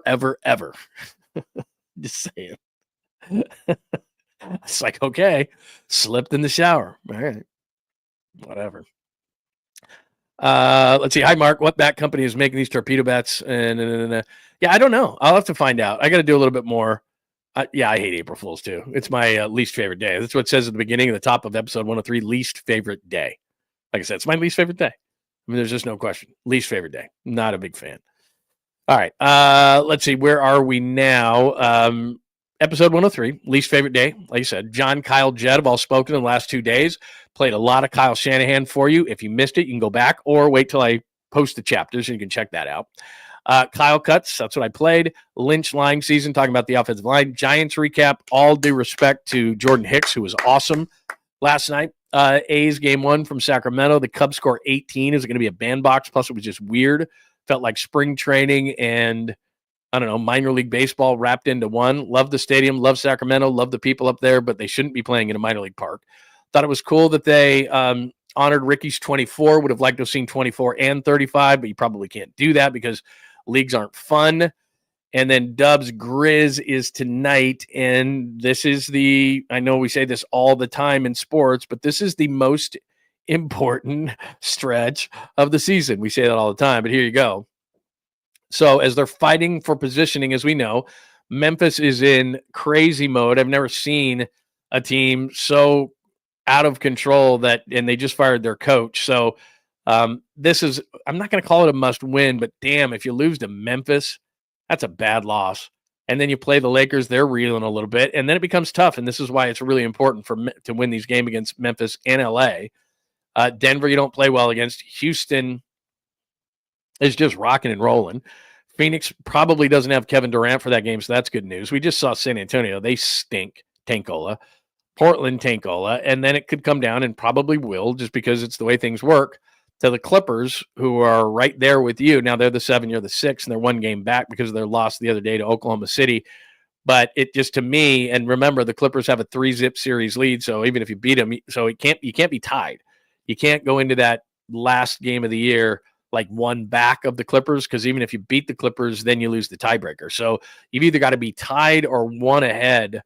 ever. Just saying. It's like, okay, slipped in the shower. All right. Whatever. Let's see. Hi, Mark. What bat company is making these torpedo bats? Yeah, I don't know. I'll have to find out. I got to do a little bit more. I hate April Fools too. It's my least favorite day. That's what it says at the beginning of the top of episode 103, least favorite day. Like I said, it's my least favorite day. I mean, there's just no question. Least favorite day. Not a big fan. All right. Let's see. Where are we now? Episode 103, least favorite day. Like you said, John, Kyle, Jed have all spoken in the last 2 days. Played a lot of Kyle Shanahan for you. If you missed it, you can go back or wait till I post the chapters and you can check that out. Kyle cuts, that's what I played. Lynch line season, talking about the offensive line. Giants recap, all due respect to Jordan Hicks, who was awesome last night. A's game 1 from Sacramento. The Cubs score 18. Is it going to be a bandbox? Plus, it was just weird. Felt like spring training and, I don't know, minor league baseball wrapped into one. Love the stadium, love Sacramento, love the people up there, but they shouldn't be playing in a minor league park. Thought it was cool that they honored Ricky's 24. Would have liked to have seen 24 and 35, but you probably can't do that because leagues aren't fun. And then Dubs Grizz is tonight. And this is I know we say this all the time in sports, but this is the most important stretch of the season. We say that all the time, but here you go. So as they're fighting for positioning, as we know, Memphis is in crazy mode. I've never seen a team so out of control and they just fired their coach. So This is, I'm not going to call it a must win, but damn, if you lose to Memphis, that's a bad loss. And then you play the Lakers, they're reeling a little bit, and then it becomes tough. And this is why it's really important to win these games against Memphis and LA. Denver, you don't play well against. Houston is just rocking and rolling. Phoenix probably doesn't have Kevin Durant for that game, so that's good news. We just saw San Antonio. They stink. Tankola. Portland, Tankola. And then it could come down, and probably will, just because it's the way things work, to the Clippers, who are right there with you. Now they're the 7, you're the 6, and they're 1 game back because of their loss the other day to Oklahoma City. But it just, to me, and remember, the Clippers have a 3-zip series lead, so even if you beat them, so you can't be tied. You can't go into that last game of the year like 1 back of the Clippers, because even if you beat the Clippers, then you lose the tiebreaker. So you've either got to be tied or 1 ahead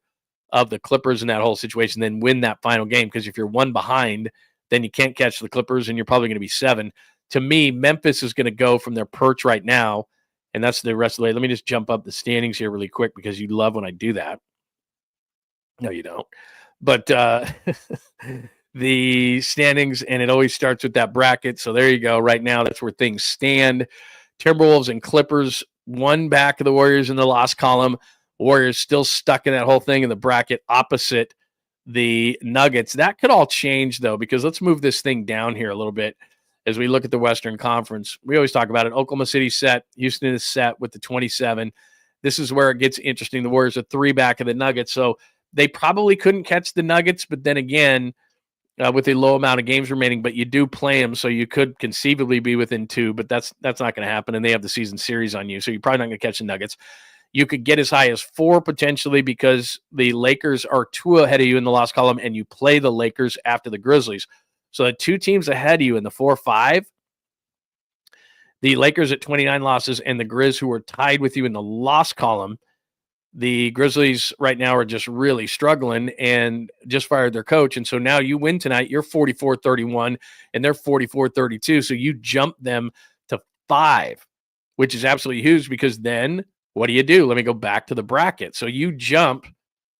of the Clippers in that whole situation, then win that final game, because if you're 1 behind, then you can't catch the Clippers, and you're probably going to be 7. To me, Memphis is going to go from their perch right now, and that's the rest of the way. Let me just jump up the standings here really quick, because you love when I do that. No, you don't. But the standings, and it always starts with that bracket. So there you go. Right now, that's where things stand. Timberwolves and Clippers, 1 back of the Warriors in the loss column. Warriors still stuck in that whole thing in the bracket opposite the Nuggets. That could all change, though, because let's move this thing down here a little bit as we look at the Western Conference. We always talk about it. Oklahoma City set. Houston is set with the 27. This is where it gets interesting. The Warriors are 3 back of the Nuggets, so they probably couldn't catch the Nuggets, but then again, with a low amount of games remaining, but you do play them, so you could conceivably be within 2, but that's not going to happen, and they have the season series on you, so you're probably not going to catch the Nuggets. You could get as high as 4 potentially, because the Lakers are 2 ahead of you in the loss column, and you play the Lakers after the Grizzlies. So the 2 teams ahead of you in the 4-5, the Lakers at 29 losses, and the Grizz, who are tied with you in the loss column. The Grizzlies right now are just really struggling and just fired their coach. And so now you win tonight, you're 44-31, and they're 44-32. So you jump them to 5, which is absolutely huge, because then what do? Let me go back to the bracket. So you jump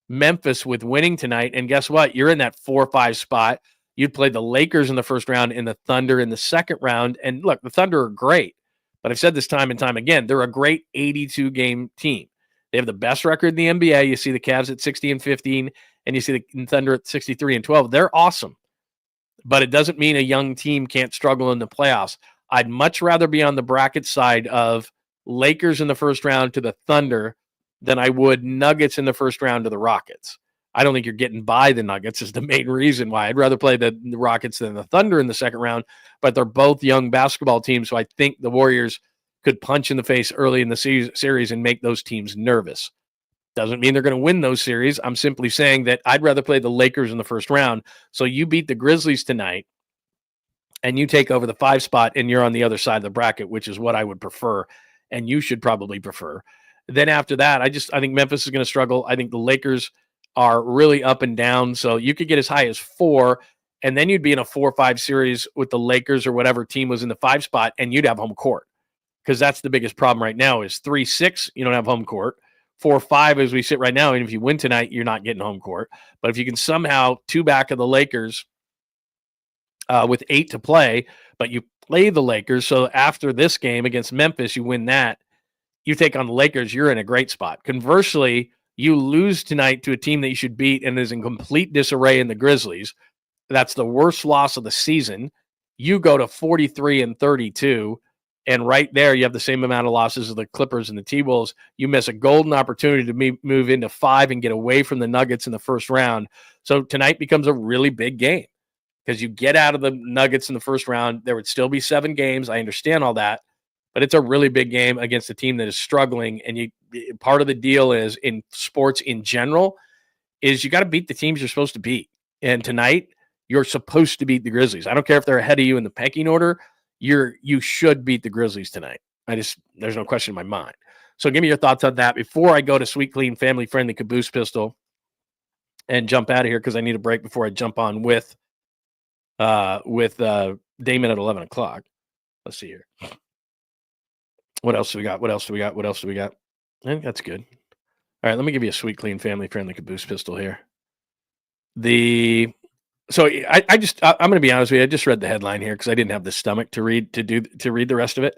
Memphis with winning tonight, and guess what? You're in that 4-5 spot. You'd play the Lakers in the first round and the Thunder in the second round. And look, the Thunder are great, but I've said this time and time again, they're a great 82-game team. They have the best record in the NBA. You see the Cavs at 60-15, and you see the Thunder at 63-12. They're awesome, but it doesn't mean a young team can't struggle in the playoffs. I'd much rather be on the bracket side of Lakers in the first round to the Thunder than I would Nuggets in the first round to the Rockets. I don't think you're getting by the Nuggets is the main reason why. I'd rather play the Rockets than the Thunder in the second round, but they're both young basketball teams, so I think the Warriors could punch in the face early in the series and make those teams nervous. Doesn't mean they're going to win those series. I'm simply saying that I'd rather play the Lakers in the first round. So you beat the Grizzlies tonight, and you take over the 5 spot, and you're on the other side of the bracket, which is what I would prefer, and you should probably prefer. Then after that, I think Memphis is going to struggle. I think the Lakers are really up and down, so you could get as high as 4, and then you'd be in a 4-5 series with the Lakers or whatever team was in the 5 spot, and you'd have home court. Because that's the biggest problem right now is 3-6, you don't have home court. 4-5 as we sit right now, and if you win tonight, you're not getting home court. But if you can somehow 2 back of the Lakers with 8 to play, but you play the Lakers, so after this game against Memphis, you win that, you take on the Lakers, you're in a great spot. Conversely, you lose tonight to a team that you should beat and is in complete disarray in the Grizzlies. That's the worst loss of the season. You go to 43-32. And right there, you have the same amount of losses as the Clippers and the T-Wolves. You miss a golden opportunity to move into 5 and get away from the Nuggets in the first round. So tonight becomes a really big game because you get out of the Nuggets in the first round. There would still be 7 games. I understand all that, but it's a really big game against a team that is struggling. And part of the deal is in sports in general is you got to beat the teams you're supposed to beat. And tonight, you're supposed to beat the Grizzlies. I don't care if they're ahead of you in the pecking order. You should beat the Grizzlies tonight. There's no question in my mind. So give me your thoughts on that before I go to sweet, clean, family-friendly caboose pistol and jump out of here because I need a break before I jump on with Damon at 11 o'clock. Let's see here. What else do we got? I think that's good. All right, let me give you a sweet, clean, family-friendly caboose pistol here. So I'm going to be honest with you. I just read the headline here because I didn't have the stomach to read the rest of it.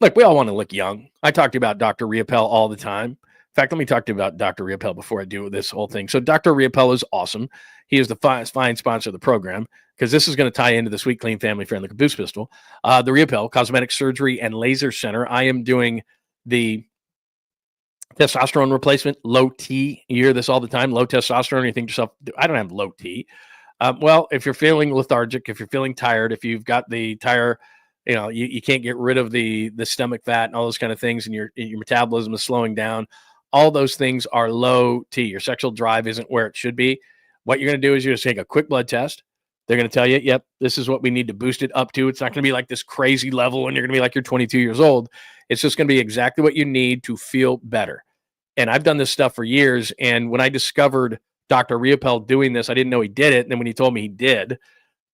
Look, we all want to look young. I talk to you about Dr. Riopel all the time. In fact, let me talk to you about Dr. Riopel before I do this whole thing. So Dr. Riopel is awesome. He is the fine sponsor of the program because this is going to tie into the Sweet Clean Family Friendly Caboose Pistol. The Riopel Cosmetic Surgery and Laser Center. I am doing the testosterone replacement, low T. You hear this all the time, low testosterone. You think to yourself, I don't have low T. Well, if you're feeling lethargic, if you're feeling tired, if you've got the tire, you can't get rid of the stomach fat and all those kind of things, and your metabolism is slowing down, all those things are low T. Your sexual drive isn't where it should be. What you're going to do is you're going to take a quick blood test. They're going to tell you, yep, this is what we need to boost it up to. It's not going to be like this crazy level and you're going to be like you're 22 years old. It's just going to be exactly what you need to feel better. And I've done this stuff for years. And when I discovered Dr. Riopel doing this, I didn't know he did it. And then when he told me he did,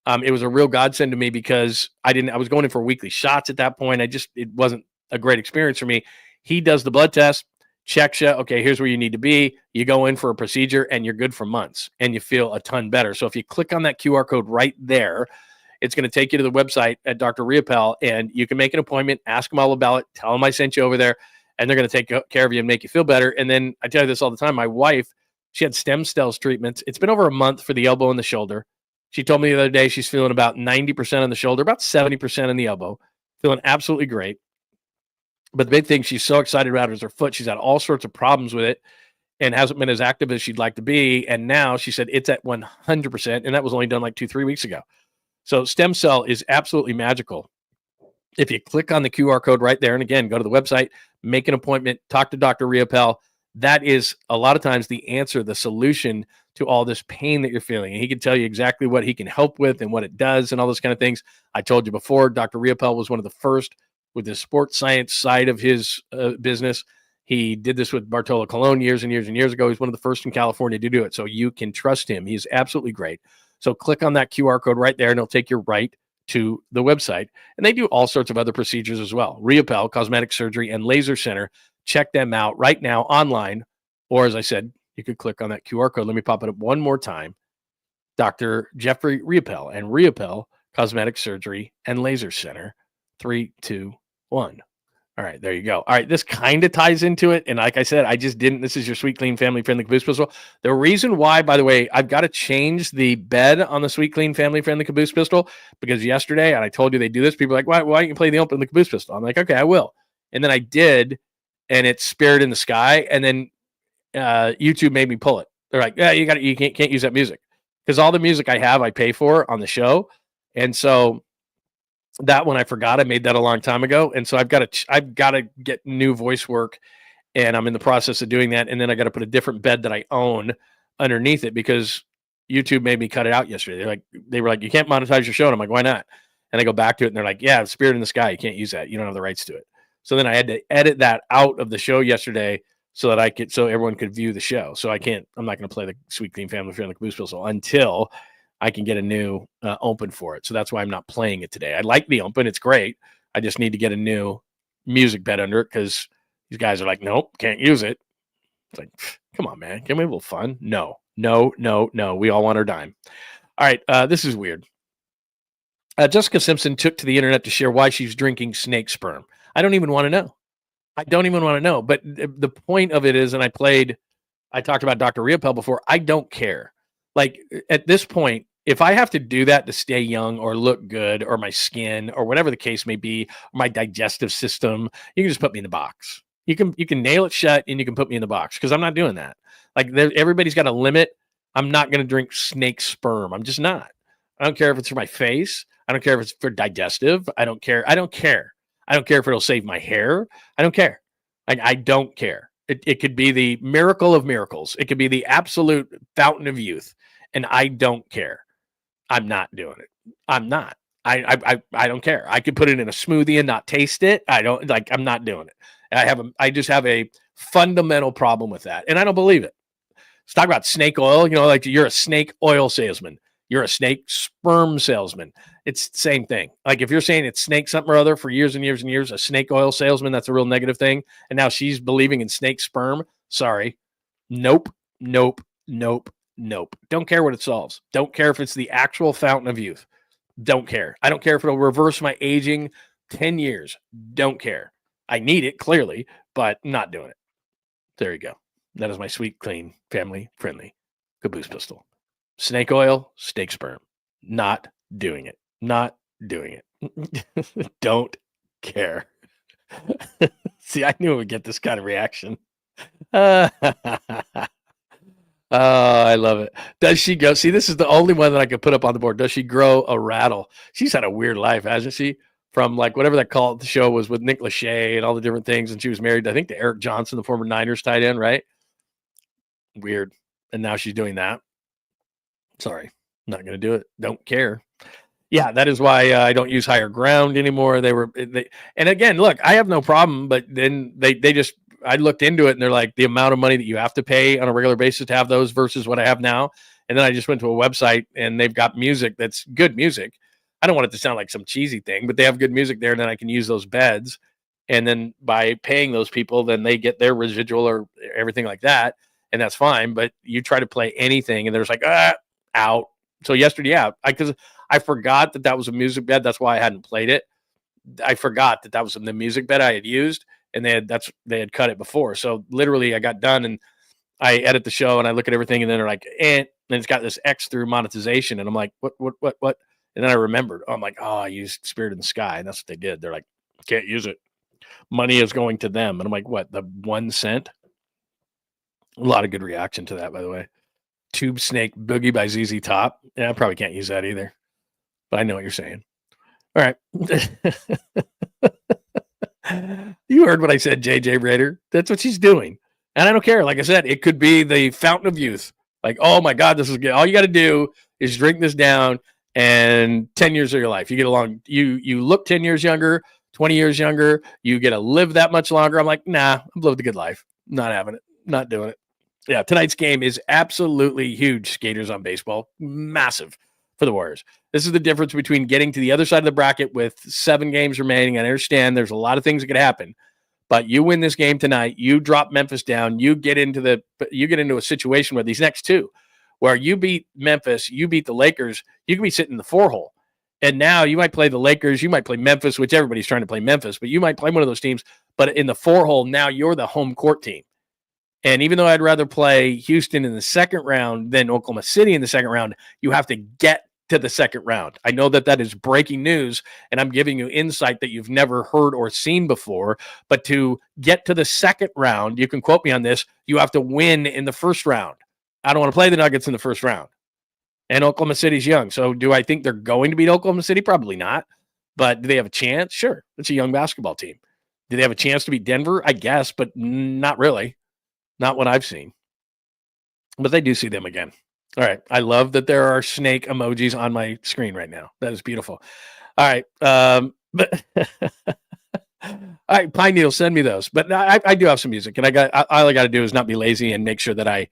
it was a real godsend to me because I was going in for weekly shots at that point. It wasn't a great experience for me. He does the blood test, checks you. Okay, here's where you need to be. You go in for a procedure and you're good for months and you feel a ton better. So if you click on that QR code right there, it's going to take you to the website at Dr. Riopel and you can make an appointment, ask them all about it, tell them I sent you over there, and they're going to take care of you and make you feel better. And then I tell you this all the time, my wife, she had stem cells treatments. It's been over a month for the elbow and the shoulder. She told me the other day she's feeling about 90% on the shoulder, about 70% on the elbow, feeling absolutely great. But the big thing she's so excited about is her foot. She's had all sorts of problems with it and hasn't been as active as she'd like to be. And now she said it's at 100%. And that was only done like 2-3 weeks ago. So stem cell is absolutely magical. If you click on the QR code right there, and again, go to the website, make an appointment, talk to Dr. Riopel, that is a lot of times the answer, the solution to all this pain that you're feeling. And he can tell you exactly what he can help with and what it does and all those kind of things. I told you before, Dr. Riopel was one of the first with the sports science side of his business. He did this with Bartolo Colon years and years and years ago. He's one of the first in California to do it. So you can trust him. He's absolutely great. So click on that QR code right there and it'll take you right to the website. And they do all sorts of other procedures as well. Riopel Cosmetic Surgery and Laser Center. Check them out right now online. Or as I said, you could click on that QR code. Let me pop it up one more time. Dr. Jeffrey Riopel and Riopel Cosmetic Surgery and Laser Center. 3, 2, 1. All right, there you go. All right, this kind of ties into it. And like I said, I just didn't. This is your Sweet Clean Family Friendly Caboose Pistol. The reason why, by the way, I've got to change the bed on the Sweet Clean Family Friendly Caboose Pistol because yesterday, and I told you they do this, people are like, why don't you play the open the Caboose Pistol? I'm like, okay, I will. And then I did, and it's Spirit in the Sky. And then YouTube made me pull it. They're like, yeah, you can't use that music because all the music I have, I pay for on the show. And so that one I forgot. I made that a long time ago. And so I've got to get new voice work, and I'm in the process of doing that. And then I got to put a different bed that I own underneath it because YouTube made me cut it out yesterday. They were like, you can't monetize your show. And I'm like, why not? And I go back to it and they're like, yeah, Spirit in the Sky. You can't use that. You don't have the rights to it. So then I had to edit that out of the show yesterday so everyone could view the show. So I'm not going to play the Sweet Clean Family Friendly Caboose Pistol until I can get a new open for it. So that's why I'm not playing it today. I like the open. It's great. I just need to get a new music bed under it because these guys are like, nope, can't use it. It's like, come on, man. Can we have a little fun? No. We all want our dime. All right. This is weird. Jessica Simpson took to the internet to share why she's drinking snake sperm. I don't even want to know. But the point of it is, and I talked about Dr. Riopel before. I don't care. Like at this point, if I have to do that to stay young or look good or my skin or whatever the case may be, my digestive system, you can just put me in the box. You can nail it shut and you can put me in the box because I'm not doing that. Like everybody's got a limit. I'm not going to drink snake sperm. I'm just not. I don't care if it's for my face. I don't care if it's for digestive. I don't care. I don't care if it'll save my hair. I don't care. I don't care. It could be the miracle of miracles. It could be the absolute fountain of youth. And I don't care. I'm not doing it. I'm not. I don't care. I could put it in a smoothie and not taste it. I'm not doing it. I just have a fundamental problem with that. And I don't believe it. Let's talk about snake oil. Like you're a snake oil salesman. You're a snake sperm salesman. It's the same thing. Like if you're saying it's snake something or other for years and years and years, a snake oil salesman, that's a real negative thing. And now she's believing in snake sperm. Sorry. Nope. Nope. Don't care what it solves. Don't care if it's the actual fountain of youth. Don't care. I don't care if it'll reverse my aging 10 years. Don't care. I need it, clearly, but not doing it. There you go. That is my sweet, clean, family-friendly caboose pistol. Snake oil, snake sperm. Not doing it. Not doing it. Don't care. See, I knew it would get this kind of reaction. Oh, I love it. Does she go? See, this is the only one that I could put up on the board. Does she grow a rattle? She's had a weird life, hasn't she? From like whatever that call the show was with Nick Lachey and all the different things. And she was married, I think, to Eric Johnson, the former Niners tight end, right? Weird. And now she's doing that. Sorry, not going to do it. Don't care. Yeah, that is why I don't use higher ground anymore. And again, look, I have no problem, but then they just, I looked into it and they're like the amount of money that you have to pay on a regular basis to have those versus what I have now. And then I just went to a website and they've got music that's good music. I don't want it to sound like some cheesy thing, but they have good music there. And then I can use those beds. And then by paying those people, then they get their residual or everything like that. And that's fine. But you try to play anything and there's like, out. So yesterday, yeah, because I forgot that was a music bed. That's why I hadn't played it. I forgot that was the music bed I had used. And they had cut it before. So literally I got done and I edit the show and I look at everything and then they're like, and it's got this X through monetization. And I'm like, what? And then I remembered, I'm like, oh, I used Spirit in the Sky. And that's what they did. They're like, can't use it. Money is going to them. And I'm like, what? The 1 cent? A lot of good reaction to that, by the way. Tube Snake Boogie by ZZ Top. Yeah, I probably can't use that either. But I know what you're saying. All right. You heard what I said, JJ Raider. That's what she's doing. And I don't care. Like I said, it could be the fountain of youth. Like, oh my God, this is good. All you got to do is drink this down and 10 years of your life. You get along. You look 10 years younger, 20 years younger. You get to live that much longer. I'm like, nah, I've lived a good life. Not having it. Not doing it. Yeah, tonight's game is absolutely huge. Skaters on baseball. Massive for the Warriors. This is the difference between getting to the other side of the bracket with 7 games remaining. I understand there's a lot of things that could happen, but you win this game tonight. You drop Memphis down. You get into a situation where these next 2, where you beat Memphis, you beat the Lakers, you can be sitting in the 4-hole. And now you might play the Lakers, you might play Memphis, which everybody's trying to play Memphis, but you might play one of those teams. But in the 4-hole, now you're the home court team. And even though I'd rather play Houston in the second round than Oklahoma City in the second round, you have to get to the second round. I know that is breaking news, and I'm giving you insight that you've never heard or seen before. But to get to the second round, you can quote me on this, you have to win in the first round. I don't want to play the Nuggets in the first round. And Oklahoma City's young. So do I think they're going to beat Oklahoma City? Probably not. But do they have a chance? Sure. It's a young basketball team. Do they have a chance to beat Denver? I guess, but not really. Not what I've seen. But they do see them again. All right. I love that there are snake emojis on my screen right now. That is beautiful. All right. But all right, Pine Needle, send me those. But I do have some music, and all I got to do is not be lazy and make sure that I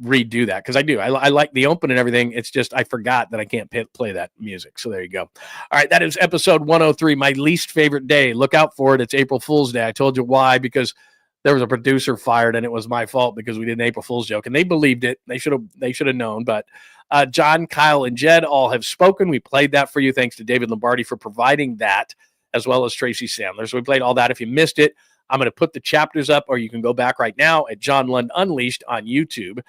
redo that, because I do. I like the open and everything. It's just I forgot that I can't play that music. So there you go. All right, that is episode 103, my least favorite day. Look out for it. It's April Fool's Day. I told you why, because there was a producer fired, and it was my fault because we did an April Fool's joke, and they believed it. They should have known. But John, Kyle, and Jed all have spoken. We played that for you. Thanks to David Lombardi for providing that, as well as Tracy Sandler. So we played all that. If you missed it, I'm going to put the chapters up, or you can go back right now at John Lund Unleashed on YouTube.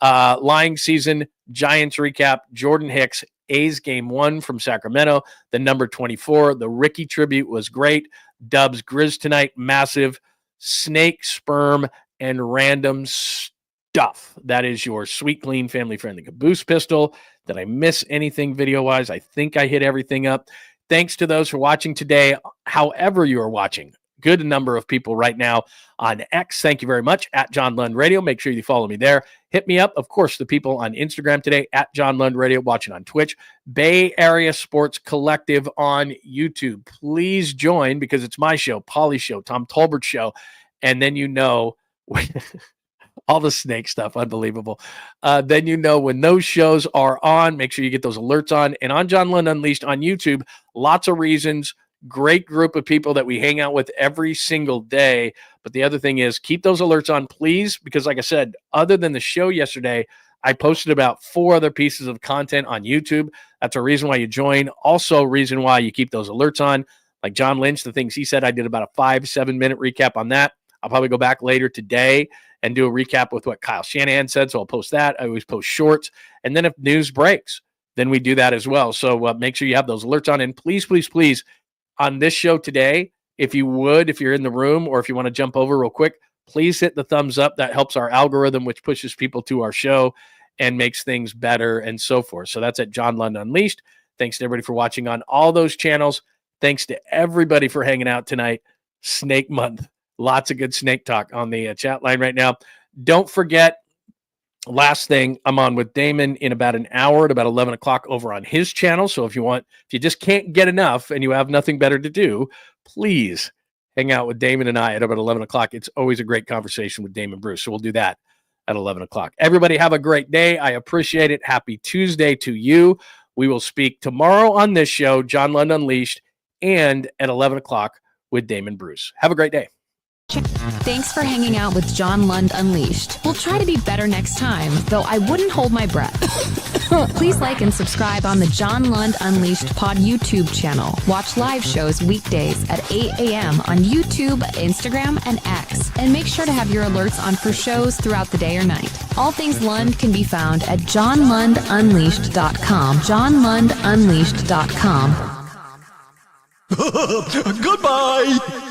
Lying season, Giants recap, Jordan Hicks, A's game 1 from Sacramento, the number 24. The Ricky tribute was great. Dubs Grizz tonight, massive. Snake, sperm, and random stuff. That is your sweet, clean, family-friendly caboose pistol. Did I miss anything video-wise? I think I hit everything up. Thanks to those for watching today, however you are watching. Good number of people right now on X. Thank you very much. At John Lund Radio. Make sure you follow me there. Hit me up. Of course, the people on Instagram today, at John Lund Radio, watching on Twitch. Bay Area Sports Collective on YouTube. Please join, because it's my show, Polly's show, Tom Tolbert's show. And then all the snake stuff, unbelievable. Then when those shows are on, make sure you get those alerts on. And on John Lund Unleashed on YouTube, lots of reasons Great group of people that we hang out with every single day. But the other thing is keep those alerts on, please, because like I said, other than the show yesterday, I posted about 4 other pieces of content on YouTube. That's a reason why you join. Also, reason why you keep those alerts on. Like John Lynch, the things he said, I did about a 5-7 minute recap on that. I'll probably go back later today and do a recap with what Kyle Shanahan said. So I'll post that. I always post shorts. And then if news breaks, then we do that as well. So make sure you have those alerts on. And please, please, please, on this show today, if you're in the room or if you want to jump over real quick, please hit the thumbs up. That helps our algorithm, which pushes people to our show and makes things better and so forth. So that's at John Lund Unleashed. Thanks to everybody for watching on all those channels. Thanks to everybody for hanging out tonight. Snake Month. Lots of good snake talk on the chat line right now. Don't forget, last thing, I'm on with Damon in about an hour at about 11 o'clock over on his channel. So if you just can't get enough and you have nothing better to do, please hang out with Damon and I at about 11 o'clock. It's always a great conversation with Damon Bruce. So we'll do that at 11 o'clock. Everybody have a great day. I appreciate it. Happy Tuesday to you. We will speak tomorrow on this show, John Lund Unleashed, and at 11 o'clock with Damon Bruce. Have a great day. Thanks for hanging out with John Lund Unleashed. We'll try to be better next time, though I wouldn't hold my breath. Please like and subscribe on the John Lund Unleashed Pod YouTube channel. Watch live shows weekdays at 8 a.m. on YouTube, Instagram, and X. And make sure to have your alerts on for shows throughout the day or night. All things Lund can be found at johnlundunleashed.com. johnlundunleashed.com. Goodbye!